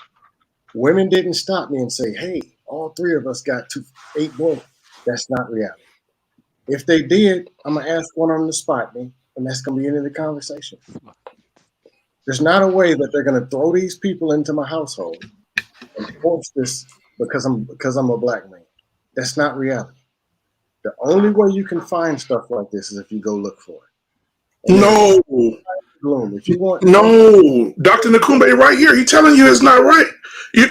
F: women didn't stop me and say, "Hey, all three of us got 8 boys." That's not reality. If they did, I'm gonna ask one of them to spot me, and that's gonna be the end of the conversation. There's not a way that they're gonna throw these people into my household and force this because I'm a black man. That's not reality. The only way you can find stuff like this is if you go look for it. And
A: no.
F: If you want,
A: no, Dr. Nakumbe right here. He's telling you it's not right.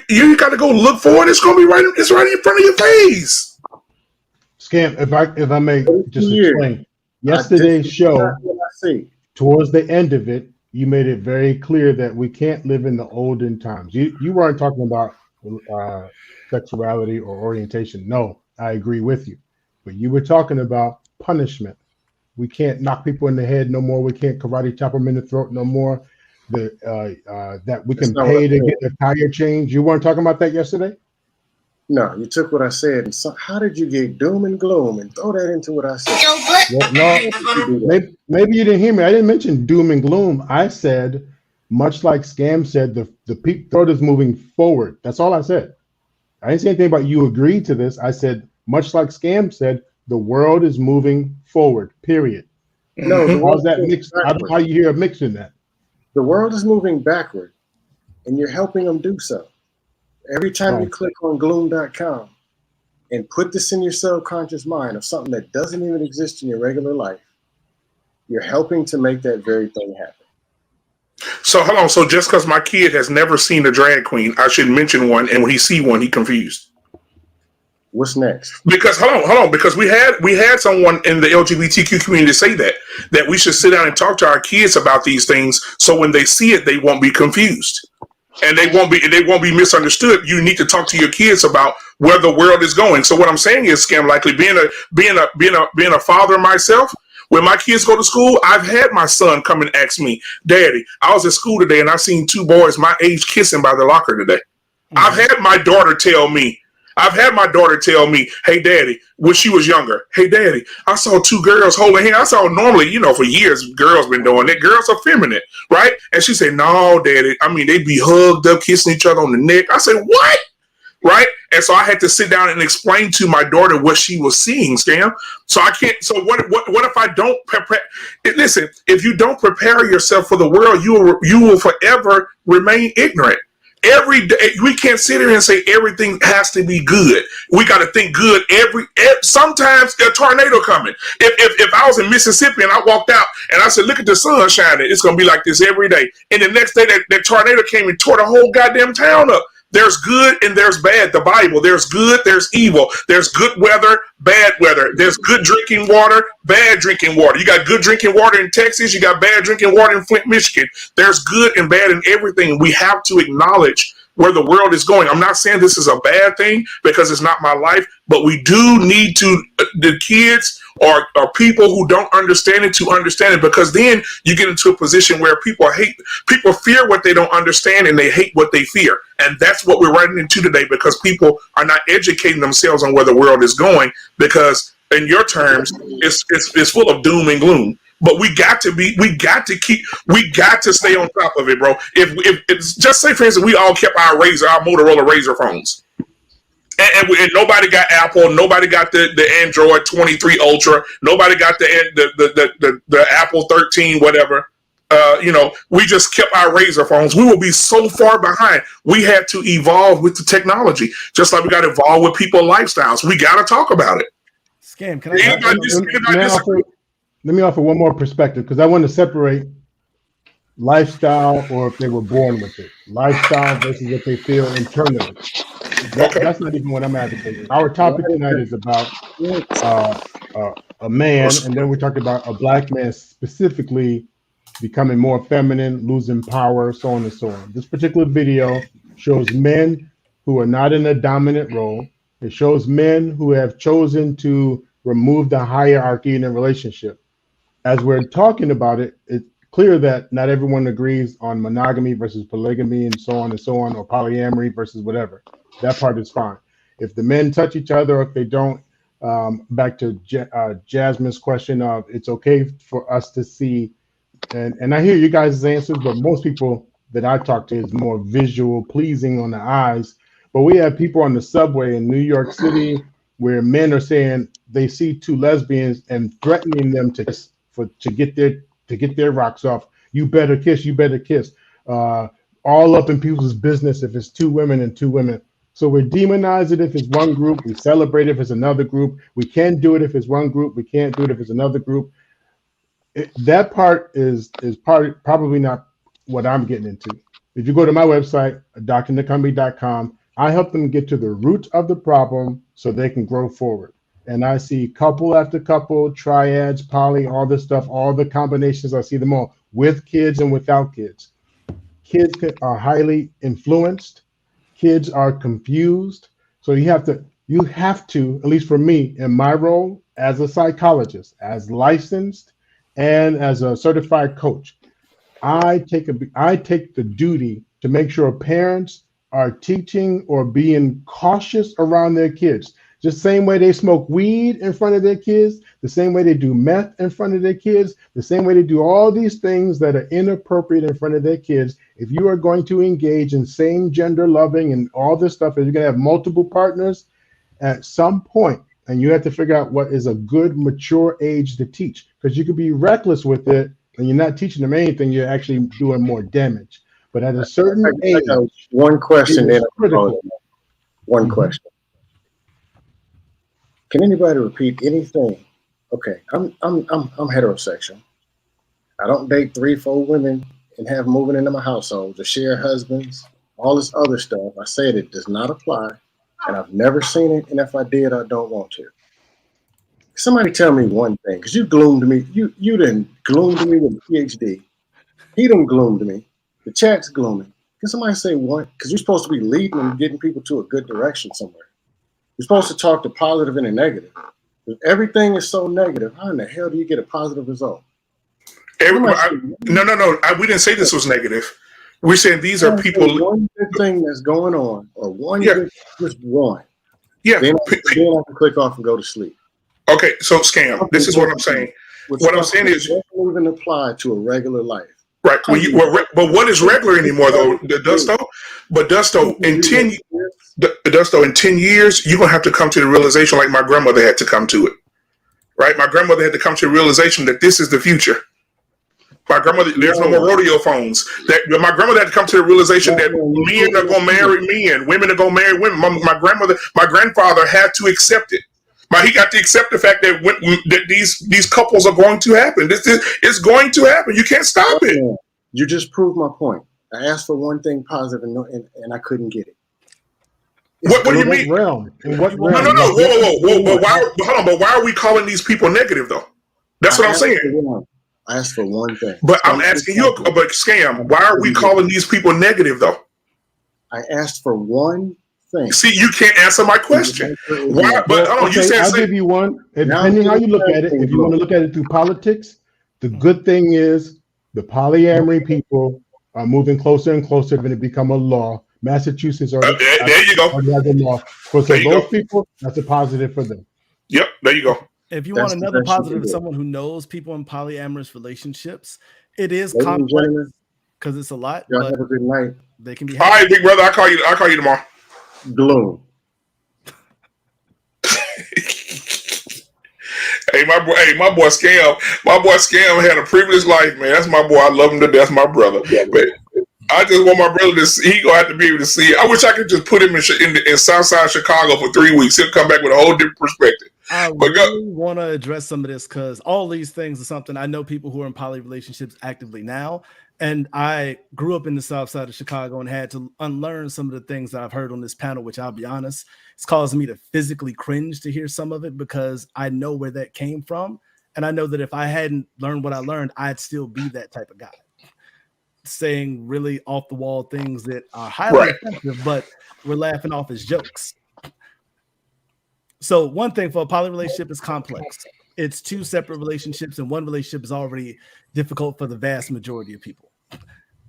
A: You got to go look for it. It's gonna be right. It's right in front of your face.
H: Scam. If I may just explain, yesterday's show, towards the end of it, you made it very clear that we can't live in the olden times. You weren't talking about sexuality or orientation. No, I agree with you. But you were talking about punishment. We can't knock people in the head no more. We can't karate chop them in the throat no more. That we can pay to get a tire change. You weren't talking about that yesterday?
F: No, you took what I said. And so how did you get doom and gloom and throw that into what I said?
H: Well, no, maybe you didn't hear me. I didn't mention doom and gloom. I said, much like Scam said, the peak throat is moving forward. That's all I said. I didn't say anything about you agreed to this. I said, much like Scam said, the world is moving forward, period.
F: No,
H: how's that mixed? How you hear a mix in that?
F: The world is moving backward, and you're helping them do so. Every time you click on gloom.com and put this in your subconscious mind of something that doesn't even exist in your regular life, you're helping to make that very thing happen.
A: So hold on. So just because my kid has never seen a drag queen, I should mention one, and when he see one, he confused.
F: What's next?
A: Because hold on, because we had someone in the LGBTQ community say that we should sit down and talk to our kids about these things, so when they see it, they won't be confused, and they won't be misunderstood. You need to talk to your kids about where the world is going. So what I'm saying is, Scam, likely being a father myself, when my kids go to school, I've had my son come and ask me, "Daddy, I was at school today and I seen 2 boys my age kissing by the locker today." Mm-hmm. I've had my daughter tell me, "Hey, Daddy," when she was younger, "Hey, Daddy, I saw 2 girls holding hands. I saw normally, for years, girls been doing it. Girls are feminine, right?" And she said, "No, Daddy. I mean, they be hugged up, kissing each other on the neck." I said, "What?" Right? And so I had to sit down and explain to my daughter what she was seeing, Scam. So I can't. So what if I don't prepare? Listen, if you don't prepare yourself for the world, you will forever remain ignorant. Every day, we can't sit here and say everything has to be good. We got to think good. Sometimes a tornado coming. If I was in Mississippi and I walked out and I said, "Look at the sun shining," it's going to be like this every day. And the next day, that tornado came and tore the whole goddamn town up. There's good and there's bad. The Bible, there's good, there's evil. There's good weather, bad weather. There's good drinking water, bad drinking water. You got good drinking water in Texas. You got bad drinking water in Flint, Michigan. There's good and bad in everything. We have to acknowledge where the world is going. I'm not saying this is a bad thing because it's not my life, but we do need to, the kids or people who don't understand it to understand it, because then you get into a position where people fear what they don't understand and they hate what they fear. And that's what we're running into today, because people are not educating themselves on where the world is going, because in your terms, it's full of doom and gloom. But we got to stay on top of it, bro. If it's just say, for instance, we all kept our Motorola Razr phones. And nobody got Apple, nobody got the Android 23 Ultra, nobody got the Apple 13, whatever. We just kept our Razr phones. We will be so far behind. We had to evolve with the technology, just like we got to evolve with people's lifestyles. We got to talk about it.
D: Scam, can I?
H: Let me offer one more perspective, because I want to separate lifestyle, or if they were born with it, lifestyle versus what they feel internally. That's not even what I'm advocating. Our topic tonight is about a man, and then we talked about a black man specifically becoming more feminine, losing power, so on and so on. This particular video shows men who are not in a dominant role. It shows men who have chosen to remove the hierarchy in a relationship. As we're talking about it, it's clear that not everyone agrees on monogamy versus polygamy and so on, or polyamory versus whatever. That part is fine. If the men touch each other, or if they don't, back to Jasmine's question of it's okay for us to see, and I hear you guys' answers, but most people that I talk to is more visual, pleasing on the eyes. But we have people on the subway in New York City where men are saying they see two lesbians and threatening them to kiss to get their rocks off. You better kiss. You better kiss. All up in people's business if it's two women and two women. So we demonize it if it's one group. We celebrate it if it's another group. We can do it if it's one group. We can't do it if it's another group. That part is probably not what I'm getting into. If you go to my website, drnakambi.com, I help them get to the root of the problem so they can grow forward. And I see couple after couple, triads, poly, all this stuff, all the combinations. I see them all with kids and without kids. Kids are highly influenced. Kids are confused. So you have to, at least for me, in my role as a psychologist, as licensed and as a certified coach, I take the duty to make sure parents are teaching or being cautious around their kids. Just the same way they smoke weed in front of their kids, the same way they do meth in front of their kids, the same way they do all these things that are inappropriate in front of their kids. If you are going to engage in same gender loving and all this stuff, and you're going to have multiple partners at some point, and you have to figure out what is a good mature age to teach, because you could be reckless with it and you're not teaching them anything, you're actually doing more damage. But at a certain age,
F: one question, then one question. Can anybody repeat anything? Okay, I'm heterosexual. I don't date 3-4 women and have moving into my household to share husbands, all this other stuff. I said it does not apply, and I've never seen it. And if I did, I don't want to. Somebody tell me one thing, because you gloomed me. You didn't gloom to me with a PhD. He done gloomed me. The chat's glooming. Can somebody say one? Because you're supposed to be leading and getting people to a good direction somewhere. You're supposed to talk the positive and the negative. If everything is so negative, how in the hell do you get a positive result?
A: No. We didn't say this was negative. We're saying these are people.
F: One good thing that's going on, or one good, just one.
A: Yeah.
F: Then I can click off and go to sleep.
A: Okay, so scam. This is what I'm saying. What I'm saying is,
F: doesn't even apply to a regular life.
A: Right. But what is regular anymore, though, Dusto? But Dusto, in 10 years, you're gonna have to come to the realization, like my grandmother had to come to it. Right? My grandmother had to come to the realization that this is the future. My grandmother, there's no more rodeo phones. My grandmother had to come to the realization that men are gonna marry men, women are gonna marry women. My grandfather had to accept it. He got to accept the fact that these couples are going to happen. It's going to happen. You can't stop it.
F: You just proved my point. I asked for one thing positive and I couldn't get it.
A: What do you mean?
H: In what realm?
A: No. Whoa. But why are we calling these people negative, though? That's what I'm saying.
F: I asked for one thing.
A: But I'm asking you, but Scam, why are we calling these people negative, though?
F: I asked for one thing.
A: See, you can't answer my question. Why? But hold on, you said
H: I'll give you one. Depending how you look at it, if you want to look at it through politics, the good thing is the polyamory people are moving closer and closer and it become a law. Massachusetts already
A: there you go.
H: Already has a law. So those people, that's a positive for them.
A: Yep, there you go.
D: If you want another positive, someone who knows people in polyamorous relationships, it is complex because it's a lot.
F: Y'all have a good night.
D: They can be.
A: All right, big brother. I'll call you tomorrow.
F: Gloom.
A: Hey, my boy Scam had a privileged life, man. That's my boy. I love him to death. My brother. But I just want my brother to see. He gonna have to be able to see it. I wish I could just put him in Southside Chicago for 3 weeks. He'll come back with a whole different perspective.
D: I really want to address some of this because all these things are something I know people who are in poly relationships actively now. And I grew up in the South Side of Chicago and had to unlearn some of the things that I've heard on this panel, which I'll be honest, it's caused me to physically cringe to hear some of it because I know where that came from. And I know that if I hadn't learned what I learned, I'd still be that type of guy, saying really off the wall things that are highly offensive, but we're laughing off as jokes. So one thing for a poly relationship is complex. It's two separate relationships, and one relationship is already difficult for the vast majority of people.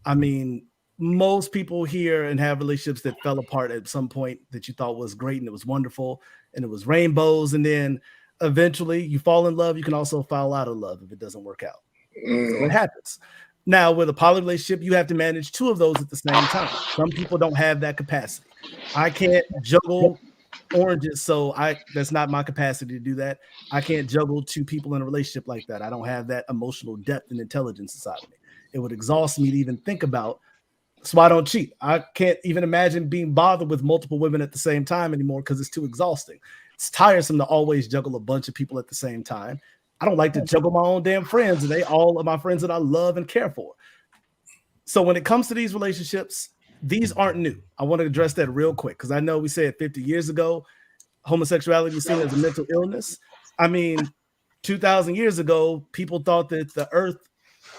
D: I mean, most people here and have relationships that fell apart at some point that you thought was great and it was wonderful and it was rainbows, and then eventually you fall in love. You can also fall out of love if it doesn't work out. So it happens. Now, with a poly relationship, you have to manage two of those at the same time. Some people don't have that capacity. I can't juggle oranges, so that's not my capacity to do that. I can't juggle two people in a relationship like that. I don't have that emotional depth and intelligence inside of me. It would exhaust me to even think about, so I don't cheat. I can't even imagine being bothered with multiple women at the same time anymore because it's too exhausting. It's tiresome to always juggle a bunch of people at the same time. I don't like to juggle my own damn friends, and they all are my friends that I love and care for. So when it comes to these relationships, these aren't new. I want to address that real quick because I know we said 50 years ago, homosexuality was seen as a mental illness. I mean, 2,000 years ago, people thought that the earth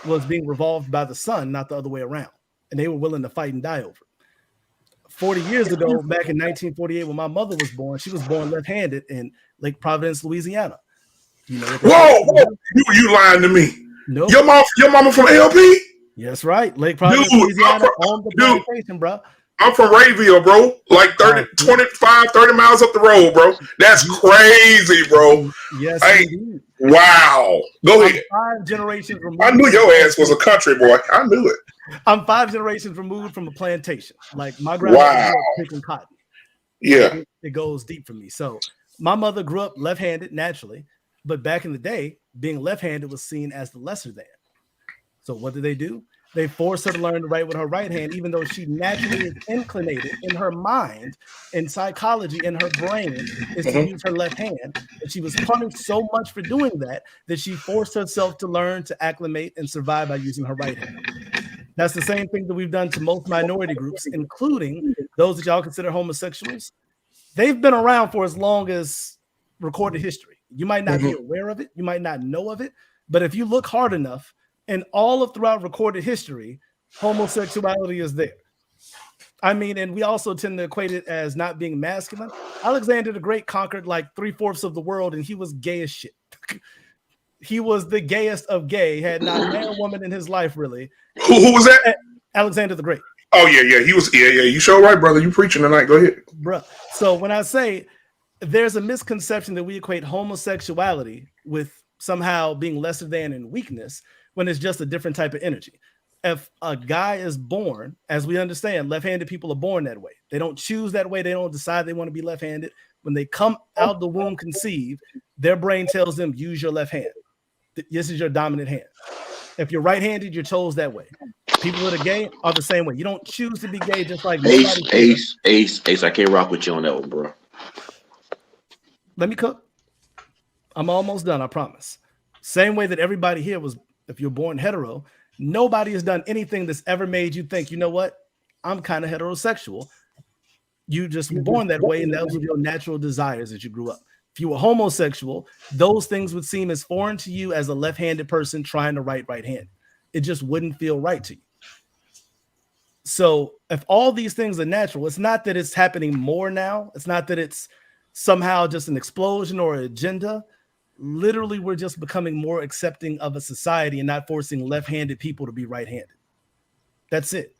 D: was being revolved by the sun, not the other way around. And they were willing to fight and die over it. 40 years ago, back in 1948, when my mother was born, she was born left-handed in Lake Providence, Louisiana. You know,
A: whoa, you lying to me?
D: No,
A: nope. Your mama from LP?
D: Yes, right. Lake Providence, Louisiana, on the plantation, bro.
A: I'm from Rayville, bro. Like 30 miles up the road, bro. That's crazy, bro.
D: Yes,
A: indeed. Wow. Go ahead.
D: 5 generations removed.
A: I knew your ass was a country boy. I knew it.
D: I'm 5 generations removed from a plantation. Like my grandmother grew up picking cotton.
A: Yeah.
D: It goes deep for me. So my mother grew up left-handed naturally, but back in the day, being left-handed was seen as the lesser than. So what did they do? They forced her to learn to write with her right hand, even though she naturally is inclinated in her mind, in psychology, in her brain, is to use her left hand. And she was punished so much for doing that she forced herself to learn to acclimate and survive by using her right hand. That's the same thing that we've done to most minority groups, including those that y'all consider homosexuals. They've been around for as long as recorded history. You might not be aware of it. You might not know of it. But if you look hard enough, and all of throughout recorded history, homosexuality is there. I mean, and we also tend to equate it as not being masculine. Alexander the Great conquered like 3/4 of the world, and he was gay as shit. He was the gayest of gay, had not a man or woman in his life, really.
A: Who was that?
D: Alexander the Great.
A: Oh, yeah. He was, yeah. You sure right, brother. You preaching tonight. Go ahead.
D: Bro. So when I say there's a misconception that we equate homosexuality with somehow being lesser than in weakness, when it's just a different type of energy. If a guy is born, as we understand, left-handed people are born that way. They don't choose that way. They don't decide they want to be left-handed. When they come out the womb conceived, their brain tells them, use your left hand. This is your dominant hand. If you're right-handed, you're chose that way. People that are gay are the same way. You don't choose to be gay just like
I: Ace, I can't rock with you on that one, bro.
D: Let me cook. I'm almost done, I promise. Same way that everybody here was, if you're born hetero, nobody has done anything that's ever made you think, you know what, I'm kind of heterosexual. You just were born that way, and those were your natural desires as you grew up. If you were homosexual, those things would seem as foreign to you as a left-handed person trying to write right-handed. It just wouldn't feel right to you. So if all these things are natural, it's not that it's happening more now. It's not that it's somehow just an explosion or an agenda. Literally, we're just becoming more accepting of a society and not forcing left-handed people to be right-handed. That's it.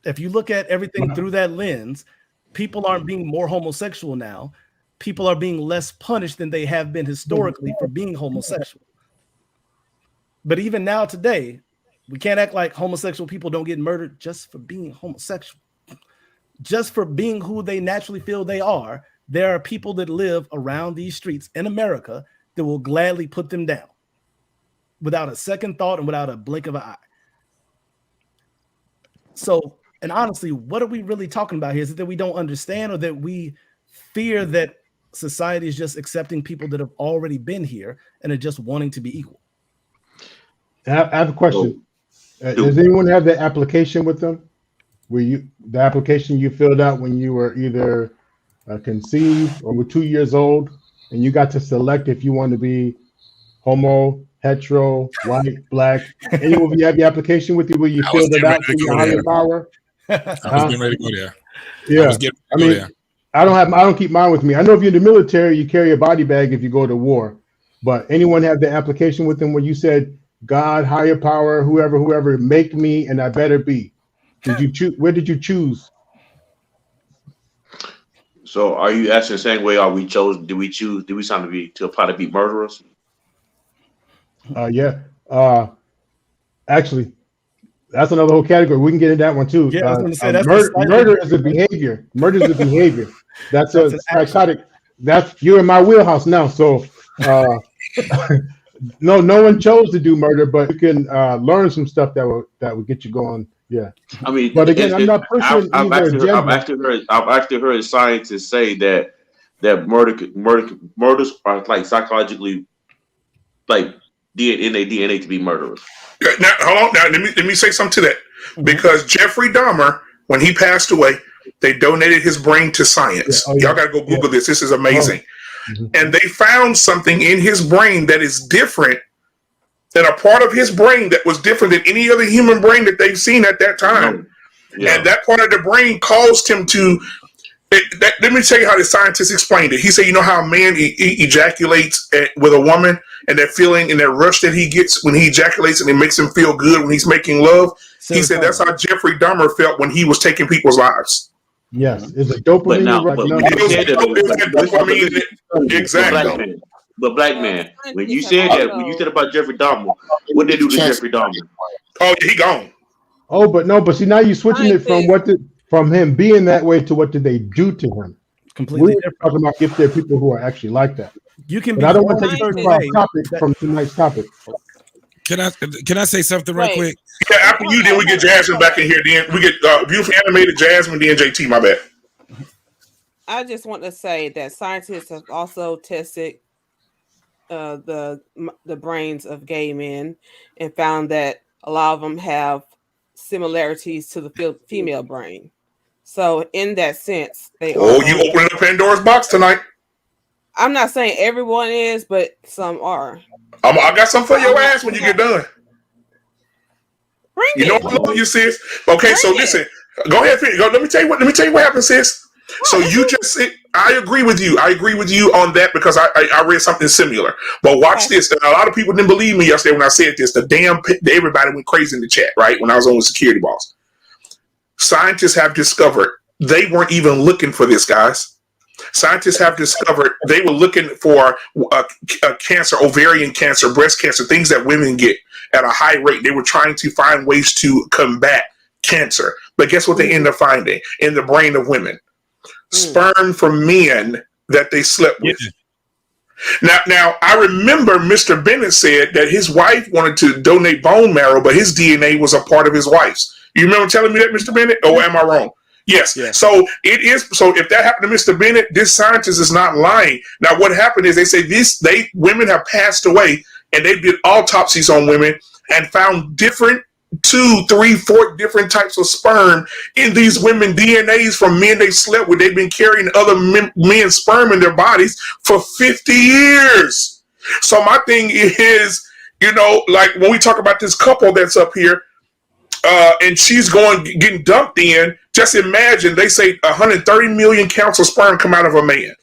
D: If you look at everything through that lens, people aren't being more homosexual now. People are being less punished than they have been historically for being homosexual. But even now today, we can't act like homosexual people don't get murdered just for being homosexual. Just for being who they naturally feel they are, there are people that live around these streets in America that will gladly put them down without a second thought and without a blink of an eye. So, and honestly, what are we really talking about here? Is it that we don't understand, or that we fear that society is just accepting people that have already been here and are just wanting to be equal.
H: I have a question. Does anyone have the application with them? The application you filled out when you were either conceived or were 2 years old, and you got to select if you want to be homo, hetero, white, black? Anyone of you have your application with you where you filled it out for your higher power?
C: I was getting ready to go there.
H: Yeah, I don't keep mine with me. I know if you're in the military, you carry a body bag if you go to war. But anyone have the application with them where you said, God, higher power, whoever, make me, and I better be? Did you choose? Where did you choose?
I: So, are you asking the same way? Did we sign to apply to be murderers?
H: Yeah. Actually, that's another whole category. We can get into that one too.
D: Yeah, I was going to say
H: murder is a behavior. Murder is a behavior. That's a psychotic. You're in my wheelhouse now. So, no one chose to do murder, but you can learn some stuff that would get you going. Yeah.
I: I mean,
H: but again, I'm not pushing
I: I've actually heard scientists say that murders are like psychologically like DNA to be murderers.
A: Now, hold on. Now, let me say something to that. Because Jeffrey Dahmer, when he passed away, they donated his brain to science. Y'all got to go Google this. This is amazing. And they found something in his brain that is different than a part of his brain that was different than any other human brain that they've seen at that time. Yeah. And that part of the brain caused him to. Let me tell you how the scientists explained it. He said, you know how a man ejaculates with a woman, and that feeling and that rush that he gets when he ejaculates, and it makes him feel good when he's making love. He said that's how Jeffrey Dahmer felt when he was taking people's lives.
H: Yes, it's a dopamine.
A: Exactly.
I: But black man, when you said about Jeffrey Dahmer, what did they do to Jeffrey Dahmer?
A: Oh, he gone.
H: Oh, but see now you're switching it from him being that way to what did they do to him?
D: Completely
H: different. Talking about if there are people who are actually like that.
D: You can.
H: But I don't want to take off topic from tonight's topic.
C: Can I say something right quick?
A: Yeah, after you, then we get Jasmine back in here. Then we get beautiful animated Jasmine, then JT. My bad.
B: I just want to say that scientists have also tested the brains of gay men and found that a lot of them have similarities to the female brain. So in that sense, they are.
A: You opening up Pandora's box tonight.
B: I'm not saying everyone is, but some are.
A: I got something for your ass when you get done.
B: Bring
A: you know I love you, sis. Okay, so listen. Go ahead. Let me tell you what happened, sis. So you just said, I agree with you. I agree with you on that because I read something similar. But watch this. A lot of people didn't believe me yesterday when I said this. Everybody went crazy in the chat, right? When I was on with Security Boss. Scientists have discovered they weren't even looking for this, guys. Scientists have discovered they were looking for cancer, ovarian cancer, breast cancer, things that women get at a high rate. They were trying to find ways to combat cancer. But guess what they end up finding in the brain of women? Sperm from men that they slept with. Now, I remember Mr. Bennett said that his wife wanted to donate bone marrow, but his DNA was a part of his wife's. You remember telling me that, Mr. Bennett? Or am I wrong? Yes. So it is. So if that happened to Mr. Bennett, this scientist is not lying. Now, what happened is they say women have passed away, and they did autopsies on women and found different 2, 3, 4 different types of sperm in these women DNAs from men they slept with. They've been carrying other men's sperm in their bodies for 50 years. So my thing is, like when we talk about this couple that's up here, and she's getting dumped in, just imagine they say 130 million counts of sperm come out of a man.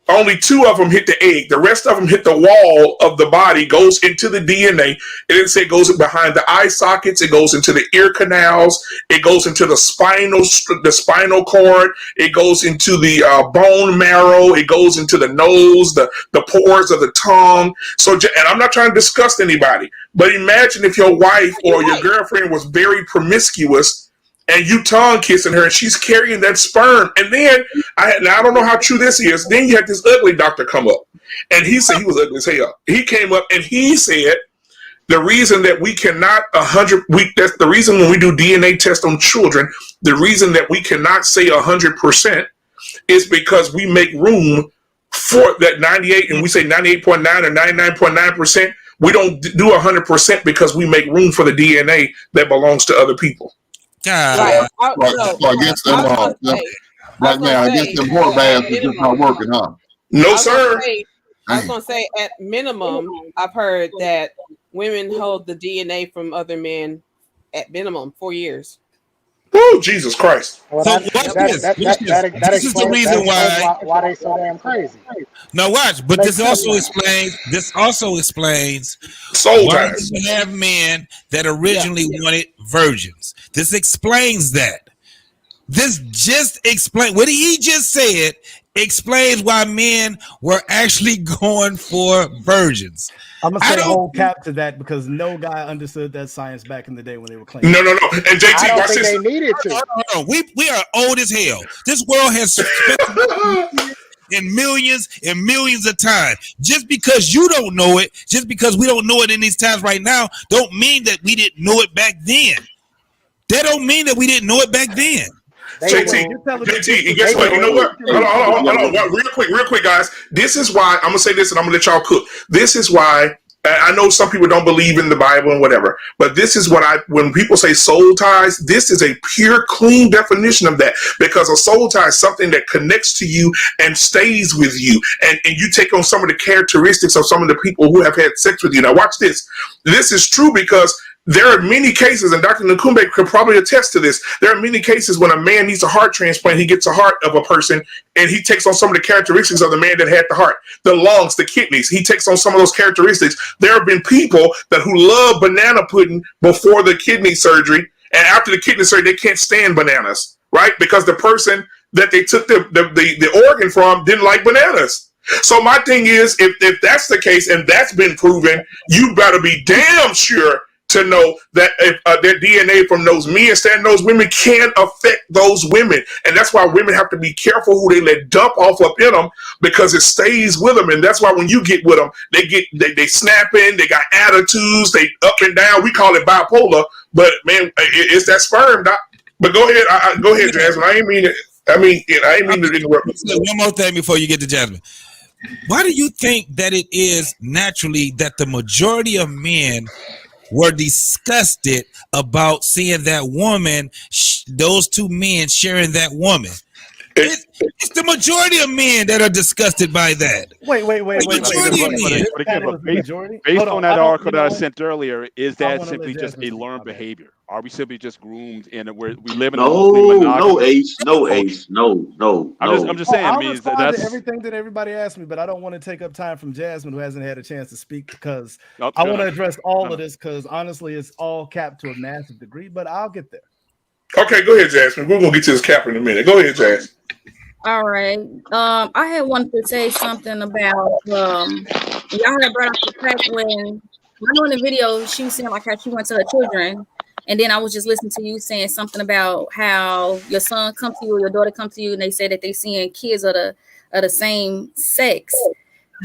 A: Only 2 of them hit the egg. The rest of them hit the wall of the body, goes into the DNA. It say it goes behind the eye sockets. It goes into the ear canals. It goes into the spinal cord. It goes into the bone marrow. It goes into the nose, the pores of the tongue. So, and I'm not trying to disgust anybody, but imagine if your wife or your girlfriend was very promiscuous and you tongue kissing her, and she's carrying that sperm. And then, I don't know how true this is, then you had this ugly doctor come up. And he said he was ugly as hell. He came up and he said, the reason that we cannot that's the reason when we do DNA tests on children, the reason that we cannot say 100% is because we make room for that 98, and we say 98.9 or 99.9%, we don't do 100% because we make room for the DNA that belongs to other people.
B: Right.
G: So I guess right now, I guess them horror baths is just not working, huh?
A: No, sir.
B: I was going to say, at minimum, I've heard that women hold the DNA from other men at minimum 4 years.
A: Oh, Jesus Christ.
C: Well, that explains the reason
L: why they so damn crazy.
C: Now watch, but this also explains
A: soul
C: why
A: ties.
C: we have men that originally wanted virgins. This explains that. This just explains what he just said. Explains why men were actually going for virgins.
D: I'm gonna say whole cap to that because no guy understood that science back in the day when they were claiming.
A: No. And JT,
L: I don't think they needed to.
C: No. We are old as hell. This world has spent in millions and millions of time. Just because you don't know it, just because we don't know it in these times right now, don't mean that we didn't know it back then. That don't mean that we didn't know it back then.
A: JT, and guess what? You know what? Hold on. Real quick, guys. This is why I'm gonna say this, and I'm gonna let y'all cook. This is why I know some people don't believe in the Bible and whatever, but this is what when people say soul ties, this is a pure, clean definition of that, because a soul tie is something that connects to you and stays with you, and you take on some of the characteristics of some of the people who have had sex with you. Now, watch this. This is true because there are many cases, and Dr. Nakumbe could probably attest to this. There are many cases when a man needs a heart transplant, he gets a heart of a person, and he takes on some of the characteristics of the man that had the heart, the lungs, the kidneys. He takes on some of those characteristics. There have been people who love banana pudding before the kidney surgery, and after the kidney surgery, they can't stand bananas, right? Because the person that they took the organ from didn't like bananas. So my thing is, if that's the case and that's been proven, you better be damn sure to know that if their DNA from those men and those women can affect those women. And that's why women have to be careful who they let dump off up in them, because it stays with them. And that's why when you get with them, they snapping, they got attitudes, they up and down. We call it bipolar, but man, it's that sperm, doc. But go ahead, go ahead, Jasmine. I ain't mean to interrupt.
C: One more thing before you get to Jasmine. Why do you think that it is naturally that the majority of men were disgusted about seeing that woman, those two men sharing that woman? It's the majority of men that are disgusted by that.
D: Wait.
E: Based on that article that I sent earlier, is that simply just a learned behavior? Are we simply just groomed in we live in
I: no, Ace. I'm
E: just saying.
D: I'll respond to everything that everybody asked me, but I don't want to take up time from Jasmine, who hasn't had a chance to speak, because I want to address all of this, because honestly, it's all capped to a massive degree, but I'll get there.
A: Okay, go ahead, Jasmine. We're gonna get to this cap in a minute. Go ahead, Jasmine.
K: All right. I had wanted to say something about y'all had brought up the fact when I know in the video she was saying like how she went to her children, and then I was just listening to you saying something about how your son come to you or your daughter come to you, and they say that they seeing kids of the same sex.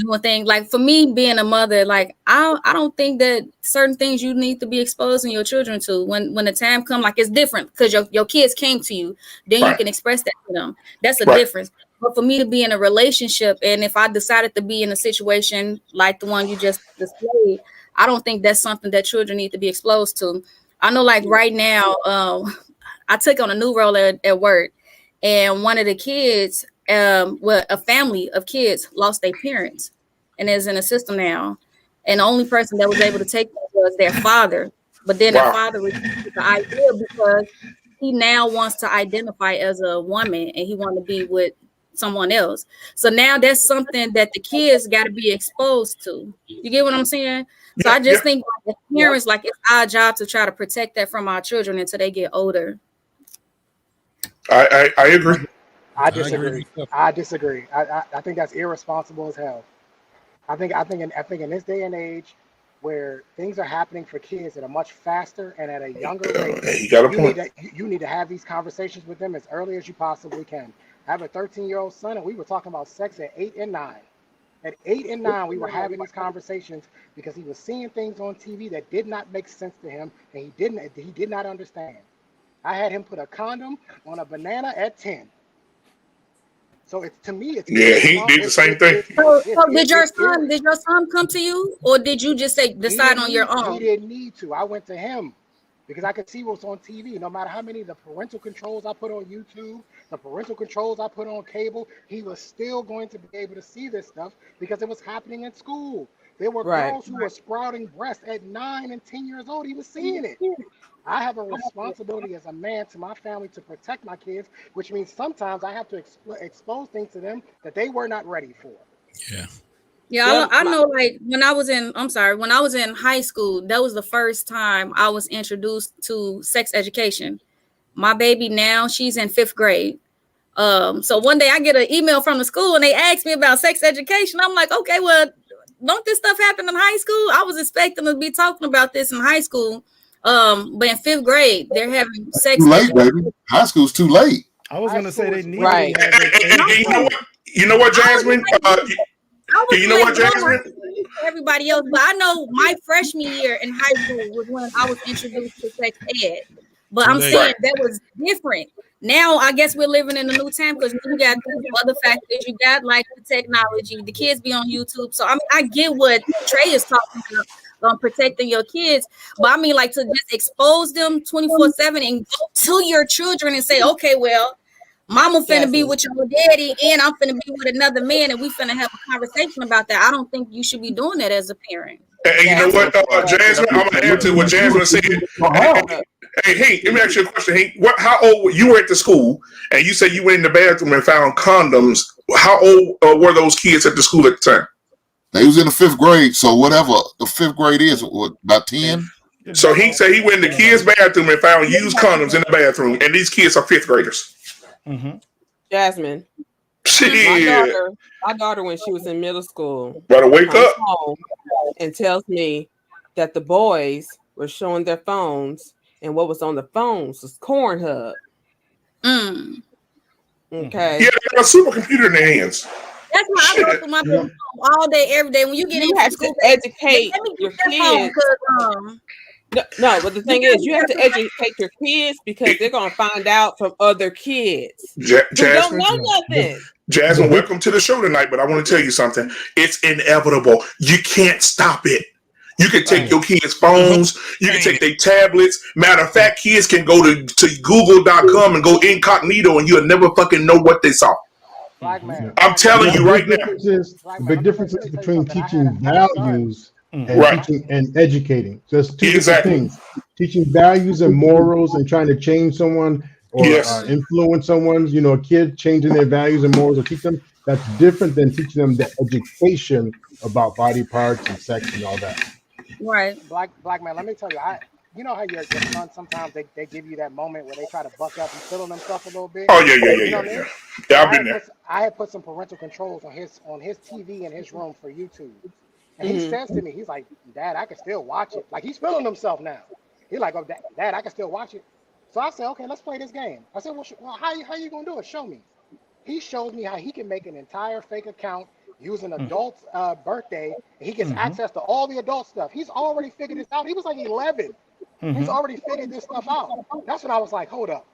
K: One thing, like for me being a mother, like I don't think that certain things you need to be exposing your children to. When the time comes, like it's different because your kids came to you, then you can express that to them. That's a difference. But for me to be in a relationship, and if I decided to be in a situation like the one you just displayed, I don't think that's something that children need to be exposed to. I know, like right now, I took on a new role at work, and one of the kids. A family of kids lost their parents and is in a system now, and the only person that was able to take that was their father. But then their father rejected the idea because he now wants to identify as a woman and he wants to be with someone else. So now that's something that the kids got to be exposed to. You get what I'm saying? So I just think like, as parents, like it's our job to try to protect that from our children until they get older.
A: I agree.
L: I disagree. I think that's irresponsible as hell. I think in this day and age where things are happening for kids at a much faster and at a younger rate, you need to have these conversations with them as early as you possibly can. I have a 13-year-old son, and we were talking about sex at 8 and 9. At 8 and 9, we were having these conversations because he was seeing things on TV that did not make sense to him, and he did not understand. I had him put a condom on a banana at 10. So it's, to me, it's
A: Yeah, he did the same thing.
K: So did your son come to you, or did you just decide on your own?
L: He didn't need to. I went to him because I could see what's on TV. No matter how many of the parental controls I put on YouTube, the parental controls I put on cable, he was still going to be able to see this stuff because it was happening in school. There were girls who were sprouting breasts at 9 and 10 years old. He was seeing it. I have a responsibility as a man to my family to protect my kids, which means sometimes I have to expose things to them that they were not ready for.
K: Yeah, I know. Like when I was in high school, that was the first time I was introduced to sex education. My baby now, she's in 5th grade. So one day I get an email from the school and they asked me about sex education. I'm like, okay, well, don't this stuff happen in high school? I was expecting to be talking about this in high school. But in 5th grade, they're having sex.
G: Too late, baby. High school's too late.
D: I was going to say they need
A: You know what, Jasmine? You know what, Jasmine?
K: Everybody else, but I know my freshman year in high school was when I was introduced to sex ed. But I'm saying that was different. Now I guess we're living in a new time because you got other factors. You got like the technology, the kids be on YouTube. So I mean, I get what Trey is talking about, protecting your kids. But I mean, like to just expose them 24/7 and go to your children and say, okay, well, mama finna be with your daddy and I'm finna be with another man and we finna have a conversation about that. I don't think you should be doing that as a parent.
A: And you know what, Jasmine? I'm gonna add to what Jasmine said. Hey, let me ask you a question. Hey, how old you were at the school, and you said you went in the bathroom and found condoms? How old were those kids at the school at the time?
G: They was in the 5th grade, so whatever the 5th grade is, what, about 10?
A: So he said he went in the kids' bathroom and found used condoms in the bathroom, and these kids are 5th graders.
B: Jasmine. My daughter, when she was in middle school,
A: better wake up
B: and tells me that the boys were showing their phones, and what was on the phones was Pornhub. Okay.
A: Yeah, they got a supercomputer in their hands.
K: That's why I go through my phone all day, every day. When you get into school,
B: to educate your kids. No, but the thing is, you have to educate your kids because they're going to find out from other kids who don't know nothing.
A: Jasmine, welcome to the show tonight, but I want to tell you something. It's inevitable. You can't stop it. You can take your kids' phones. You can take their tablets. Matter of fact, kids can go to google.com and go incognito and you'll never fucking know what they saw. I'm telling you right now.
H: The big difference is between teaching values and teaching and educating. Just two different things. Teaching values and morals and trying to change someone or influence someone's, a kid changing their values and morals or teach them. That's different than teaching them the education about body parts and sex and all that.
K: Right.
L: Black man, let me tell you, you know how your son sometimes they give you that moment where they try to buck up and feeling themselves a little bit.
A: Oh yeah. Yeah, I've been there.
L: I had put some parental controls on his TV in his room for YouTube, and he says to me, he's like, "Dad, I can still watch it." Like he's feeling himself now. He's like, "Oh, Dad, I can still watch it." So I said, "Okay, let's play this game." I said, "Well, how you gonna do it? Show me." He showed me how he can make an entire fake account using adult's birthday, and he gets access to all the adult stuff. He's already figured this out. He was like 11. He's already figured this stuff out. That's when I was like, hold up.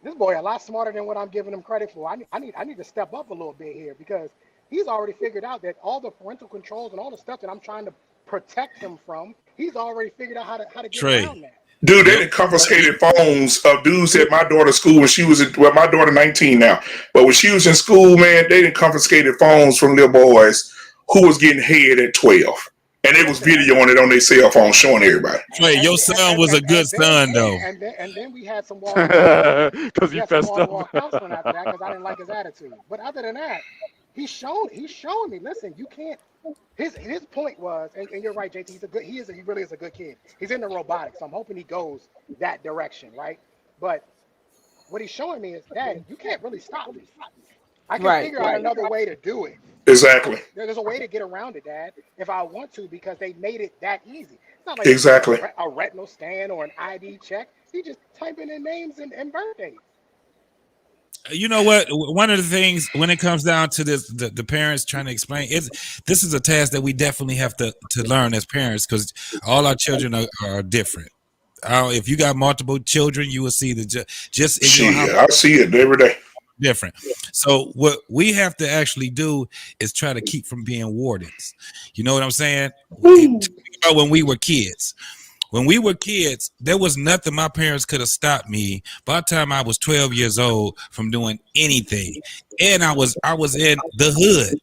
L: This boy a lot smarter than what I'm giving him credit for. I need to step up a little bit here because he's already figured out that all the parental controls and all the stuff that I'm trying to protect him from, he's already figured out how to get around that.
A: Dude, they done confiscated phones of dudes at my daughter's school when she was my daughter 19 now. But when she was in school, man, they done confiscated phones from little boys who was getting head at 12. And they was videoing it on their cell phone, showing everybody.
C: Trey, your son was a good son, though.
L: And then we had some because
E: you fessed up.
L: Counseling after that because I didn't like his attitude. But other than that, he's showing me. Listen, you can't. His point was, and you're right, JT. He really is a good kid. He's into robotics. So I'm hoping he goes that direction, right? But what he's showing me is, Dad, you can't really stop this. I can figure out another way to do it.
A: Exactly.
L: There's a way to get around it, Dad, if I want to, because they made it that easy. It's not like a retinal scan or an ID check. He just typing in names and birthdays.
C: You know what? One of the things when it comes down to this, the parents trying to explain this is a task that we definitely have to learn as parents because all our children are different. If you got multiple children, you will see just in your house.
A: I see it every day.
C: different. So what we have to actually do is try to keep from being wardens. You know what I'm saying? About when we were kids. When we were kids, there was nothing my parents could have stopped me by the time I was 12 years old from doing anything. And I was in the hood.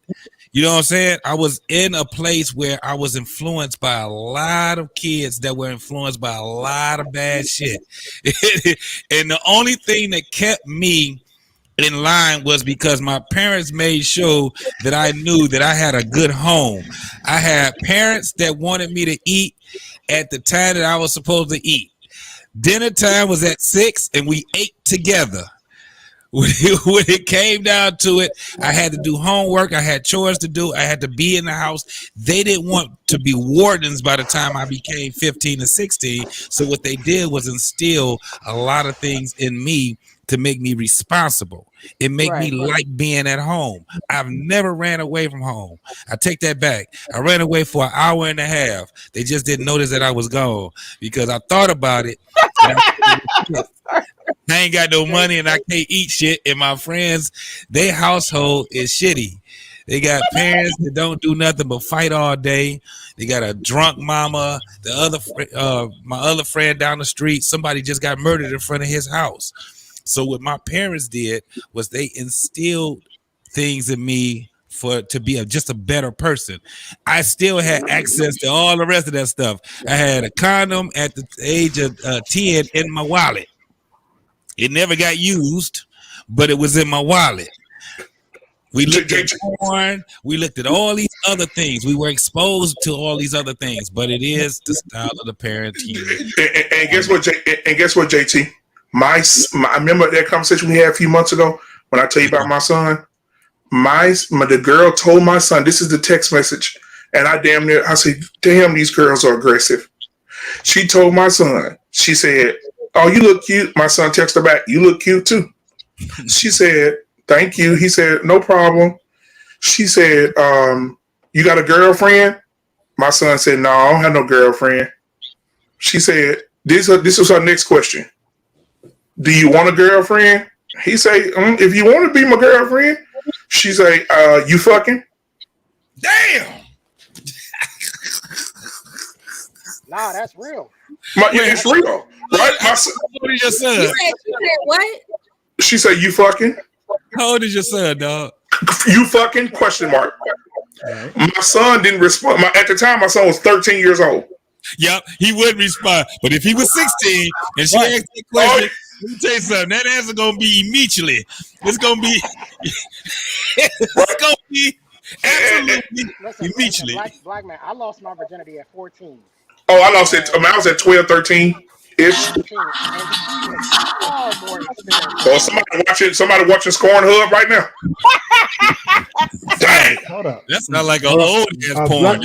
C: You know what I'm saying? I was in a place where I was influenced by a lot of kids that were influenced by a lot of bad shit. And the only thing that kept me in line was because my parents made sure that I knew that I had a good home. I had parents that wanted me to eat at the time that I was supposed to eat. Dinner time was at 6 and we ate together. When it came down to it, I had to do homework. I had chores to do. I had to be in the house. They didn't want to be wardens by the time I became 15 or 16. So what they did was instill a lot of things in me to make me responsible. It made me like being at home. I've never ran away from home. I take that back. I ran away for an hour and a half. They just didn't notice that I was gone because I thought about it. I ain't got no money and I can't eat shit. And my friends, their household is shitty. They got parents that don't do nothing but fight all day. They got a drunk mama. My other friend down the street, somebody just got murdered in front of his house. So what my parents did was they instilled things in me to be just a better person. I still had access to all the rest of that stuff. I had a condom at the age of 10 in my wallet. It never got used, but it was in my wallet. We looked at porn. We looked at all these other things. We were exposed to all these other things, but it is the style of the parenting.
A: And guess what? Guess what, JT? I remember that conversation we had a few months ago when I tell you about my son. The girl told my son, this is the text message, and I said, damn, these girls are aggressive. She told my son, she said, oh, you look cute. My son texted her back, you look cute too. She said, thank you. He said, no problem. She said, you got a girlfriend? My son said, no, I don't have no girlfriend. She said, this was her next question. Do you want a girlfriend? He say, if you want to be my girlfriend. She say, you fucking?
C: Damn.
L: Nah, that's real.
A: It's real, right? My son.
C: What is your son?
K: You said what?
A: She said, you fucking?
C: How old is your son, dog?
A: You fucking? Question mark. Right. My son didn't respond. At the time, my son was 13 years old.
C: Yep, he would respond. But if he was 16 and she asked that question, let me tell you something. That answer gonna be immediately. It's gonna be. It's gonna be absolutely immediately.
L: Black man, I lost my virginity at 14.
A: Oh, I lost it. I was at 12, 13 ish. Oh, somebody watching Scoring Hub right now. Dang.
H: Hold up.
C: That's not like an old ass porn.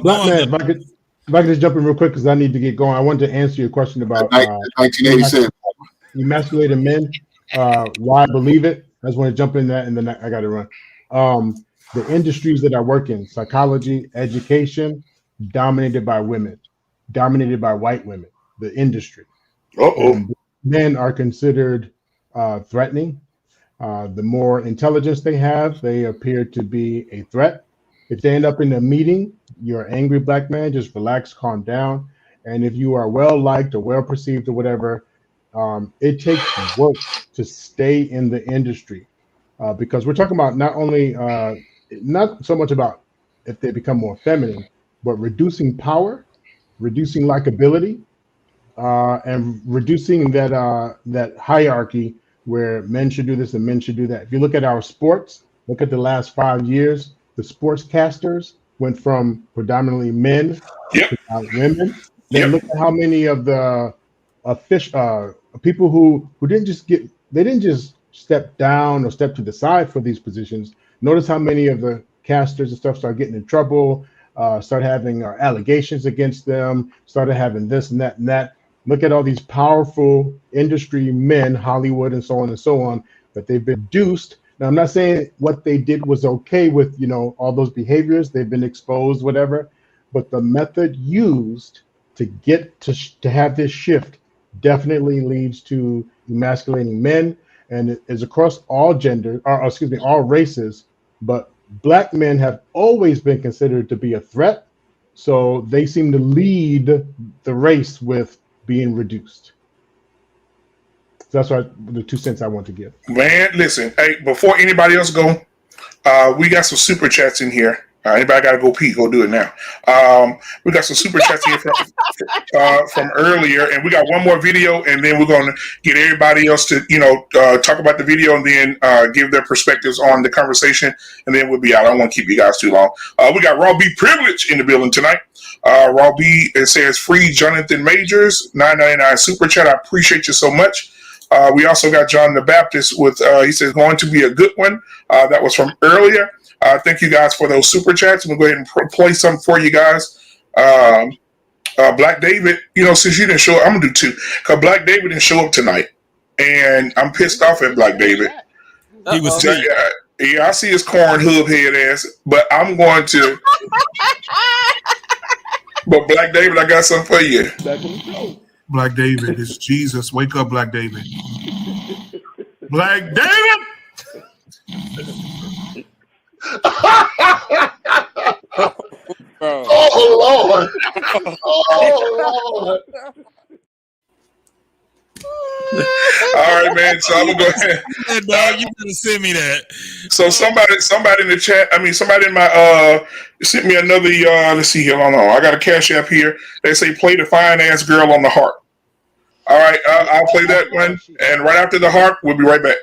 H: Black man, if I could just jump in real quick because I need to get going. I wanted to answer your question about
G: 1987.
H: Emasculated men. Why I believe it. I just want to jump in that and then I got to run. The industries that I work in, psychology, education, dominated by women, dominated by white women, the industry. Men are considered threatening. The more intelligence they have, they appear to be a threat. If they end up in a meeting, you're an angry black man, just relax, calm down. And if you are well liked or well perceived or whatever, it takes work to stay in the industry because we're talking about not only not so much about if they become more feminine, but reducing power, reducing likability, and reducing that hierarchy where men should do this and men should do that. If you look at our sports, look at the last 5 years, the sportscasters went from predominantly men to women. Then look at how many of the people who didn't just step down or step to the side for these positions. Notice how many of the casters and stuff started getting in trouble, started having allegations against them, started having this and that and that. Look at all these powerful industry men, Hollywood and so on, that they've been reduced. Now, I'm not saying what they did was okay with, all those behaviors. They've been exposed, whatever. But the method used to get to have this shift definitely leads to emasculating men. and it is across all gender, or excuse me, all races. But black men have always been considered to be a threat, so they seem to lead the race with being reduced. So that's the 2 cents I want to give.
A: Man, listen, hey, before anybody else go, we got some super chats in here. Anybody got to go pee? Go do it now. We got some super chats here from earlier, and we got one more video, and then we're going to get everybody else to talk about the video, and then give their perspectives on the conversation, and then we'll be out. I don't want to keep you guys too long. We got Raw B Privilege in the building tonight. Raw B, it says free Jonathan Majors, $9.99 super chat. I appreciate you so much. We also got John the Baptist with, he says, going to be a good one. That was from earlier. Thank you guys for those super chats. We'll go ahead and play some for you guys. Black David, since you didn't show up, I'm going to do two. Because Black David didn't show up tonight. And I'm pissed off at Black David.
C: He was
A: yeah, I see his corn hub head ass. But I'm going to. But Black David, I got something for you.
M: Black David is Jesus. Wake up, Black David. Black David!
G: Oh, Lord. Oh, Lord.
A: All right, man. So I'm gonna go ahead.
C: Dog, you better send me that.
A: So somebody in the chat. Somebody in my sent me another. Let's see here. Hold on. I got a cash app here. They say play the fine ass girl on the harp. All right, I'll play that one, and right after the harp, we'll be right back.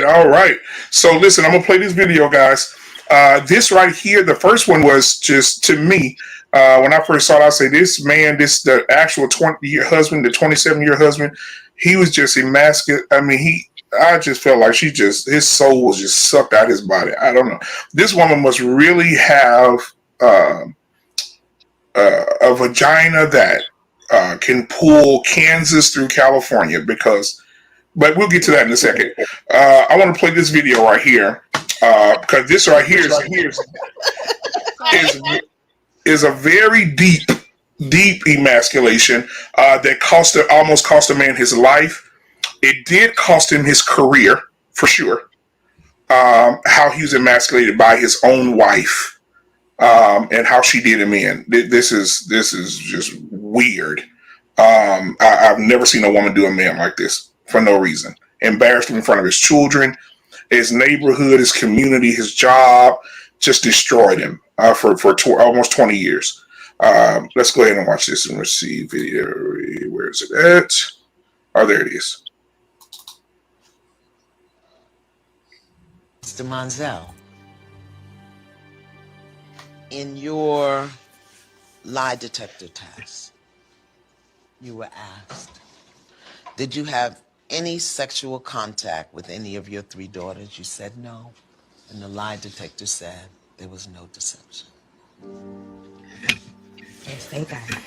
A: All right. So listen, I'm gonna play this video, guys. This right here, the first one was just to me. When I first saw it, I say, this man, the actual 20-year husband, the 27-year husband, he was just emasculated. I just felt like his soul was just sucked out his body. I don't know. This woman must really have a vagina that can pull Kansas through California but we'll get to that in a second. I want to play this video right here because this right here is a very deep emasculation that almost cost a man his life. It did cost him his career for sure. How he was emasculated by his own wife and how she did him in. This is just weird. I've never seen a woman do a man like this. For no reason. Embarrassed him in front of his children, his neighborhood, his community, his job, just destroyed him for almost 20 years. Let's go ahead and watch this and receive video. Where is it at? Oh, there it is.
N: Mr. Monzel, in your lie detector test, you were asked, did you have any sexual contact with any of your 3 daughters? You said no. And the lie detector said there was no deception.
O: Yes, they got it.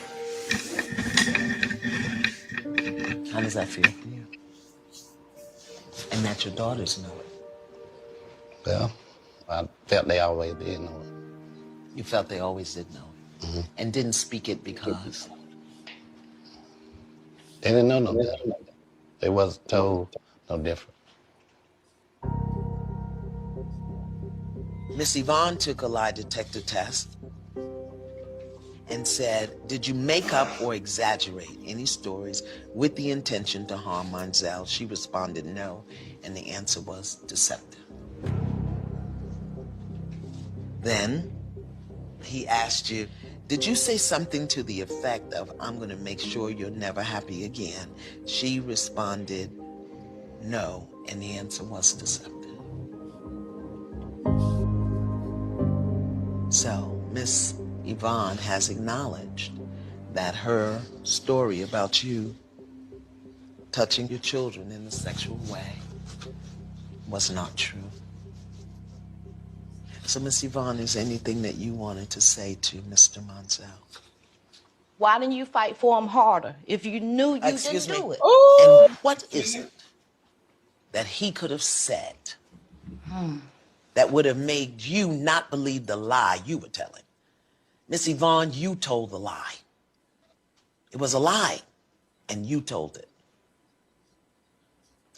N: How does that feel for you? And that your daughters know it?
P: Well, I felt they always did know it.
N: You felt they always did know it? Mm-hmm. And didn't speak it because?
P: They didn't know no better. They wasn't told no different.
N: Miss Yvonne took a lie detector test and said, did you make up or exaggerate any stories with the intention to harm Monzel? She responded no, and the answer was deceptive. Then he asked you, did you say something to the effect of, I'm going to make sure you're never happy again? She responded no, and the answer was deceptive. So Miss Yvonne has acknowledged that her story about you touching your children in a sexual way was not true. So Miss Yvonne, is there anything that you wanted to say to Mr. Monzel?
Q: Why didn't you fight for him harder if you knew you didn't do it?
N: And what is it that he could have said that would have made you not believe the lie you were telling? Miss Yvonne, you told the lie. It was a lie, and you told it.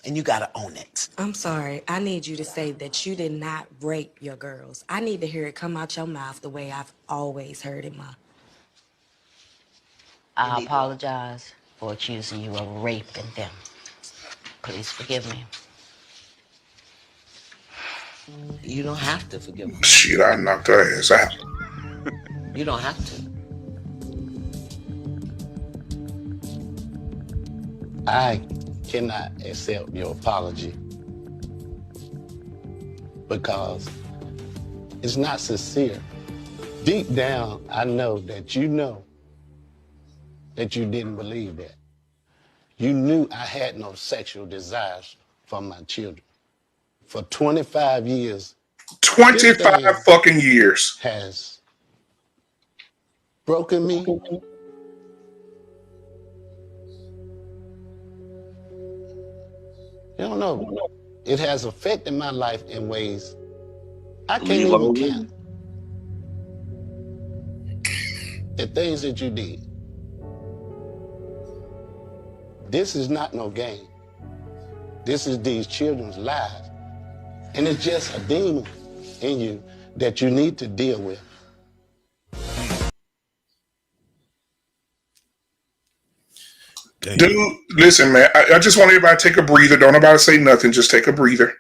N: And you gotta own it.
O: I'm sorry. I need you to say that you did not rape your girls. I need to hear it come out your mouth the way I've always heard it, Ma.
Q: I apologize for accusing you of raping them. Please forgive me.
N: You don't have to forgive me.
A: Shit, I knocked her ass out.
N: You don't have to.
P: I cannot accept your apology because it's not sincere. Deep down, I know that you didn't believe that. You knew I had no sexual desires for my children. For 25 years.
A: 25 fucking years.
P: Has broken me. You don't know. It has affected my life in ways I can't even count. The things that you did. This is not no game. This is these children's lives. And it's just a demon in you that you need to deal with.
A: Dude, listen, man. I just want everybody to take a breather. Don't nobody say nothing. Just take a breather.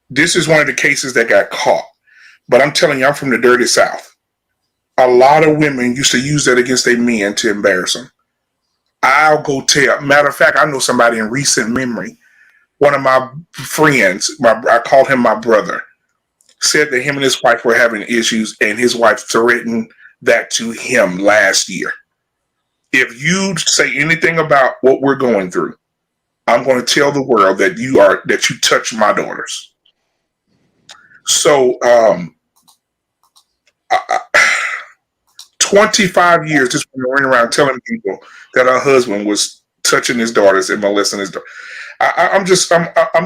A: This is one of the cases that got caught. But I'm telling you, I'm from the dirty South. A lot of women used to use that against their men to embarrass them. I'll go tell. Matter of fact, I know somebody in recent memory. One of my friends, I called him my brother, said that him and his wife were having issues, and his wife threatened that to him last year. If you say anything about what we're going through, I'm going to tell the world that you touch my daughters. So, 25 years, this woman running around telling people that her husband was touching his daughters and molesting his daughters. I'm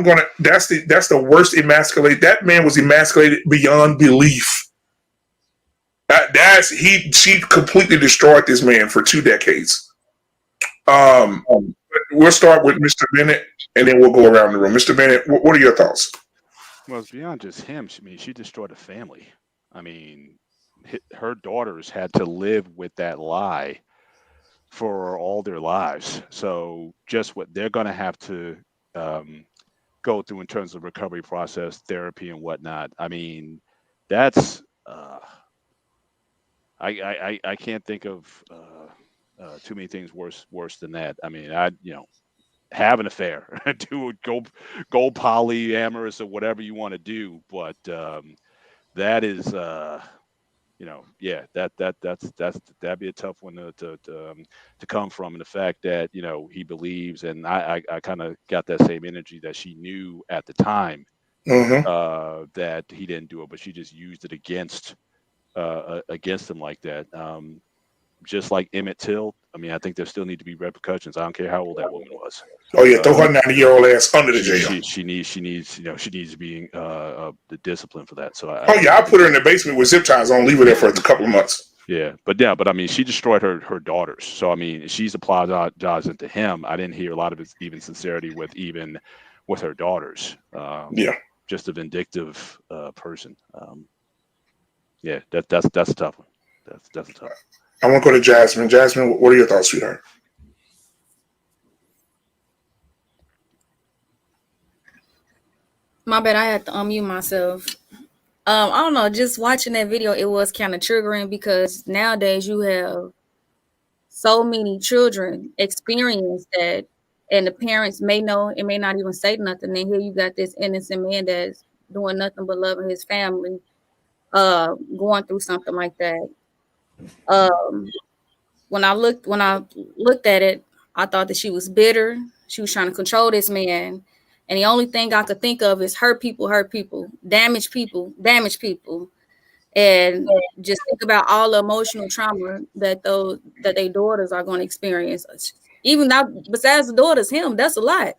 A: gonna. That's the worst emasculate. That man was emasculated beyond belief. She completely destroyed this man for 2 decades. We'll start with Mr. Bennett, and then we'll go around the room. Mr. Bennett, what are your thoughts?
E: Well, it's beyond just him. She destroyed a family. I mean, her daughters had to live with that lie for all their lives. So just what they're going to have to go through in terms of recovery process, therapy, and whatnot. I mean, that's I can't think of too many things worse than that. I mean, have an affair, go polyamorous or whatever you want to do, but that is that'd be a tough one to come from, and the fact that he believes, and I kind of got that same energy that she knew at the time that he didn't do it, but she just used it against him like that. Just like Emmett Till, I mean, I think there still need to be repercussions. I don't care how old that woman was.
A: Oh yeah, throw her 90-year-old ass under the jail.
E: She needs to be the discipline for that. So
A: I put her in the basement with zip ties on, leave her there for a couple of months.
E: Yeah, but I mean, she destroyed her daughters. So I mean, she's apologizing to him. I didn't hear a lot of his even sincerity with her daughters. Just a vindictive person. Yeah, that's a tough one. That's a tough one.
A: I want to go to Jasmine. Jasmine, what are your thoughts, sweetheart?
K: My bad, I had to unmute myself. I don't know, just watching that video, it was kind of triggering because nowadays you have so many children experience that, and the parents may know and may not even say nothing. And here you got this innocent man that's doing nothing but loving his family, going through something like that. Um, when I looked at it, I thought that she was bitter. She was trying to control this man. And the only thing I could think of is hurt people, damage people, damage people. And just think about all the emotional trauma that their daughters are going to experience. Even now, besides the daughters, him, that's a lot.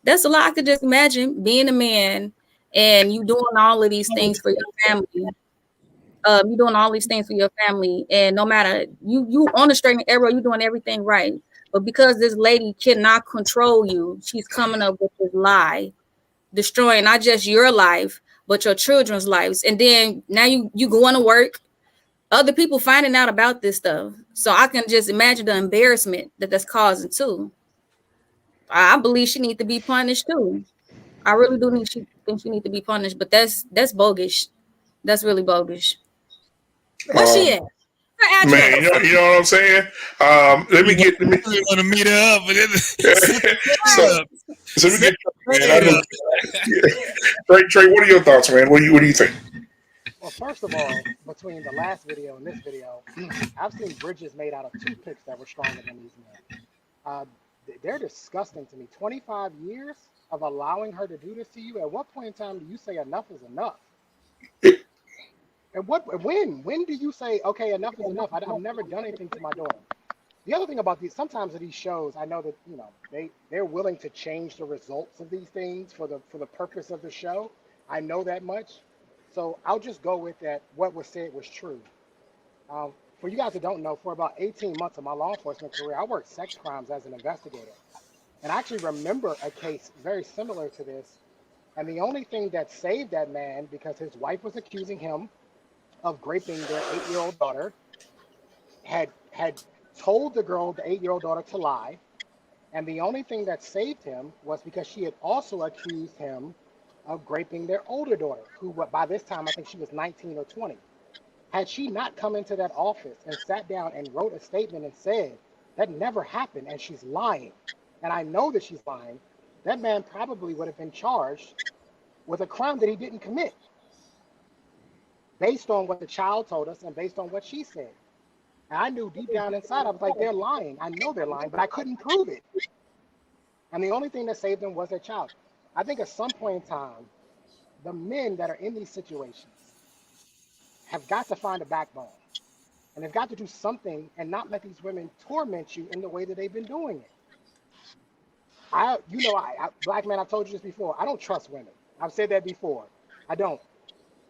K: That's a lot. I could just imagine being a man and you doing all of these things for your family. You doing all these things for your family, and no matter you on the straight and narrow, you doing everything right. But because this lady cannot control you, she's coming up with this lie, destroying not just your life, but your children's lives. And then now you going to work, other people finding out about this stuff. So I can just imagine the embarrassment that's causing too. I believe she needs to be punished too. I really do think she needs to be punished, but that's bogus. That's really bogus. Where's she at? Her address.
A: Man, you know what I'm saying? Let me
C: want to meet her up.
A: So we get man. I know, Trey, what are your thoughts, man? What do you think?
L: Well, first of all, between the last video and this video, I've seen bridges made out of toothpicks that were stronger than these men. They're disgusting to me. 25 years of allowing her to do this to you. At what point in time do you say enough is enough? And when do you say, okay, enough is enough? I've never done anything to my daughter. The other thing about sometimes of these shows, I know that they're willing to change the results of these things for the purpose of the show. I know that much, so I'll just go with that. What was said was true. For you guys that don't know, for about 18 months of my law enforcement career, I worked sex crimes as an investigator, and I actually remember a case very similar to this. And the only thing that saved that man, because his wife was accusing him of raping their 8-year-old daughter, had told the 8-year-old daughter to lie, and the only thing that saved him was because she had also accused him of raping their older daughter, who by this time I think she was 19 or 20. Had she not come into that office and sat down and wrote a statement and said that never happened and she's lying, and I know that she's lying, that man probably would have been charged with a crime that he didn't commit, based on what the child told us and based on what she said. And I knew deep down inside, I was like, they're lying. I know they're lying, but I couldn't prove it. And the only thing that saved them was their child. I think at some point in time, the men that are in these situations have got to find a backbone. And they've got to do something and not let these women torment you in the way that they've been doing it. Black man, I've told you this before. I don't trust women. I've said that before. I don't.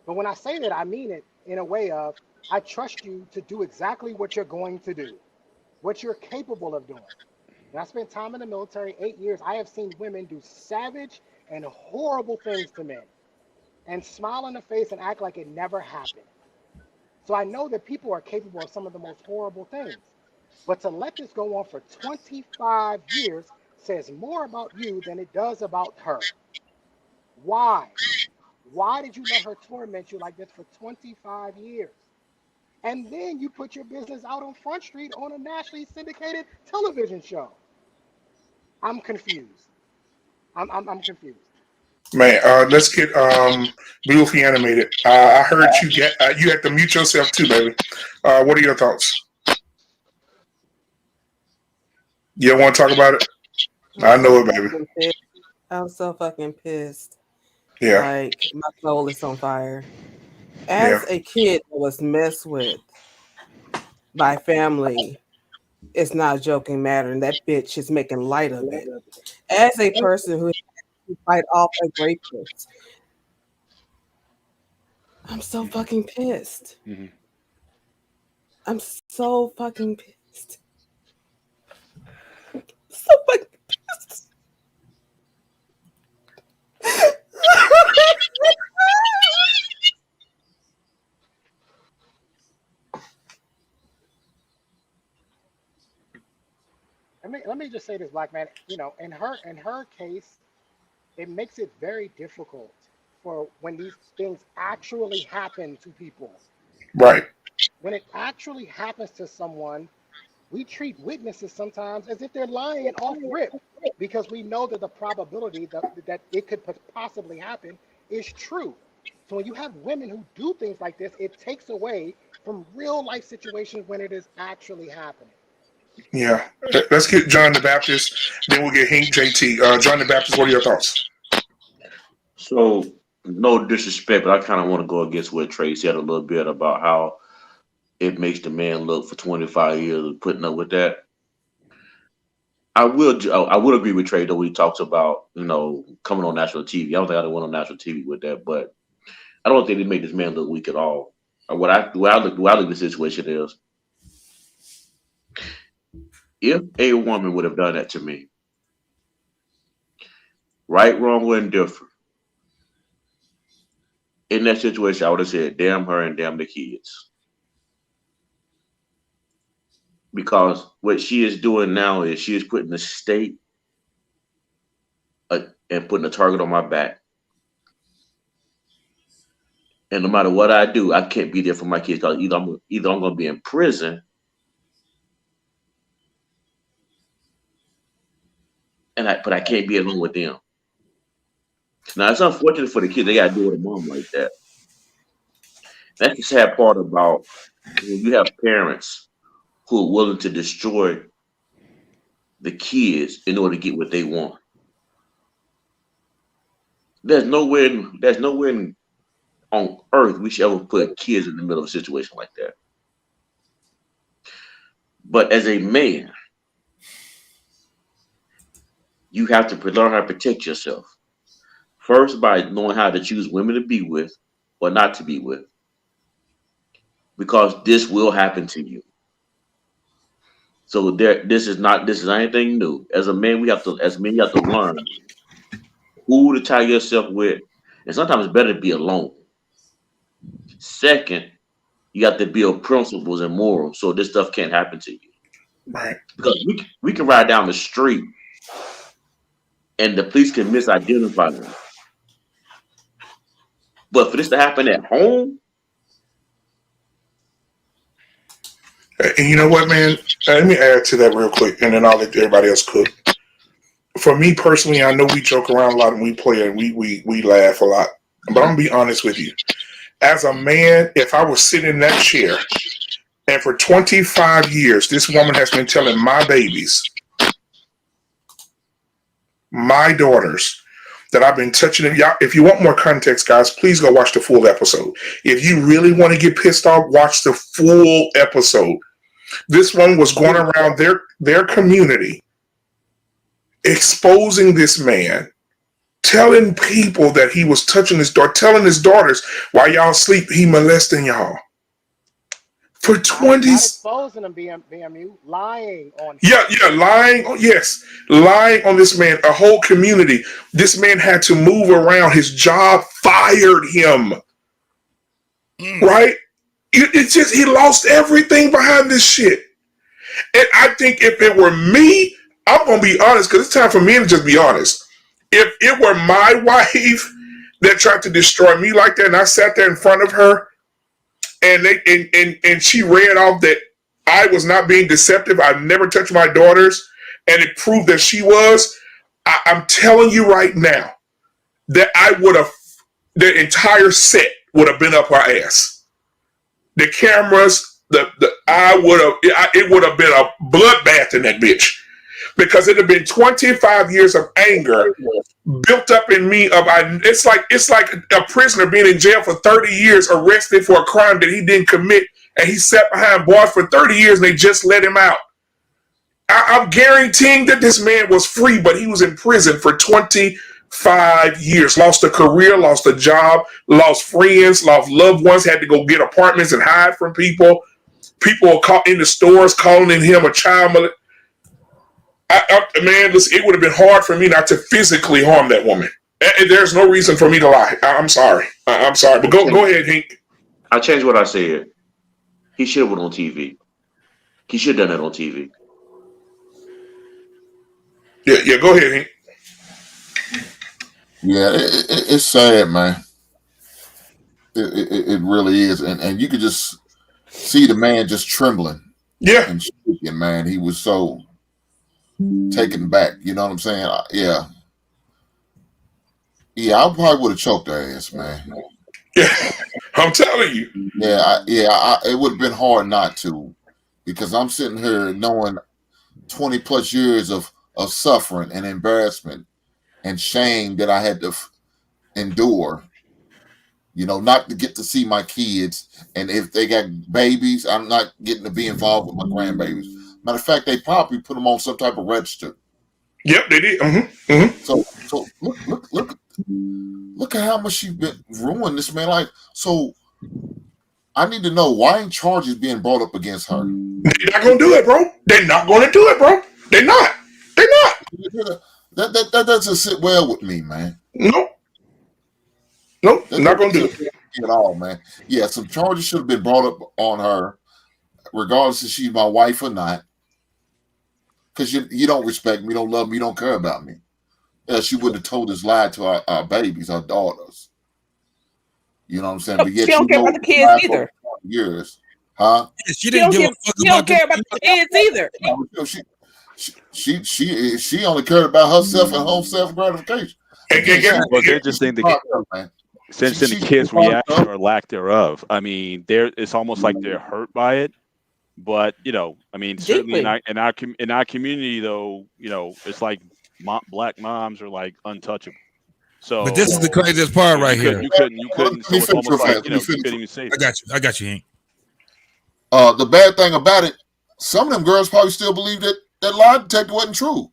L: But when I say that, I mean it in a way of, I trust you to do exactly what you're going to do, what you're capable of doing. And I spent time in the military, 8 years. I have seen women do savage and horrible things to men and smile in the face and act like it never happened. So I know that people are capable of some of the most horrible things. But to let this go on for 25 years says more about you than it does about her. Why? Why did you let her torment you like this for 25 years? And then you put your business out on Front Street on a nationally syndicated television show. I'm confused. I'm confused.
A: Man, let's get beautifully animated. I heard you had to mute yourself too, baby. What are your thoughts? You don't want to talk about it? I know it, baby.
B: I'm so fucking pissed.
A: Yeah.
B: Like, my soul is on fire. As a kid that was messed with by family, it's not a joking matter, and that bitch is making light of it. As a person who has to fight off a rapist, I'm so fucking pissed.
E: Mm-hmm.
B: I'm so fucking pissed. So fucking pissed.
L: me just say this, black man. In her case, it makes it very difficult for when these things actually happen to people.
A: Right.
L: When it actually happens to someone, we treat witnesses sometimes as if they're lying off rip because we know that the probability that it could possibly happen is true. So when you have women who do things like this, it takes away from real life situations when it is actually happening.
A: Yeah. Let's get John the Baptist, then we'll get Hank JT. John the Baptist, what are your thoughts?
I: So, no disrespect, but I kind of want to go against what Trey said a little bit about how it makes the man look for 25 years of putting up with that. I would agree with Trey though when he talks about coming on national TV. I don't think I went on national TV with that, but I don't think it made this man look weak at all. What I look at the situation is, if a woman would have done that to me, right, wrong, or indifferent, in that situation, I would have said, damn her and damn the kids. Because what she is doing now is she is putting the state and putting a target on my back. And no matter what I do, I can't be there for my kids because either I'm going to be in prison, but I can't be alone with them. Now, it's unfortunate for the kids. They got to deal with a mom like that. That's the sad part about when you have parents who are willing to destroy the kids in order to get what they want. There's nowhere on earth we should ever put kids in the middle of a situation like that. But as a man, you have to learn how to protect yourself. First, by knowing how to choose women to be with or not to be with. Because this will happen to you. So this is not anything new. As men, you have to learn who to tie yourself with. And sometimes it's better to be alone. Second, you have to build principles and morals so this stuff can't happen to you.
A: Right.
I: Because we can ride down the street and the police can misidentify them. But for this to happen at home?
A: And you know what, man? Let me add to that real quick, and then I'll let everybody else cook. For me personally, I know we joke around a lot and we play and we laugh a lot. But I'm going to be honest with you. As a man, if I was sitting in that chair and for 25 years, this woman has been telling my babies, my daughters, that I've been touching them. Y'all, if you want more context, guys, please go watch the full episode. If you really want to get pissed off, watch the full episode. This one was going around their community, exposing this man, telling people that he was touching his daughter, telling his daughters, while y'all sleep, he molesting y'all. For 20
L: not exposing them, BMU, lying on him.
A: Yeah, lying. Yes, lying on this man. A whole community. This man had to move around. His job fired him. Right? It's just he lost everything behind this shit. And I think if it were me, I'm gonna be honest because it's time for me to just be honest. If it were my wife that tried to destroy me like that, and I sat there in front of her. And she read off that I was not being deceptive. I've never touched my daughters, and it proved that she was. I'm telling you right now that the entire set would have been up her ass. The cameras, it would have been a bloodbath in that bitch. Because it had been 25 years of anger built up in me. It's like a prisoner being in jail for 30 years, arrested for a crime that he didn't commit, and he sat behind bars for 30 years, and they just let him out. I'm guaranteeing that this man was free, but he was in prison for 25 years. Lost a career, lost a job, lost friends, lost loved ones, had to go get apartments and hide from people. People were caught in the stores calling him a child molester. Man, listen, it would have been hard for me not to physically harm that woman. And there's no reason for me to lie. I'm sorry. I'm sorry. But go ahead, Hank.
I: I changed what I said. He should have went on TV. He should have done that on TV.
A: Yeah, go ahead, Hank.
G: Yeah, it's sad, man. It really is, and you could just see the man just trembling.
A: Yeah,
G: and shaking, man. He was so taken back. You know what I'm saying? Yeah, I probably would have choked her ass, man.
A: Yeah, I'm telling you.
G: Yeah, it would have been hard not to, because I'm sitting here knowing 20 plus years of suffering and embarrassment and shame that I had to endure. You know, not to get to see my kids, and if they got babies, I'm not getting to be involved with my grandbabies. Matter of fact, they probably put them on some type of register.
A: Yep, they did. Mm-hmm. Mm-hmm.
G: So look at how much she's been ruined this man. Like, so I need to know, why ain't charges being brought up against her?
A: They're not gonna do it, bro. They're not gonna do it, bro. They're not.
G: That doesn't sit well with me, man.
A: Nope, not gonna do it
G: at all, man. Yeah, some charges should have been brought up on her, regardless if she's my wife or not. Because you don't respect me, don't love me, don't care about me. Yeah, she would have told this lie to our babies, our daughters. You know what I'm saying? But yet
B: she don't care about the kids either.
G: Years, huh?
C: She didn't give a fuck
B: about. She don't care about the kids either.
G: She only cared about herself and home self gratification.
E: Well, they're just saying the kids' reaction or lack thereof. I mean, it's almost like they're hurt by it. But I mean, certainly in our community, though, it's like black moms are like untouchable. So,
C: but this is the craziest part right here.
E: You couldn't. So it's almost like you couldn't even say.
C: I got you, Hank.
G: The bad thing about it, some of them girls probably still believe that lie detector wasn't true.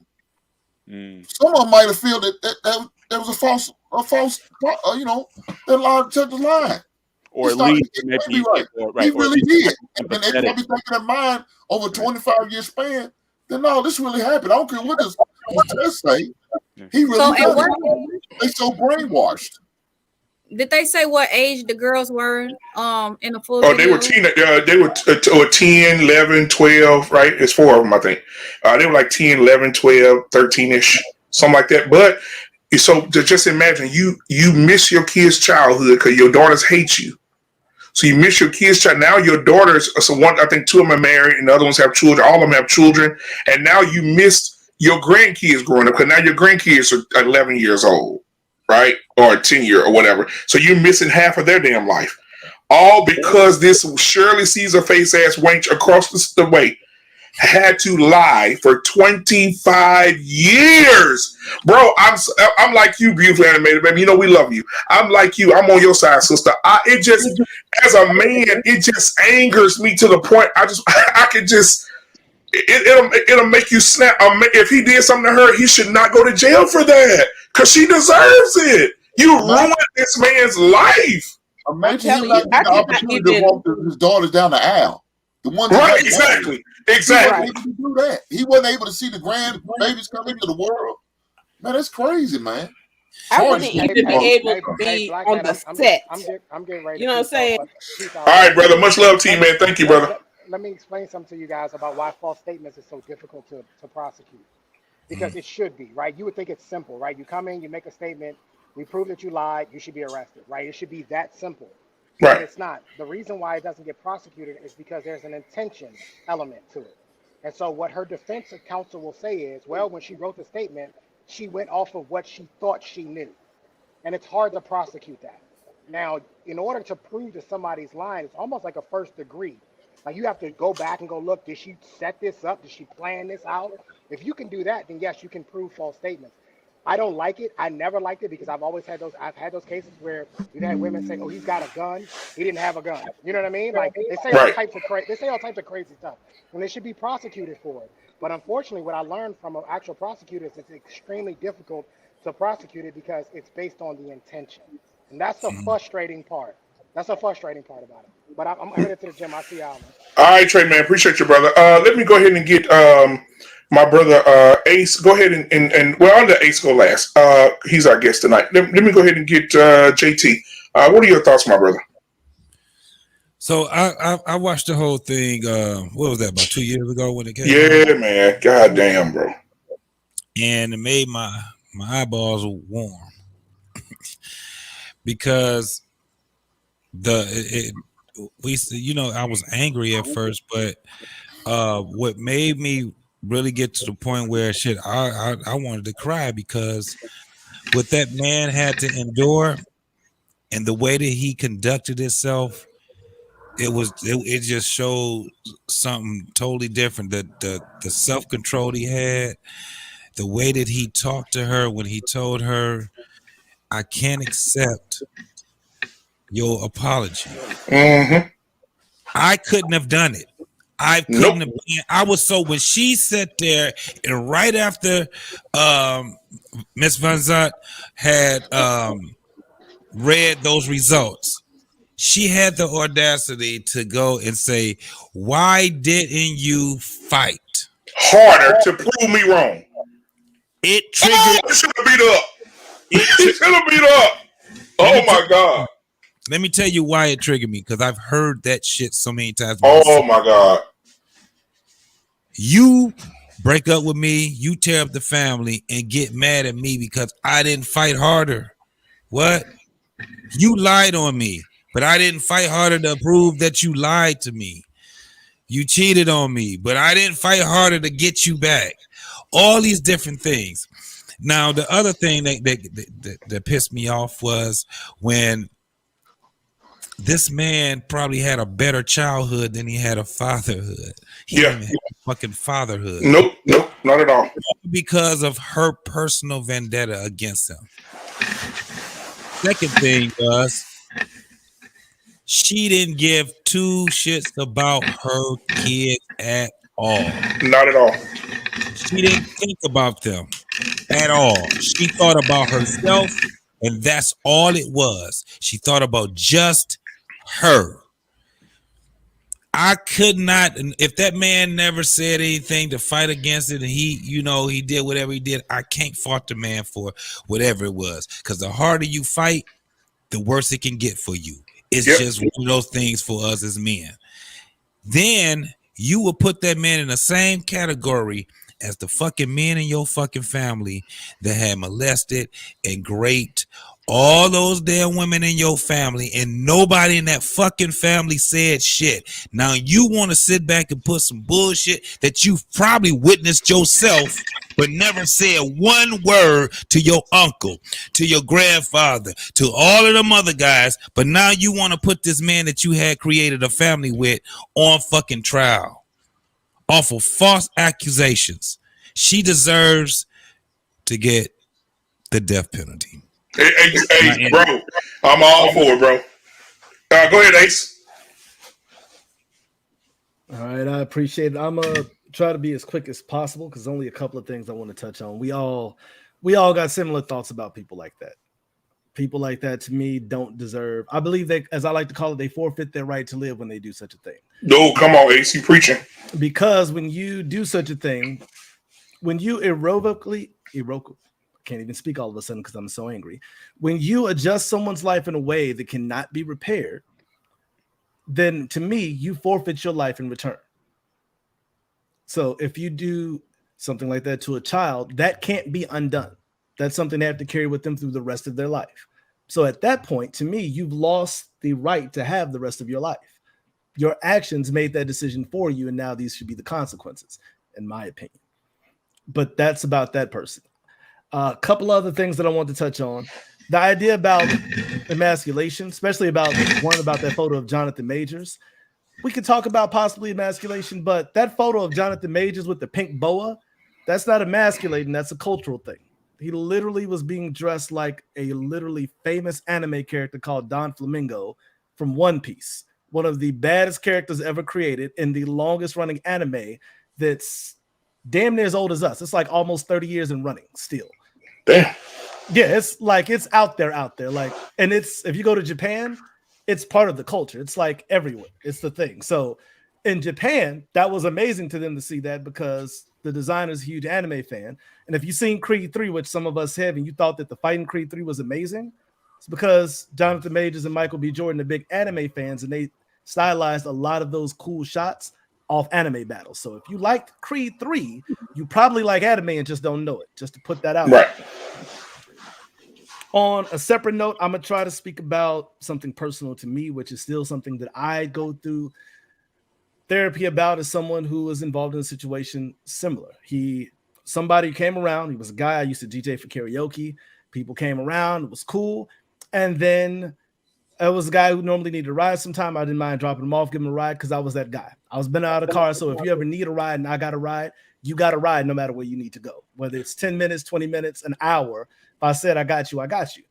G: Some of them might have felt that there was a false, that lie detector lied.
E: Or at least maybe
G: right. He really did. And they probably thinking in mind over a 25-year span, then no, this really happened. I don't care what this test say. He really does. They so brainwashed.
K: Did they say what age the girls were in the full
A: video? They were 10, 11, 12, right? It's 4 of them, I think. They were like 10, 11, 12, 13-ish, something like that. But so just imagine, you miss your kids' childhood because your daughters hate you. So you miss your kids' child. Now your daughters, I think 2 of them are married and the other ones have children. All of them have children. And now you missed your grandkids growing up because now your grandkids are 11 years old, right? Or 10-year or whatever. So you're missing half of their damn life. All because this Shirley Caesar face ass wench across the way had to lie for 25 years. Bro, I'm like you, beautiful animated baby. You know we love you. I'm like you. I'm on your side, sister. It just, as a man, it just angers me to the point I could just, it'll make you snap. If he did something to her, he should not go to jail for that because she deserves it. You ruined this man's life.
G: Imagine him not getting the opportunity to walk his daughters down the aisle. The one
A: right, exactly.
G: He wasn't able to do that. He wasn't able to see the grandbabies come into the world. Man, that's crazy, man.
B: I wouldn't even be able to be on the set.
L: I'm getting ready.
B: You know what I'm saying?
L: All
A: right, brother. Much love to you, man. Thank you, brother.
L: Let me explain something to you guys about why false statements is so difficult to prosecute. Because it should be, right? You would think it's simple, right? You come in, you make a statement, we prove that you lied, you should be arrested, right? It should be that simple. Right. But it's not. The reason why it doesn't get prosecuted is because there's an intention element to it. And so what her defense counsel will say is, well, when she wrote the statement, she went off of what she thought she knew. And it's hard to prosecute that. Now, in order to prove that somebody's lying, it's almost like a first degree. Like you have to go back and go, look, did she set this up? Did she plan this out? If you can do that, then yes, you can prove false statements. I don't like it. I never liked it because I've had those cases where you've had women say, "Oh, he's got a gun. He didn't have a gun." You know what I mean? Like they say all types of crazy stuff, and they should be prosecuted for it. But unfortunately, what I learned from an actual prosecutor is it's extremely difficult to prosecute it because it's based on the intention, and that's the frustrating part. That's a frustrating part about it. But I'm headed to the gym. I see y'all.
A: All right, Trey, man. Appreciate you, brother. Let me go ahead and get my brother Ace. Go ahead and well, I'll let Ace go last. He's our guest tonight. Let me go ahead and get JT. What are your thoughts, my brother?
C: So I watched the whole thing. What was that, about 2 years ago when it came?
A: Yeah, man. God damn, bro.
C: and it made my eyeballs warm because I was angry at first, but what made me really get to the point where shit, I wanted to cry, because what that man had to endure and the way that he conducted himself, it just showed something totally different. The self-control he had, the way that he talked to her when he told her, I can't accept your apology.
A: Mm-hmm.
C: I couldn't have done it. I couldn't have been. I was so, when she sat there and right after Miss Van Zant had read those results, she had the audacity to go and say, why didn't you fight
A: harder to prove me wrong?
C: It triggered.
A: Should have beat up. He should have beat up. Oh my God.
C: Let me tell you why it triggered me, because I've heard that shit so many times.
A: Oh my God.
C: You break up with me, you tear up the family and get mad at me because I didn't fight harder. What? You lied on me, but I didn't fight harder to prove that you lied to me. You cheated on me, but I didn't fight harder to get you back. All these different things. Now, the other thing that pissed me off was when this man probably had a better childhood than he had a fatherhood. He didn't have a fucking fatherhood.
A: Nope, not at all.
C: Because of her personal vendetta against him. Second thing was, she didn't give two shits about her kids at all.
A: Not at all.
C: She didn't think about them at all. She thought about herself, and that's all it was. She thought about just her. I could not, if that man never said anything to fight against it, and he did whatever he did, I can't fault the man for whatever it was. Because the harder you fight, the worse it can get for you. It's just one of those things for us as men. Then you will put that man in the same category as the fucking men in your fucking family that had molested and raped all those damn women in your family, and nobody in that fucking family said shit. Now you want to sit back and put some bullshit that you've probably witnessed yourself, but never said one word to your uncle, to your grandfather, to all of them other guys. But now you want to put this man that you had created a family with on fucking trial off of false accusations. She deserves to get the death penalty.
A: Hey, bro, I'm all for it, bro. Go ahead, Ace.
D: All right, I appreciate it. I'm gonna try to be as quick as possible because only a couple of things I want to touch on. We all got similar thoughts about people like that. People like that, to me, don't deserve. I believe they, as I like to call it, they forfeit their right to live when they do such a thing.
A: No, come on, Ace, you preaching.
D: Because when you do such a thing, when you irrevocably, can't even speak all of a sudden because I'm so angry. When you adjust someone's life in a way that cannot be repaired, then to me, you forfeit your life in return. So if you do something like that to a child, that can't be undone. That's something they have to carry with them through the rest of their life. So at that point, to me, you've lost the right to have the rest of your life. Your actions made that decision for you, and now these should be the consequences, in my opinion. But that's about that person. A couple other things that I want to touch on. The idea about emasculation, especially about that photo of Jonathan Majors. We could talk about possibly emasculation, but that photo of Jonathan Majors with the pink boa, that's not emasculating. That's a cultural thing. He literally was being dressed like a literally famous anime character called Don Flamingo from One Piece, one of the baddest characters ever created in the longest running anime that's damn near as old as us. It's like almost 30 years in running still.
A: Damn.
D: Yeah, it's like it's out there. Like, and it's, if you go to Japan, it's part of the culture. It's like everywhere. It's the thing. So in Japan, that was amazing to them to see that because the designer's a huge anime fan. And if you've seen Creed 3, which some of us have, and you thought that the fight in Creed 3 was amazing, it's because Jonathan Majors and Michael B. Jordan are big anime fans, and they stylized a lot of those cool shots off anime battles. So if you liked Creed 3, you probably like anime and just don't know it. Just to put that out.
A: Right.
D: On a separate note, I'm going to try to speak about something personal to me, which is still something that I go through therapy about as someone who was involved in a situation similar. Somebody came around. He was a guy I used to DJ for karaoke. People came around. It was cool. And then it was a guy who normally needed a ride sometime. I didn't mind dropping him off, giving him a ride because I was that guy. I was been out of the car. So if you ever need a ride and I got a ride, you got a ride no matter where you need to go. Whether it's 10 minutes, 20 minutes, an hour. If I said I got you, I got you.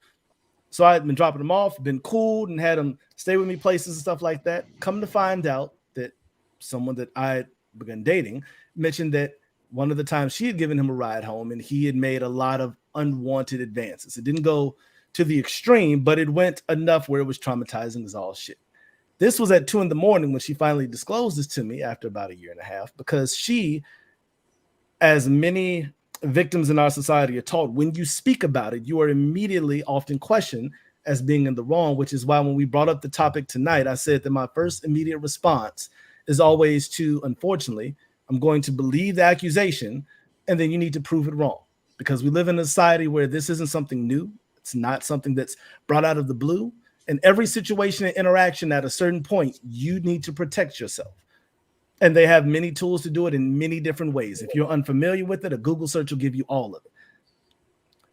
D: So I had been dropping him off, been cool, and had him stay with me places and stuff like that. Come to find out that someone that I had begun dating mentioned that one of the times she had given him a ride home and he had made a lot of unwanted advances. It didn't go to the extreme, but it went enough where it was traumatizing as all shit. This was at 2 a.m. when she finally disclosed this to me after about a year and a half, because she, as many victims in our society are taught, when you speak about it, you are immediately often questioned as being in the wrong, which is why when we brought up the topic tonight, I said that my first immediate response is always to, unfortunately, I'm going to believe the accusation, and then you need to prove it wrong, because we live in a society where this isn't something new. It's not something that's brought out of the blue. In every situation and interaction, at a certain point, you need to protect yourself. And they have many tools to do it in many different ways. If you're unfamiliar with it, a Google search will give you all of it.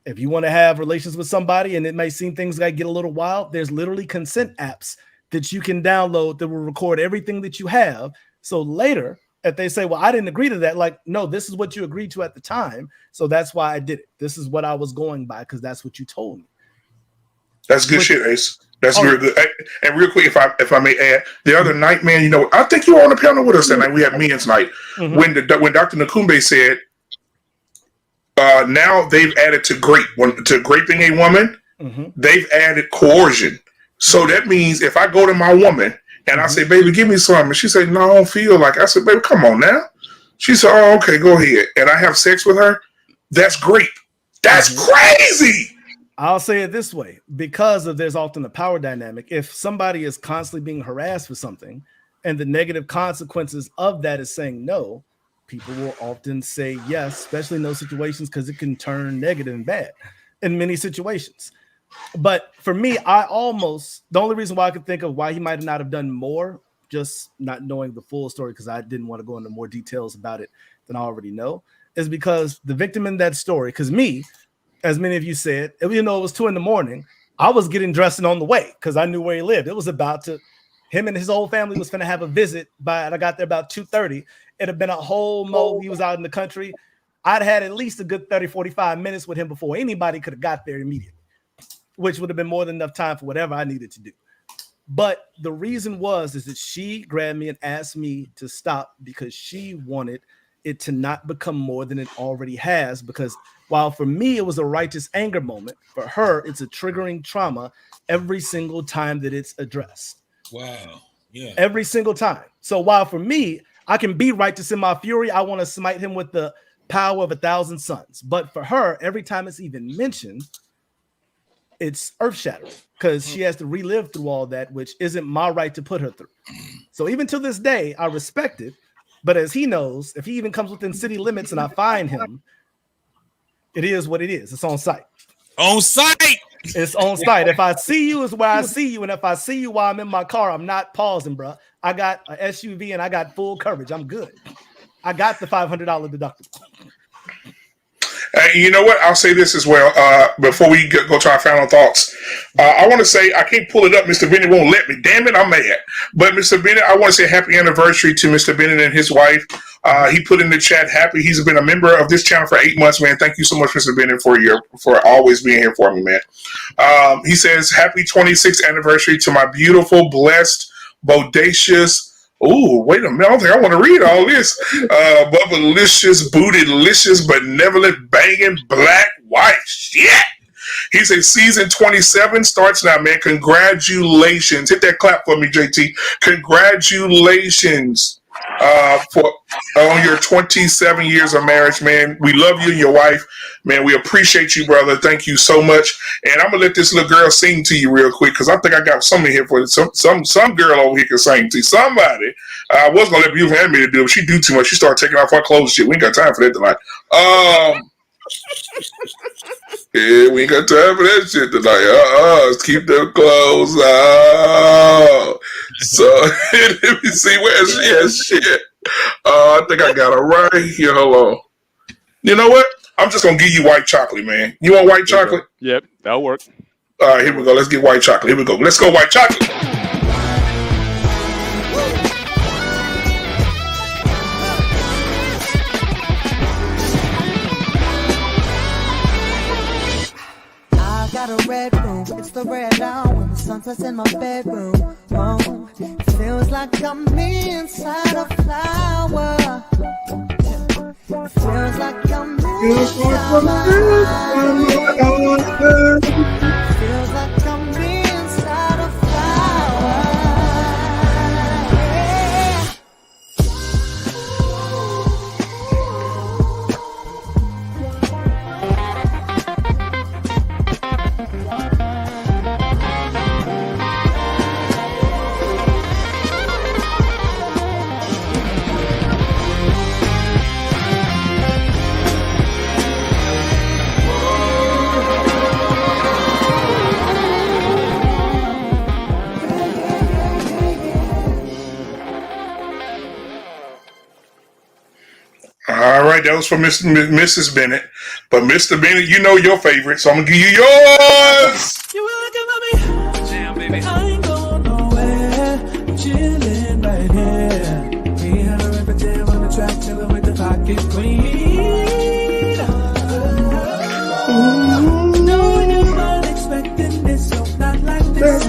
D: If you want to have relations with somebody and it may seem things like get a little wild, there's literally consent apps that you can download that will record everything that you have. So later, if they say, well, I didn't agree to that, like, no, this is what you agreed to at the time. So that's why I did it. This is what I was going by because that's what you told me.
A: That's good shit, Ace. That's real good. And real quick, if I may add, the other night, man, I think you were on the panel with us that night. We had men's night when Dr. Nakumbe said, now they've added to raping a woman, they've added coercion. So that means if I go to my woman and I say, baby, give me some, and she said, no, I don't feel like it. I said, baby, come on now. She said, oh, okay, go ahead. And I have sex with her. That's great. That's crazy.
D: I'll say it this way, because there's often a power dynamic. If somebody is constantly being harassed for something and the negative consequences of that is saying no, people will often say yes, especially in those situations, because it can turn negative and bad in many situations. But for me, the only reason why I could think of why he might not have done more, just not knowing the full story, because I didn't want to go into more details about it than I already know, is because the victim in that story, because me, as many of you said, even though it was 2 a.m, I was getting dressed and on the way because I knew where he lived. It was him and his whole family was going to have a visit and I got there about 2:30. It had been a whole he was out in the country. I'd had at least a good 30, 45 minutes with him before anybody could have got there immediately, which would have been more than enough time for whatever I needed to do. But the reason is that she grabbed me and asked me to stop because she wanted it to not become more than it already has, because while for me it was a righteous anger moment, for her it's a triggering trauma every single time that it's addressed.
C: Wow. Yeah.
D: Every single time. So while for me I can be righteous in my fury, I want to smite him with the power of 1,000 suns, but for her, every time it's even mentioned, it's earth-shattering because she has to relive through all that, which isn't my right to put her through. So even to this day, I respect it. But as he knows, if he even comes within city limits and I find him, it is what it is. It's on site.
C: On site.
D: It's on site. If I see you is where I see you. And if I see you while I'm in my car, I'm not pausing, bro. I got an SUV and I got full coverage. I'm good. I got the $500 deductible.
A: You know what? I'll say this as well. Before we go to our final thoughts, I want to say I can't pull it up. Mr. Bennett won't let me. Damn it, I'm mad. But Mr. Bennett, I want to say happy anniversary to Mr. Bennett and his wife. He put in the chat happy. He's been a member of this channel for 8 months, man. Thank you so much, Mr. Bennett, for always being here for me, man. He says happy 26th anniversary to my beautiful, blessed, bodacious. Oh, wait a minute. I don't think I want to read all this. Bubblicious, bootylicious, benevolent, banging, black, white. Shit. He says season 27 starts now, man. Congratulations. Hit that clap for me, JT. Congratulations. for on your 27 years of marriage, man. We love you and your wife, man. We appreciate you, brother. Thank you so much. And I'm gonna let this little girl sing to you real quick because I think I got something here for you. Some girl over here can sing to you. Somebody. I was gonna let Beautiful Anime do it, but she do too much. She started taking off her clothes and shit. We ain't got time for that tonight. Yeah, we ain't got time for that shit tonight. Let's keep them clothes out. So let me see where she is. Shit. I think I got her right here. Hold on. You know what? I'm just gonna give you white chocolate, man. You want white chocolate?
E: Yep, that'll work.
A: All right, here we go. Let's get white chocolate. Here we go. Let's go, white chocolate.
R: I got a red room. It's the red down when the sun sets in my bedroom. Oh, it feels like I'm inside a flower. It feels like I'm inside feels like I'm inside a flower.
A: All right, that was for Mrs. Bennett. But Mr. Bennett, you know your favorite, so I'm gonna give you yours.
R: You looking for me? Jam, baby. I ain't going nowhere. Chilling right here. Me and her every day on the track, chilling with the pocket queen. No, you weren't expecting this, so not like this.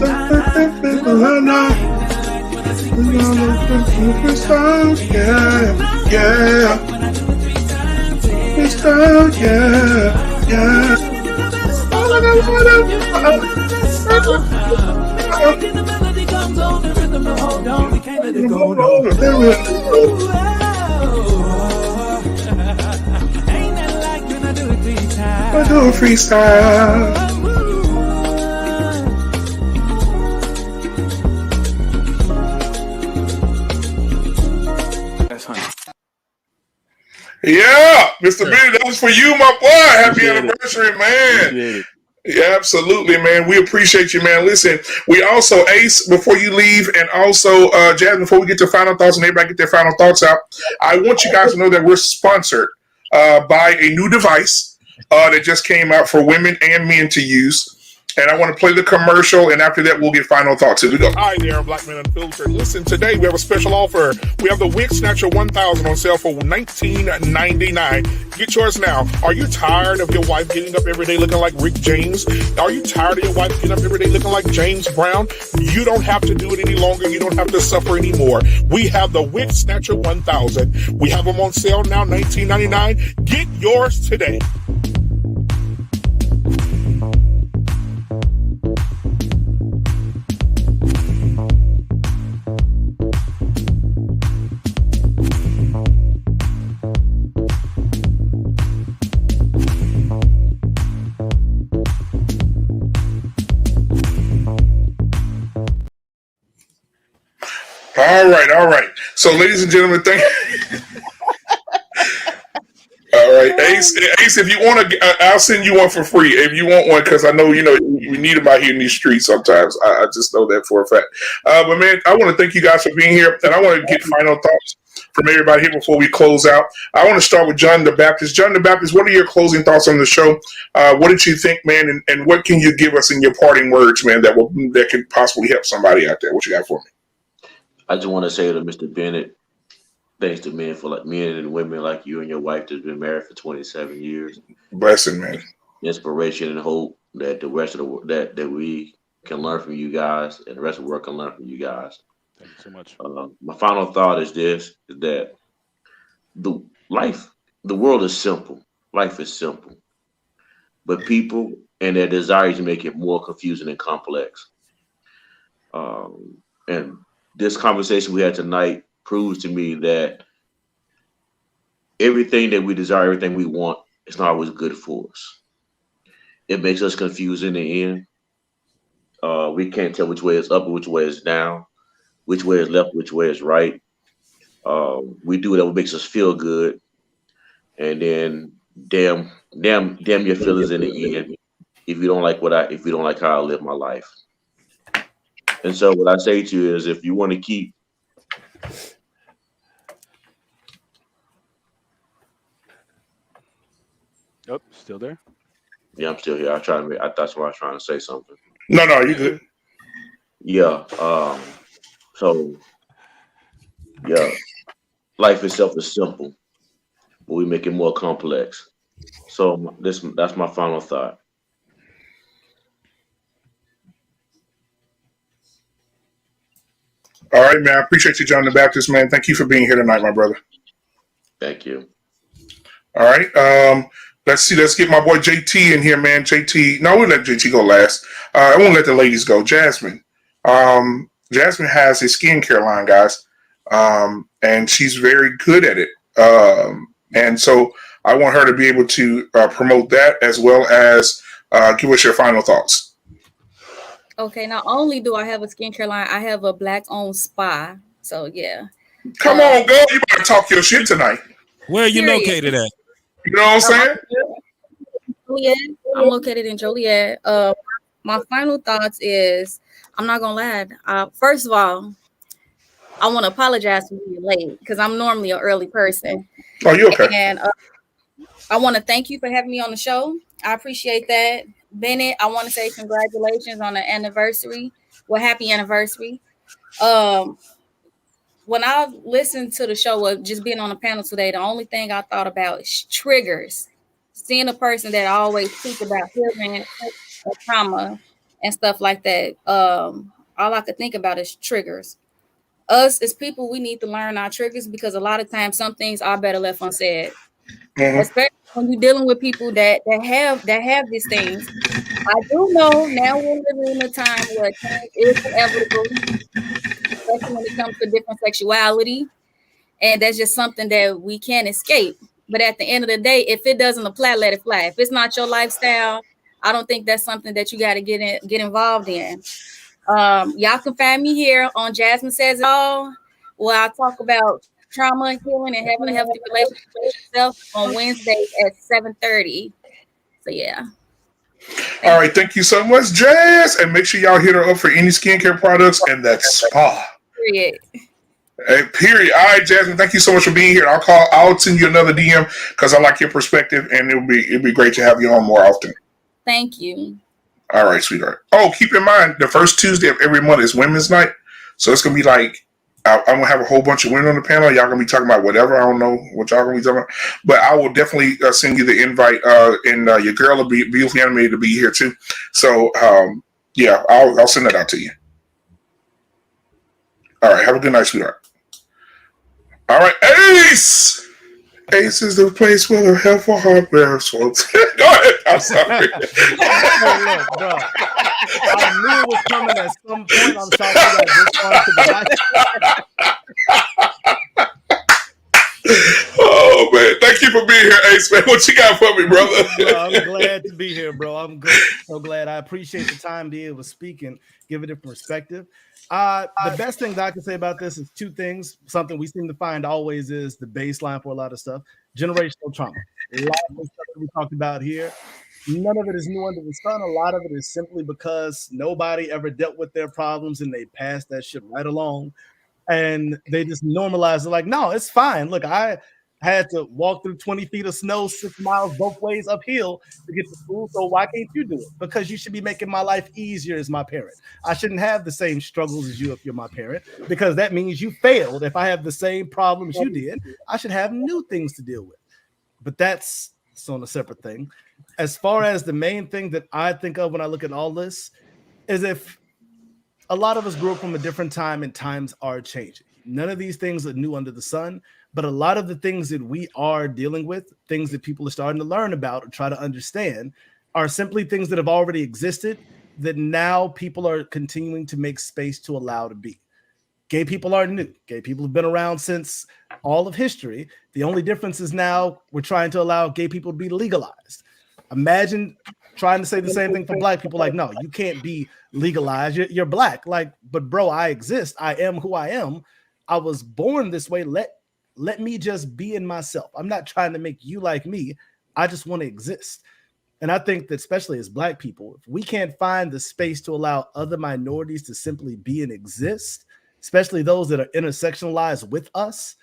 A: Yeah. It's good, yeah. I do a freestyle. Yeah, Mr. Bennett, that was for you, my boy. Happy anniversary, man. Yeah, absolutely, man. We appreciate you, man. Listen, we also, Ace, before you leave, and also, Jasmine, before we get to final thoughts and everybody get their final thoughts out, I want you guys to know that we're sponsored by a new device that just came out for women and men to use. And I want to play the commercial, and after that, we'll get final thoughts. Here we go. Hi there, Black Men Unfiltered. Listen, today we have a special offer. We have the Wig Snatcher 1000 on sale for $19.99. Get yours now. Are you tired of your wife getting up every day looking like Rick James? Are you tired of your wife getting up every day looking like James Brown? You don't have to do it any longer. You don't have to suffer anymore. We have the Wig Snatcher 1000. We have them on sale now, $19.99. Get yours today. All right. So, ladies and gentlemen, thank you. All right, Ace, if you want to, I'll send you one for free if you want one, because I know, we need them out here in these streets sometimes. I just know that for a fact. But, man, I want to thank you guys for being here, and I want to get final thoughts from everybody here before we close out. I want to start with John the Baptist. John the Baptist, what are your closing thoughts on the show? What did you think, man, and what can you give us in your parting words, man, that can possibly help somebody out there? What you got for me?
I: I just want to say to Mr. Bennett, thanks to men and women like you and your wife that's been married for 27 years.
A: Blessing, man.
I: Inspiration and hope that the rest of the world that we can learn from you guys, and the rest of the world can learn from you guys.
E: Thank you so much.
I: My final thought is this: is that the world is simple. Life is simple, but people and their desires make it more confusing and complex. And this conversation we had tonight proves to me that everything that we desire, everything we want, is not always good for us. It makes us confused in the end. We can't tell which way is up and which way is down, which way is left, which way is right. We do whatever makes us feel good, and then damn your feelings in the end if you don't like how I live my life. And so what I say to you is, if you want to keep
E: Still there?
I: Yeah, I'm still here. That's why I was trying to say something.
A: No, you good.
I: Yeah. So yeah, life itself is simple, but we make it more complex. So that's my final thought.
A: All right, man. I appreciate you, John the Baptist, man. Thank you for being here tonight, my brother.
I: Thank you.
A: All right. Let's see. Let's get my boy JT in here, man. JT. No, we'll let JT go last. I won't let the ladies go. Jasmine. Jasmine has a skincare line, guys, and she's very good at it. And so I want her to be able to promote that as well as give us your final thoughts.
K: Okay, not only do I have a skincare line, I have a Black-owned spa. So yeah.
A: Come on, girl. You better talk your shit tonight.
C: Where are you located at?
A: You know what I'm saying?
K: Joliet. I'm located in Joliet. My final thoughts is, I'm not gonna lie. First of all, I want to apologize for being late because I'm normally an early person.
A: Oh, you okay?
K: And I want to thank you for having me on the show. I appreciate that. Bennett, I want to say congratulations on the anniversary. Well, happy anniversary. When I listened to the show of just being on the panel today, the only thing I thought about is triggers. Seeing a person that always speaks about healing, trauma, and stuff like that. All I could think about is triggers. Us as people, we need to learn our triggers because a lot of times some things are better left unsaid.
A: Mm-hmm.
K: Especially when you're dealing with people that have these things. I do know now we're living in a time where change is inevitable, especially when it comes to different sexuality, and that's just something that we can't escape. But at the end of the day, if it doesn't apply, let it fly. If it's not your lifestyle, I don't think that's something that you got to get involved in. Y'all can find me here on Jasmine Says It All, where I talk about trauma, healing, and having a healthy relationship with yourself on Wednesdays at 7:30. So yeah.
A: All right, thank you so much, Jazz, and make sure y'all hit her up for any skincare products and that spa.
K: Period.
A: Period. All right, Jasmine, thank you so much for being here. I'll send you another DM because I like your perspective, and it'll be great to have you on more often.
K: Thank you.
A: All right, sweetheart. Oh, keep in mind the first Tuesday of every month is Women's Night, so it's gonna be like I'm gonna have a whole bunch of women on the panel. Y'all gonna be talking about whatever. I don't know what y'all gonna be talking about, but I will definitely send you the invite. And your girl will be beautifully animated to be here too. So yeah, I'll send that out to you. All right, have a good night, sweetheart. All right, Ace. Ace is the place where the helpful heart bears folks. Go ahead. I'm sorry.
D: Hey, look, bro. I knew it was coming at some point. I'm sorry that
A: Oh man, thank you for being here, Ace. Man, what you got for me, brother?
D: Bro, I'm glad to be here, bro. I'm good. So glad. I appreciate the time being able to speak and give it a perspective. The best thing that I can say about this is two things. Something we seem to find always is the baseline for a lot of stuff: generational trauma. A lot of the stuff that we talked about here, none of it is new under the sun. A lot of it is simply because nobody ever dealt with their problems and they passed that shit right along, and they just normalize it. Like, no, it's fine. Look, I had to walk through 20 feet of snow 6 miles both ways uphill to get to school. So why can't you do it? Because you should be making my life easier as my parent. I shouldn't have the same struggles as you if you're my parent, because that means you failed. If I have the same problems you did, I should have new things to deal with. But that's on a separate thing. As far as the main thing that I think of when I look at all this is, if a lot of us grew up from a different time and times are changing. None of these things are new under the sun. But a lot of the things that we are dealing with, things that people are starting to learn about or try to understand, are simply things that have already existed that now people are continuing to make space to allow to be. Gay people aren't new. Gay people have been around since all of history. The only difference is now we're trying to allow gay people to be legalized. Imagine trying to say the same thing for black people. Like, no, you can't be legalized. You're black. Like, but bro, I exist. I am who I am. I was born this way. Let me just be in myself. I'm not trying to make you like me. I just want to exist. And I think that especially as black people, if we can't find the space to allow other minorities to simply be and exist, especially those that are intersectionalized with us,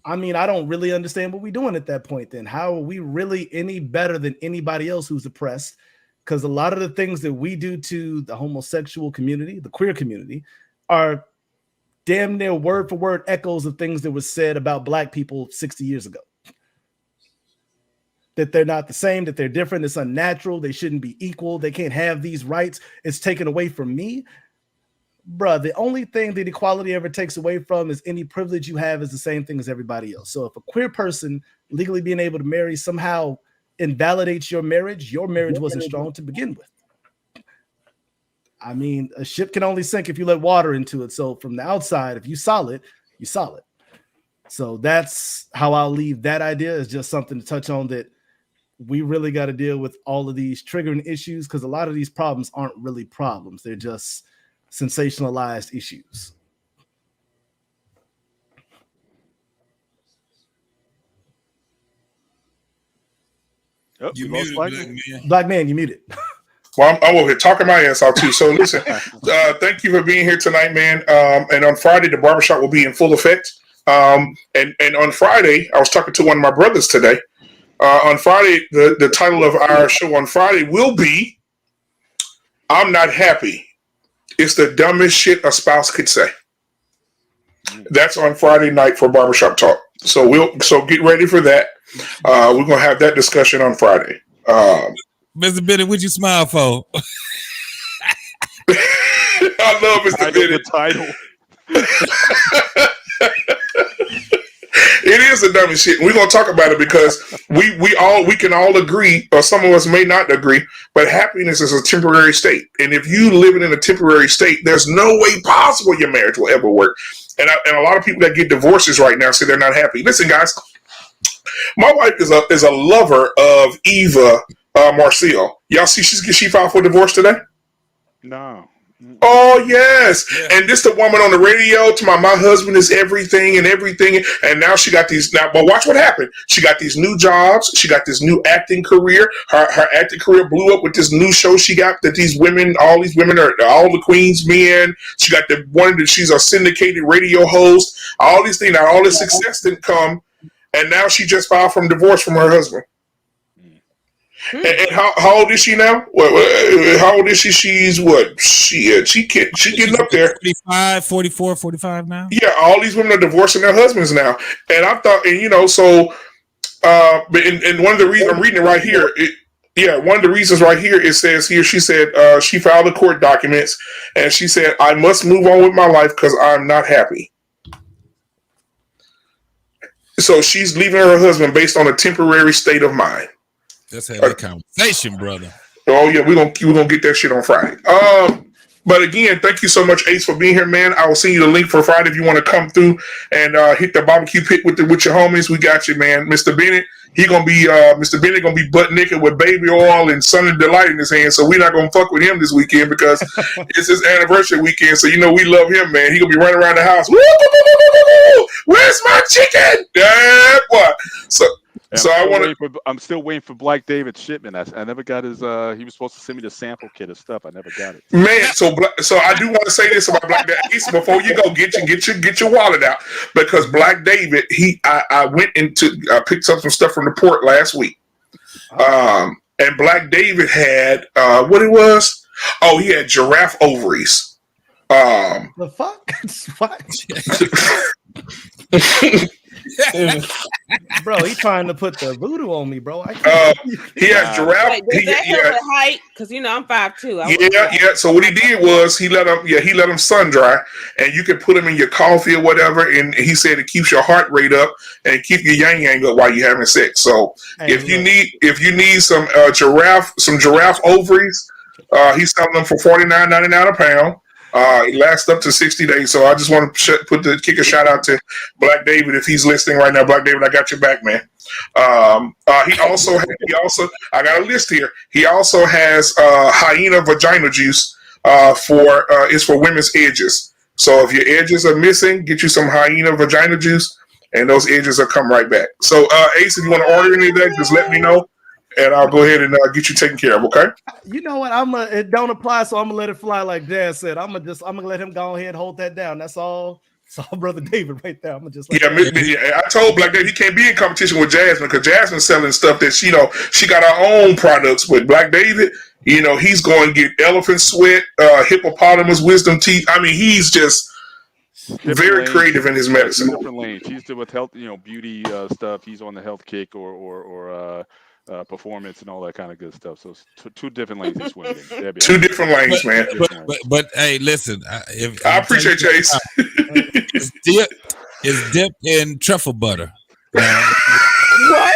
D: I mean, I don't really understand what we're doing at that point then. How are we really any better than anybody else who's oppressed? Because a lot of the things that we do to the homosexual community, the queer community, are damn near word for word echoes of things that was said about black people 60 years ago. That they're not the same, that they're different, it's unnatural, they shouldn't be equal, they can't have these rights, it's taken away from me. Bruh, the only thing that equality ever takes away from is any privilege you have is the same thing as everybody else. So if a queer person legally being able to marry somehow invalidates your marriage wasn't strong to begin with. I mean, a ship can only sink if you let water into it. So from the outside, if you solid, you're solid. So that's how I'll leave that idea. Is just something to touch on, that we really got to deal with all of these triggering issues, because a lot of these problems aren't really problems. They're just sensationalized issues.
E: Oh,
C: you muted,
D: Black man, you muted.
A: Well, I'm over here talking my ass out too. So listen, thank you for being here tonight, man. And on Friday, the barbershop will be in full effect. And on Friday, I was talking to one of my brothers today. On Friday, the title of our show on Friday will be "I'm Not Happy. It's the dumbest shit a spouse could say." That's on Friday night for Barbershop Talk. So get ready for that. We're gonna have that discussion on Friday.
C: Mr. Bennett, what'd you smile for?
A: I love Mr. Bennett.
E: Title.
A: It is the dumbest shit. We're gonna talk about it because we can all agree, or some of us may not agree, but happiness is a temporary state. And if you living in a temporary state, there's no way possible your marriage will ever work. And a lot of people that get divorces right now say they're not happy. Listen, guys, my wife is a lover of Eva Marcille. Y'all see she filed for divorce today?
E: No.
A: Oh yes, yeah. And this the woman on the radio to my husband is everything, and now she got these now. But watch what happened. She got these new jobs. She got this new acting career. Her acting career blew up with this new show she got. That all these women are all the queens men. She got the one that she's a syndicated radio host. All these things. Now all this success didn't come, and now she just filed for divorce from her husband. And how old is she now? How old is she? She's what? She getting up there.
C: 45, 44, 45 now?
A: Yeah, all these women are divorcing their husbands now. And I thought, and one of the reasons, I'm reading it right here. One of the reasons right here, it says here, she said she filed the court documents, and she said, I must move on with my life because I'm not happy. So she's leaving her husband based on a temporary state of mind.
C: Let's have that conversation, brother.
A: Oh yeah, we're gonna get that shit on Friday. But again, thank you so much, Ace, for being here, man. I will send you the link for Friday if you want to come through and hit the barbecue pit with your homies. We got you, man. Mr. Bennett, Mr. Bennett gonna be butt naked with baby oil and Sunny Delight in his hand. So we're not gonna fuck with him this weekend because it's his anniversary weekend. So we love him, man. He gonna be running around the house. Where's my chicken? Yeah, boy. I'm
E: still waiting for Black David's shipment. I never got his. He was supposed to send me the sample kit of stuff. I never got it.
A: Man, so I do want to say this about Black David. Before you go, get your wallet out, because Black David, I went I picked up some stuff from the port last week, and Black David had what it was. Oh, he had giraffe ovaries.
D: The fuck? What? Bro, he trying to put the voodoo on me, bro.
A: He has giraffe.
B: Wait, does that help with height? Because I'm 5'2".
A: Yeah. So what he did was he let him sun dry, and you can put them in your coffee or whatever. And he said it keeps your heart rate up and keep your yang up while you're having sex. So if you need some giraffe ovaries, he's selling them for $49.99 a pound. It lasts up to 60 days. So I just want to kick a shout out to Black David if he's listening right now. Black David, I got your back, man. He also, I got a list here. He also has hyena vagina juice it's for women's edges. So if your edges are missing, get you some hyena vagina juice, and those edges will come right back. So Ace, if you want to order any of that, just let me know, and I'll go ahead and get you taken care of. Okay.
D: You know what? It don't apply, so I'm gonna let it fly. Like Jazz said, I'm gonna let him go ahead and hold that down. That's all. It's all Brother David right there. I'm gonna just
A: I told Black David he can't be in competition with Jasmine because Jasmine's selling stuff that she got her own products with. Black David, he's going to get elephant sweat, hippopotamus wisdom teeth. I mean, he's just very creative in his medicine.
E: Different lanes. He's still with health, beauty stuff. He's on the health kick or performance and all that kind of good stuff. So it's two different lanes he's swimming in.
A: Two different lanes, man.
C: But hey, listen,
A: I appreciate Chase.
C: It's dipped in truffle butter.
B: What?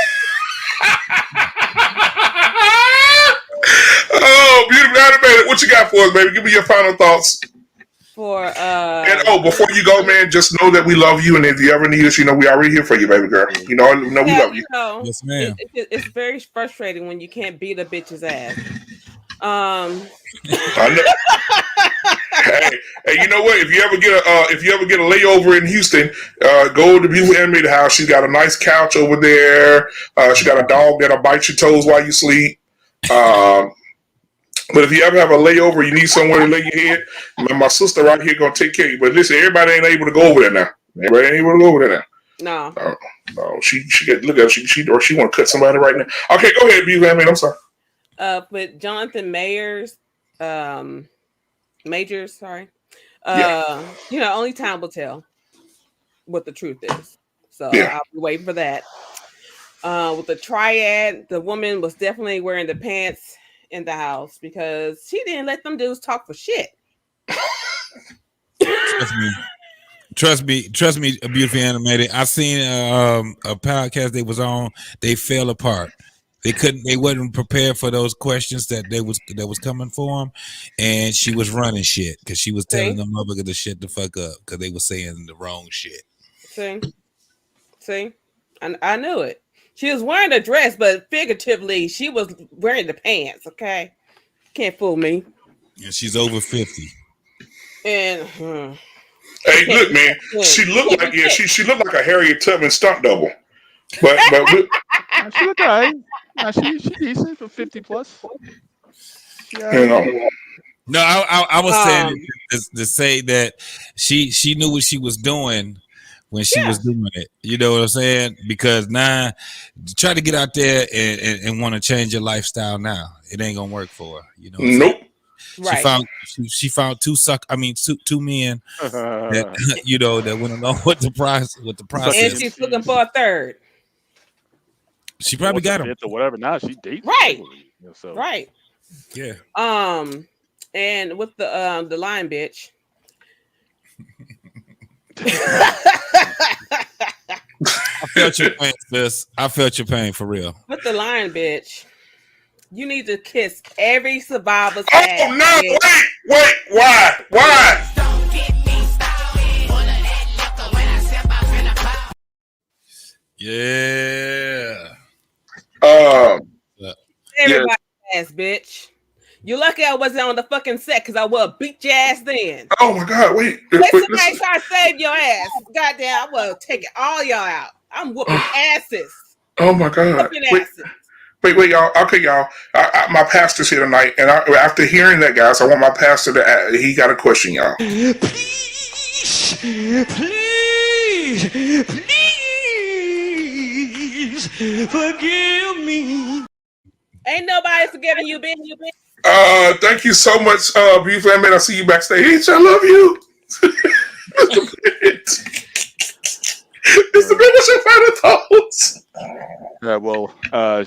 A: Oh, beautiful animated. What you got for us, baby? Give me your final thoughts.
B: And
A: before you go, man, just know that we love you, and if you ever need us, we already here for you, baby girl. We love you.
C: Yes, ma'am.
B: It's very frustrating when you can't beat a bitch's ass.
A: I know. Hey, you know what? If you ever get a layover in Houston, go to Beautiful Animated House. She's got a nice couch over there. She got a dog that'll bite your toes while you sleep. But if you ever have a layover, you need somewhere to lay your head, my sister right here gonna take care of you. But listen, everybody ain't able to go over there now. Everybody ain't able to go over there now. No. She look at she want to cut somebody right now. Okay, go ahead, B. I'm sorry.
B: With Jonathan Majors, only time will tell what the truth is. So I'll be waiting for that. With the triad, the woman was definitely wearing the pants in the house because she didn't let them dudes talk for shit.
C: Trust me, a Beautiful Animated. I seen a podcast they was on. They fell apart. They wasn't prepared for those questions that was coming for them, and she was running shit because she was telling them motherfuckers to shut the fuck up because they were saying the wrong shit.
B: See, I knew it. She was wearing a dress, but figuratively, she was wearing the pants. Okay, can't fool me.
C: And she's over 50.
B: And
A: hey, look, man, she looked like she looked like a Harriet Tubman stunt double. But
E: she looked alright. She decent for 50 plus.
C: No, I was saying to say that she knew what she was doing when she was doing it. You know what I'm saying? Because now try to get out there and want to change your lifestyle now. It ain't gonna work for her. You know what I'm
A: nope.
C: Saying? She found two men that that want to know what the process.
B: And she's looking for a third.
C: She probably got him
E: or whatever. Now she dates
B: right.
E: Right.
C: Yeah.
B: And with the lion bitch.
C: I felt your pain, sis. I felt your pain for real.
B: With the lion bitch, you need to kiss every survivor's
A: ass. Oh no! Wait! Why?
C: Yeah.
B: Everybody's ass, bitch. You lucky I wasn't on the fucking set because I would have beat your ass then.
A: Oh my God, wait.
B: Let somebody try to save your ass. Goddamn, I would have taken all y'all out. I'm whooping asses.
A: Oh my God. Wait, y'all. Okay, y'all. My pastor's here tonight, and after hearing that, guys, I want my pastor to he got a question, y'all.
R: Please forgive me.
B: Ain't nobody forgiving you, bitch.
A: Thank you so much, beautiful man. I'll see you backstage. I love you. Mr. Ben, what's your final thoughts?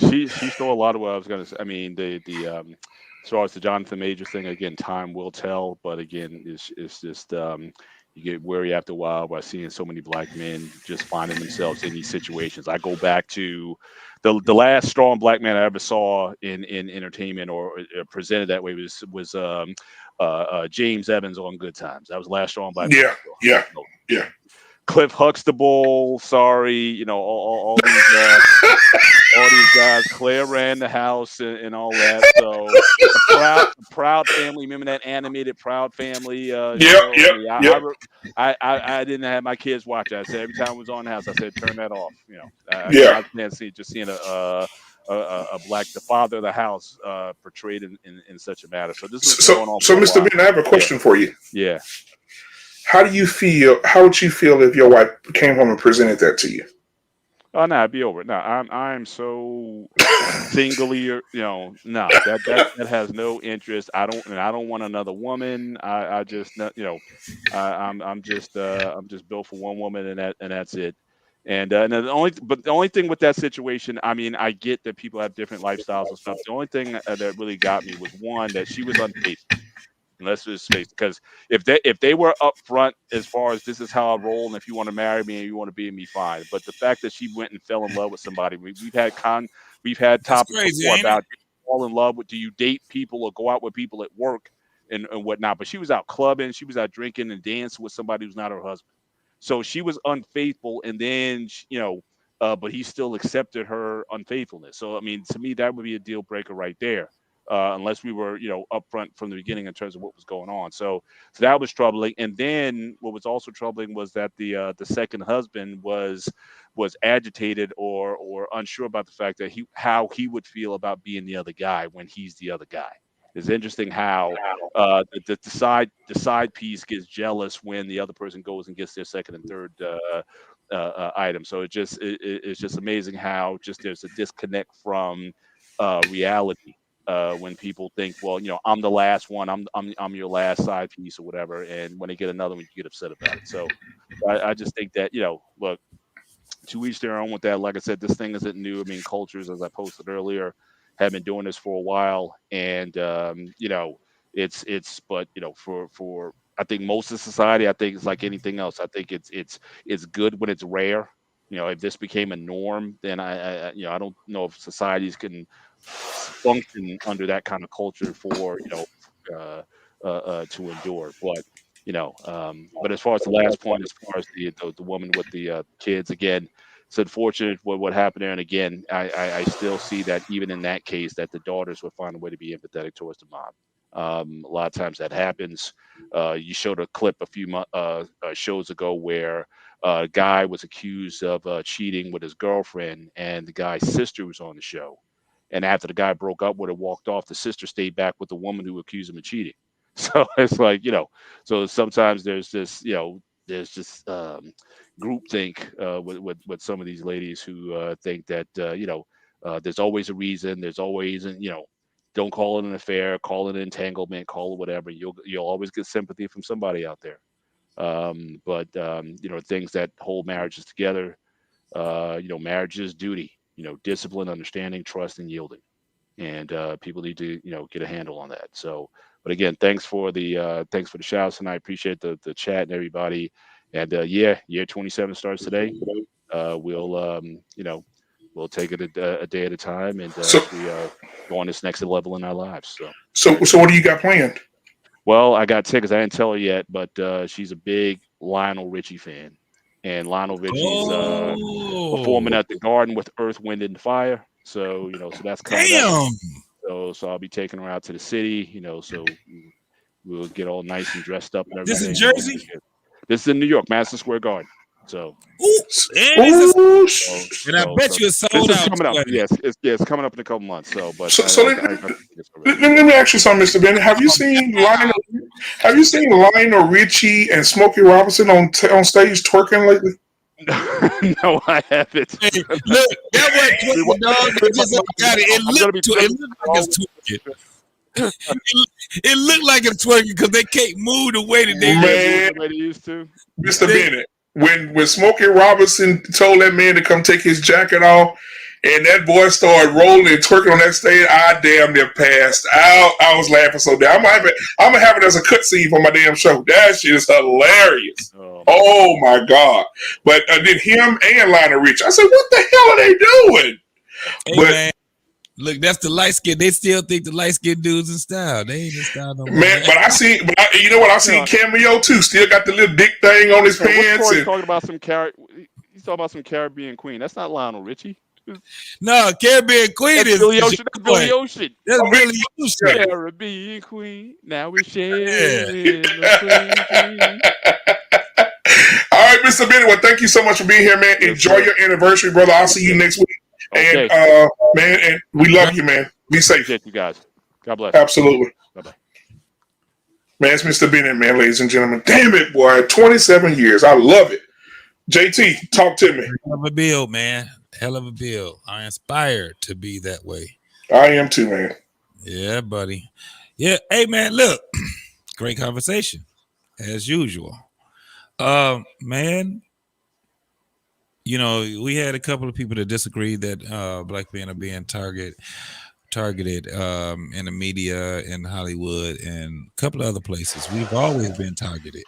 E: She stole a lot of what I was going to say. I mean, the as far as the Jonathan Major thing, again, time will tell. But again, it's just You get weary after a while by seeing so many black men just finding themselves in these situations. I go back to the last strong black man I ever saw in entertainment or presented that way was James Evans on Good Times. That was the last strong black man.
A: Yeah.
E: Cliff Huxtable, sorry, you know, all these guys. Claire ran the house and all that. So Proud Family. Remember that animated Proud Family? I didn't have my kids watch it. I said every time it was on the house, I said turn that off. You know, I can't see just seeing a the father of the house portrayed in such a matter. So this is going on.
A: So Mr. Ben, I have a question for you.
E: Yeah.
A: How do you feel? How would you feel if your wife came home and presented that to you?
E: Oh no, it'd be over. No, I'm so singly, you know, no, that has no interest. I don't want another woman. I just, you know, I'm just built for one woman, and that's it. And the only thing with that situation, I mean, I get that people have different lifestyles and stuff. The only thing that really got me was one, that she was unfaithful. And let's just face it, because if they were upfront as far as this is how I roll, and if you want to marry me and you want to be with me, fine. But the fact that she went and fell in love with somebody, we've had topics before about fall in love with, do you date people or go out with people at work and whatnot? But she was out clubbing, she was out drinking and dancing with somebody who's not her husband. So she was unfaithful, and then but he still accepted her unfaithfulness. So I mean, to me, that would be a deal breaker right there. Unless we were, you know, upfront from the beginning in terms of what was going on. So that was troubling. And then what was also troubling was that the second husband was agitated or unsure about the fact that how he would feel about being the other guy when he's the other guy. It's interesting how the side piece gets jealous when the other person goes and gets their second and third item. So it's just amazing how just there's a disconnect from reality. When people think, well, you know, I'm the last one, I'm your last side piece or whatever, and when they get another one, you get upset about it. So I just think that, you know, look, to each their own with that. Like I said, this thing isn't new. I mean, cultures, as I posted earlier, have been doing this for a while, and you know, but you know, for I think most of society, I think it's like anything else. I think it's good when it's rare. You know, if this became a norm, then I you know, I don't know if societies can function under that kind of culture for, you know, to endure. But you know, but as far as the last point, as far as the woman with the kids, again, it's unfortunate what happened there. And again, I still see that even in that case, that the daughters would find a way to be empathetic towards the mom. A lot of times that happens. You showed a clip a few shows ago where a guy was accused of cheating with his girlfriend, and the guy's sister was on the show. And after the guy broke up with her, walked off, the sister stayed back with the woman who accused him of cheating. So it's like, you know, so sometimes there's this, you know, there's just groupthink with some of these ladies who think that, you know, there's always a reason. There's always, you know, don't call it an affair, call it an entanglement, call it whatever. You'll always get sympathy from somebody out there. But you know, things that hold marriages together, you know, marriage is duty. You know, discipline, understanding, trust, and yielding, and people need to, you know, get a handle on that. So, but again, thanks for the shouts, and I appreciate the chat and everybody. And yeah, year 27 starts today. We'll you know, we'll take it a day at a time, and we go on this next level in our lives. So
A: what do you got planned?
E: Well, I got tickets. I didn't tell her yet, but she's a big Lionel Richie fan. And Lionel Richie's performing at the Garden with Earth, Wind, and Fire. So, you know, so that's coming up. So I'll be taking her out to the city, you know, so we'll get all nice and dressed up and everything.
C: This in Jersey?
E: This is in New York, Madison Square Garden. So,
C: and I bet you it's sold out.
E: Coming up. Yes, it's coming up in a couple months. So, but
A: let me ask you something, Mr. Ben. Have you seen Lionel Richie and Smokey Robinson on stage twerking lately?
E: No, I haven't.
C: Hey, look, that wasn't twerking, dog. It looked like it's twerking because they can't move the way that
A: they
E: used to.
A: Mr. Bennett, when Smokey Robinson told that man to come take his jacket off, and that boy started rolling and twerking on that stage. I damn near passed out. I was laughing so damn. I'm gonna have it as a cutscene for my damn show. That shit is hilarious. Oh my god! But then him and Lionel Rich. I said, what the hell are they doing?
C: Hey, man. Look, that's the light skin. They still think the light skin dudes in style. They ain't in style no more.
A: Man, but you know what? I seen Cameo too. Still got the little dick thing on his pants.
E: He's talking about some Caribbean Queen. That's not Lionel Richie.
C: No, Caribbean Queen
E: That's
C: is
E: Billy Ocean. That's Billy Ocean.
C: That's Billy Ocean.
E: Caribbean Queen. Now we're sharing the
A: All right, Mr. Bennett. Well, thank you so much for being here, man. Enjoy your anniversary, brother. I'll see you next week.
E: Okay.
A: And man, and we love you, man. Be safe.
E: Appreciate you guys. God bless.
A: Absolutely.
E: Bye-bye.
A: Man, it's Mr. Bennett, man, ladies and gentlemen. Damn it, boy. 27 years. I love it. JT, talk to me.
C: Hell of a build, man. Hell of a build. I inspired to be that way.
A: I am too, man.
C: Yeah, buddy. Yeah. Hey, man, look. Great conversation, as usual. Man, you know, we had a couple of people that disagree that black men are being targeted in the media, in Hollywood, and a couple of other places. We've always been targeted.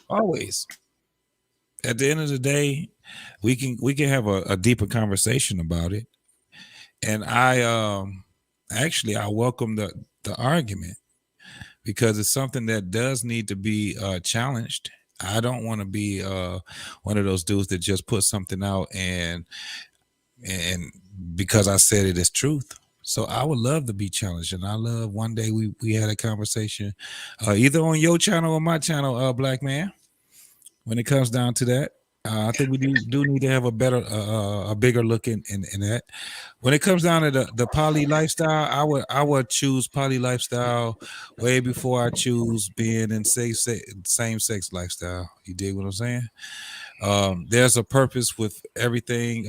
C: Always. At the end of the day, we can have a deeper conversation about it. And I welcome the argument, because it's something that does need to be challenged. I don't want to be one of those dudes that just put something out and because I said it is truth. So I would love to be challenged, and I love one day we had a conversation either on your channel or my channel, Black Man. When it comes down to that, I think we do need to have a bigger look in that. When it comes down to the poly lifestyle, I would choose poly lifestyle way before I choose being in same sex lifestyle. You dig what I'm saying? There's a purpose with everything.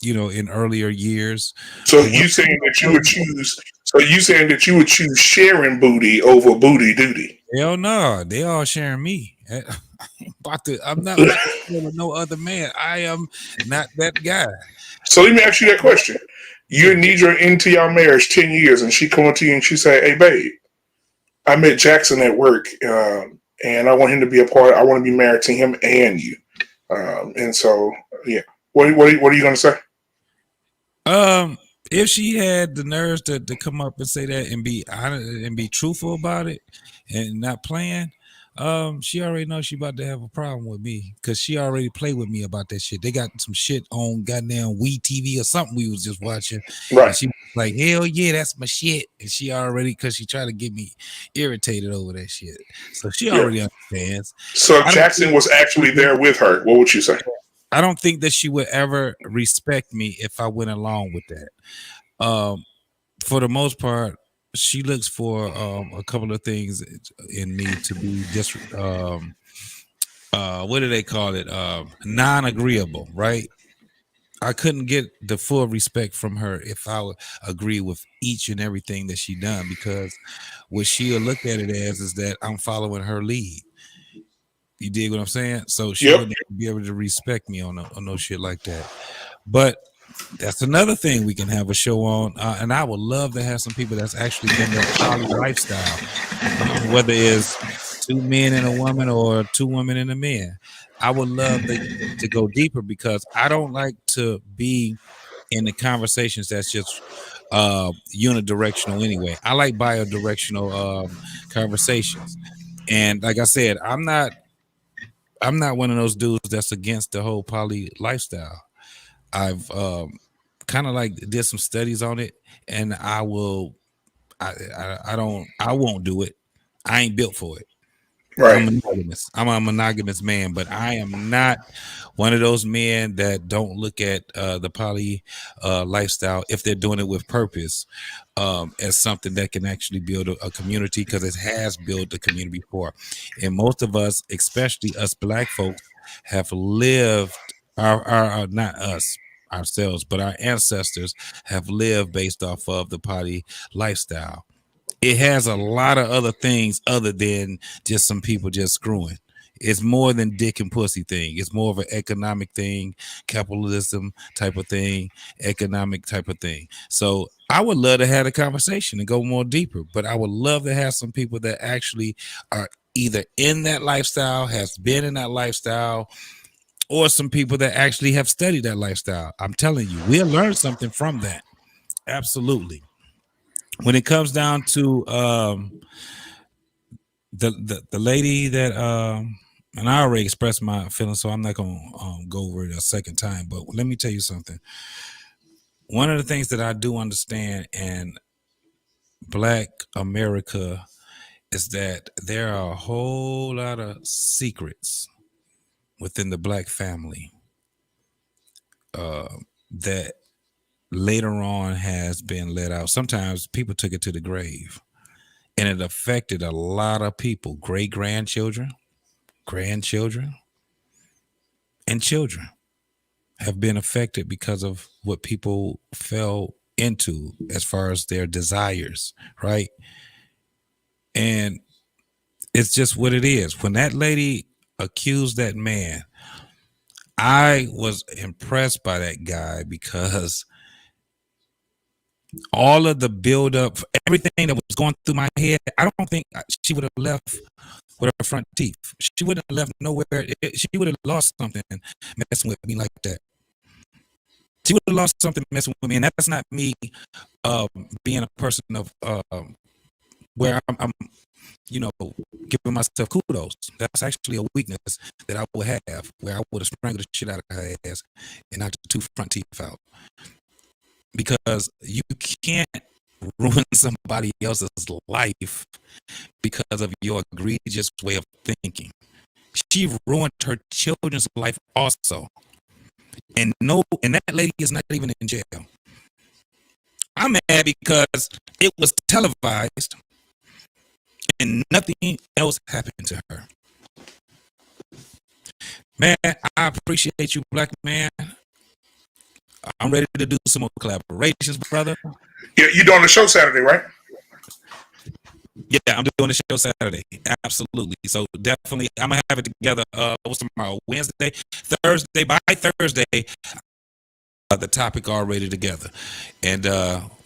C: You know, in earlier years.
A: So you saying that you would choose? So you saying that you would choose sharing booty over booty duty?
C: Hell no, they all sharing me. I'm not about to share with no other man. I am not that guy.
A: So let me ask you that question. You and Nidra into your marriage 10 years, and she come to you and she say, "Hey, babe, I met Jackson at work, and I want him to be a part. I want to be married to him and you." And so, yeah. What are you going to say?
C: If she had the nerves to come up and say that and be honest and be truthful about it and not playing, she already knows she about to have a problem with me, because she already played with me about that shit. They got some shit on goddamn Wii TV or something we was just watching.
A: Right.
C: And she was like, hell yeah, that's my shit. And she already, because she tried to get me irritated over that shit. So she already understands.
A: So if Jackson was actually there with her, what would you say?
C: I don't think that she would ever respect me if I went along with that. For the most part, she looks for a couple of things in me to be just what do they call it? Non-agreeable, right? I couldn't get the full respect from her if I would agree with each and everything that she done, because what she'll look at it as is that I'm following her lead. You dig what I'm saying? So she wouldn't be able to respect me on no shit like that. But that's another thing we can have a show on. And I would love to have some people that's actually been that poly lifestyle, whether it's two men and a woman or two women and a man. I would love to go deeper, because I don't like to be in the conversations that's just unidirectional anyway. I like bi-directional conversations. And like I said, I'm not one of those dudes that's against the whole poly lifestyle. I've kind of like did some studies on it, and I won't do it. I ain't built for it.
A: Right.
C: I'm a monogamous man, but I am not one of those men that don't look at the poly lifestyle, if they're doing it with purpose, as something that can actually build a community, because it has built a community before. And most of us, especially us Black folks, have lived our not us ourselves, but our ancestors have lived based off of the poly lifestyle. It has a lot of other things other than just some people just screwing. It's more than dick and pussy thing. It's more of an economic thing, capitalism type of thing, economic type of thing. So I would love to have a conversation and go more deeper, but I would love to have some people that actually are either in that lifestyle, has been in that lifestyle, or some people that actually have studied that lifestyle. I'm telling you, we'll learn something from that. Absolutely. When it comes down to the lady that and I already expressed my feelings, so I'm not gonna go over it a second time. But let me tell you something. One of the things that I do understand in Black America is that there are a whole lot of secrets within the Black family that later on has been let out. Sometimes people took it to the grave, and it affected a lot of people, great-grandchildren, grandchildren, and children have been affected because of what people fell into as far as their desires, right? And it's just what it is. When that lady accused that man, I was impressed by that guy because all of the buildup, everything that was going through my head, I don't think she would have left with her front teeth. She wouldn't have left nowhere. She would have lost something messing with me like that. She would have lost something messing with me, and that's not me being a person of where I'm giving myself kudos. That's actually a weakness that I would have, where I would have strangled the shit out of her ass and knocked the 2 front teeth out. Because you can't ruin somebody else's life because of your egregious way of thinking. She ruined her children's life also. And that lady is not even in jail. I'm mad because it was televised and nothing else happened to her. Man, I appreciate you, Black man. I'm ready to do some more collaborations, brother.
A: Yeah, you're doing the show Saturday, right?
C: Yeah, I'm doing the show Saturday. Absolutely. So definitely, I'm gonna have it together. What's tomorrow? Wednesday, Thursday. By Thursday, the topic already together, and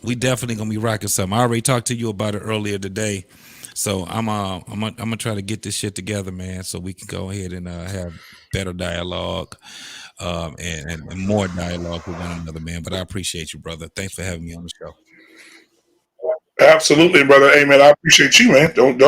C: we definitely gonna be rocking something. I already talked to you about it earlier today, so I'm gonna try to get this shit together, man, so we can go ahead and have better dialogue. And more dialogue with one another, man. But I appreciate you, brother. Thanks for having me on the show.
A: Absolutely, brother. Hey, man, I appreciate you, man. Don't.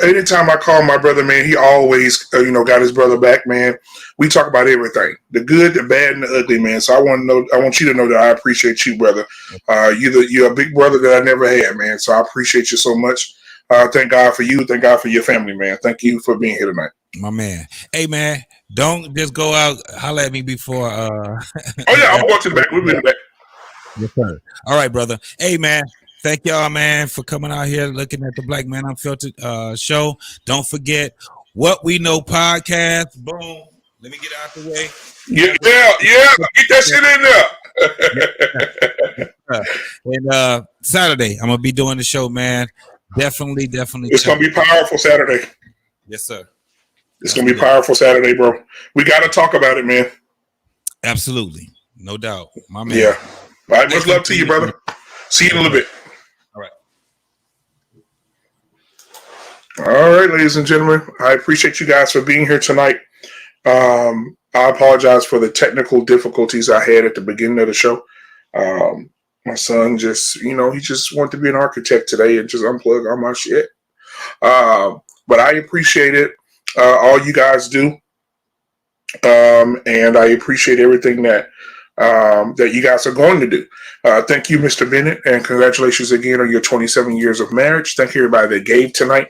A: Anytime I call my brother, man, he always, got his brother back, man. We talk about everything, the good, the bad, and the ugly, man. So I want you to know that I appreciate you, brother. You're a big brother that I never had, man. So I appreciate you so much. Thank God for you. Thank God for your family, man. Thank you for being here tonight.
C: My man. Hey, man, don't just go out, holler at me before.
A: Oh, yeah, I'm going to the back. We'll be in the back.
C: Yes, sir. All right, brother. Hey, man, thank y'all, man, for coming out here looking at the Black Man Unfiltered show. Don't forget What We Know podcast. Boom. Let me get out the way.
A: Yeah. Get that shit in there.
C: And Saturday, I'm going to be doing the show, man. Definitely.
A: It's going to be powerful Saturday.
C: Yes, sir.
A: It's going to be powerful Saturday, bro. We got to talk about it, man.
C: Absolutely. No doubt. My man.
A: Yeah. All right. Much love to you, brother. See you in a little bit.
C: All right.
A: All right, ladies and gentlemen. I appreciate you guys for being here tonight. I apologize for the technical difficulties I had at the beginning of the show. My son just, he just wanted to be an architect today and just unplug all my shit. But I appreciate it. All you guys do. And I appreciate everything that you guys are going to do. Thank you, Mr. Bennett, and congratulations again on your 27 years of marriage. Thank you, everybody that gave tonight.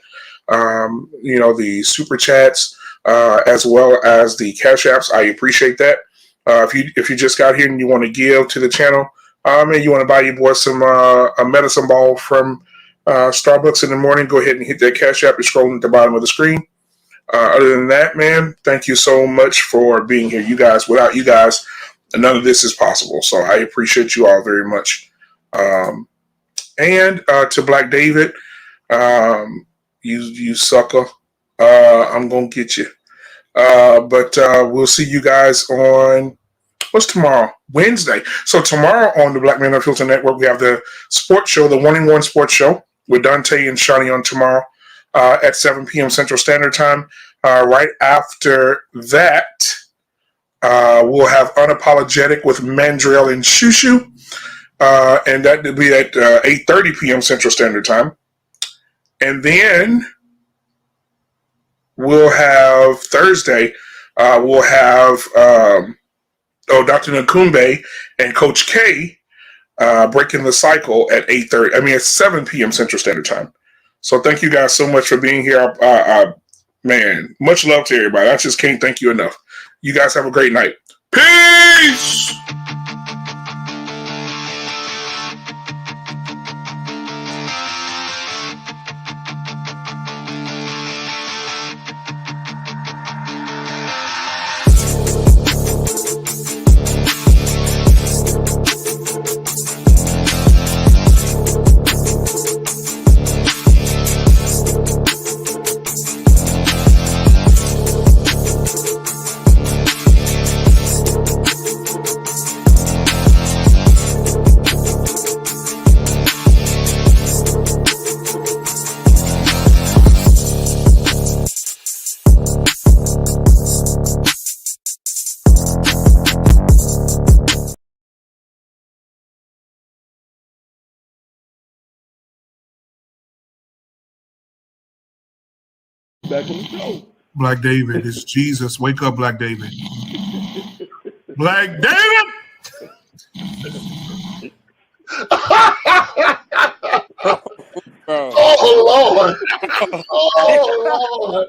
A: The super chats, as well as the cash apps. I appreciate that. If you just got here and you want to give to the channel, and you want to buy your boy some a medicine ball from Starbucks in the morning, go ahead and hit that cash app. It's scrolling at the bottom of the screen. Other than that, man, thank you so much for being here. You guys, without you guys, none of this is possible. So I appreciate you all very much. And to Black David, you sucker. I'm gonna get you. But we'll see you guys on what's tomorrow? Wednesday. So tomorrow on the Black Men Unfiltered Network, we have the sports show, the 1-in-1 sports show with Dante and Shawnee on tomorrow at 7 p.m. Central Standard Time. Right after that, we'll have Unapologetic with Mandriel and Shushu, and that will be at 8:30 p.m. Central Standard Time. And then we'll have Thursday, we'll have Dr. Nakumbe and Coach K breaking the cycle at 7 p.m. Central Standard Time. So thank you guys so much for being here. Man, much love to everybody. I just can't thank you enough. You guys have a great night. Peace!
M: Back on the show. Black David, it's Jesus. Wake up, Black David. Black David!
G: Oh, Lord. Oh, Lord.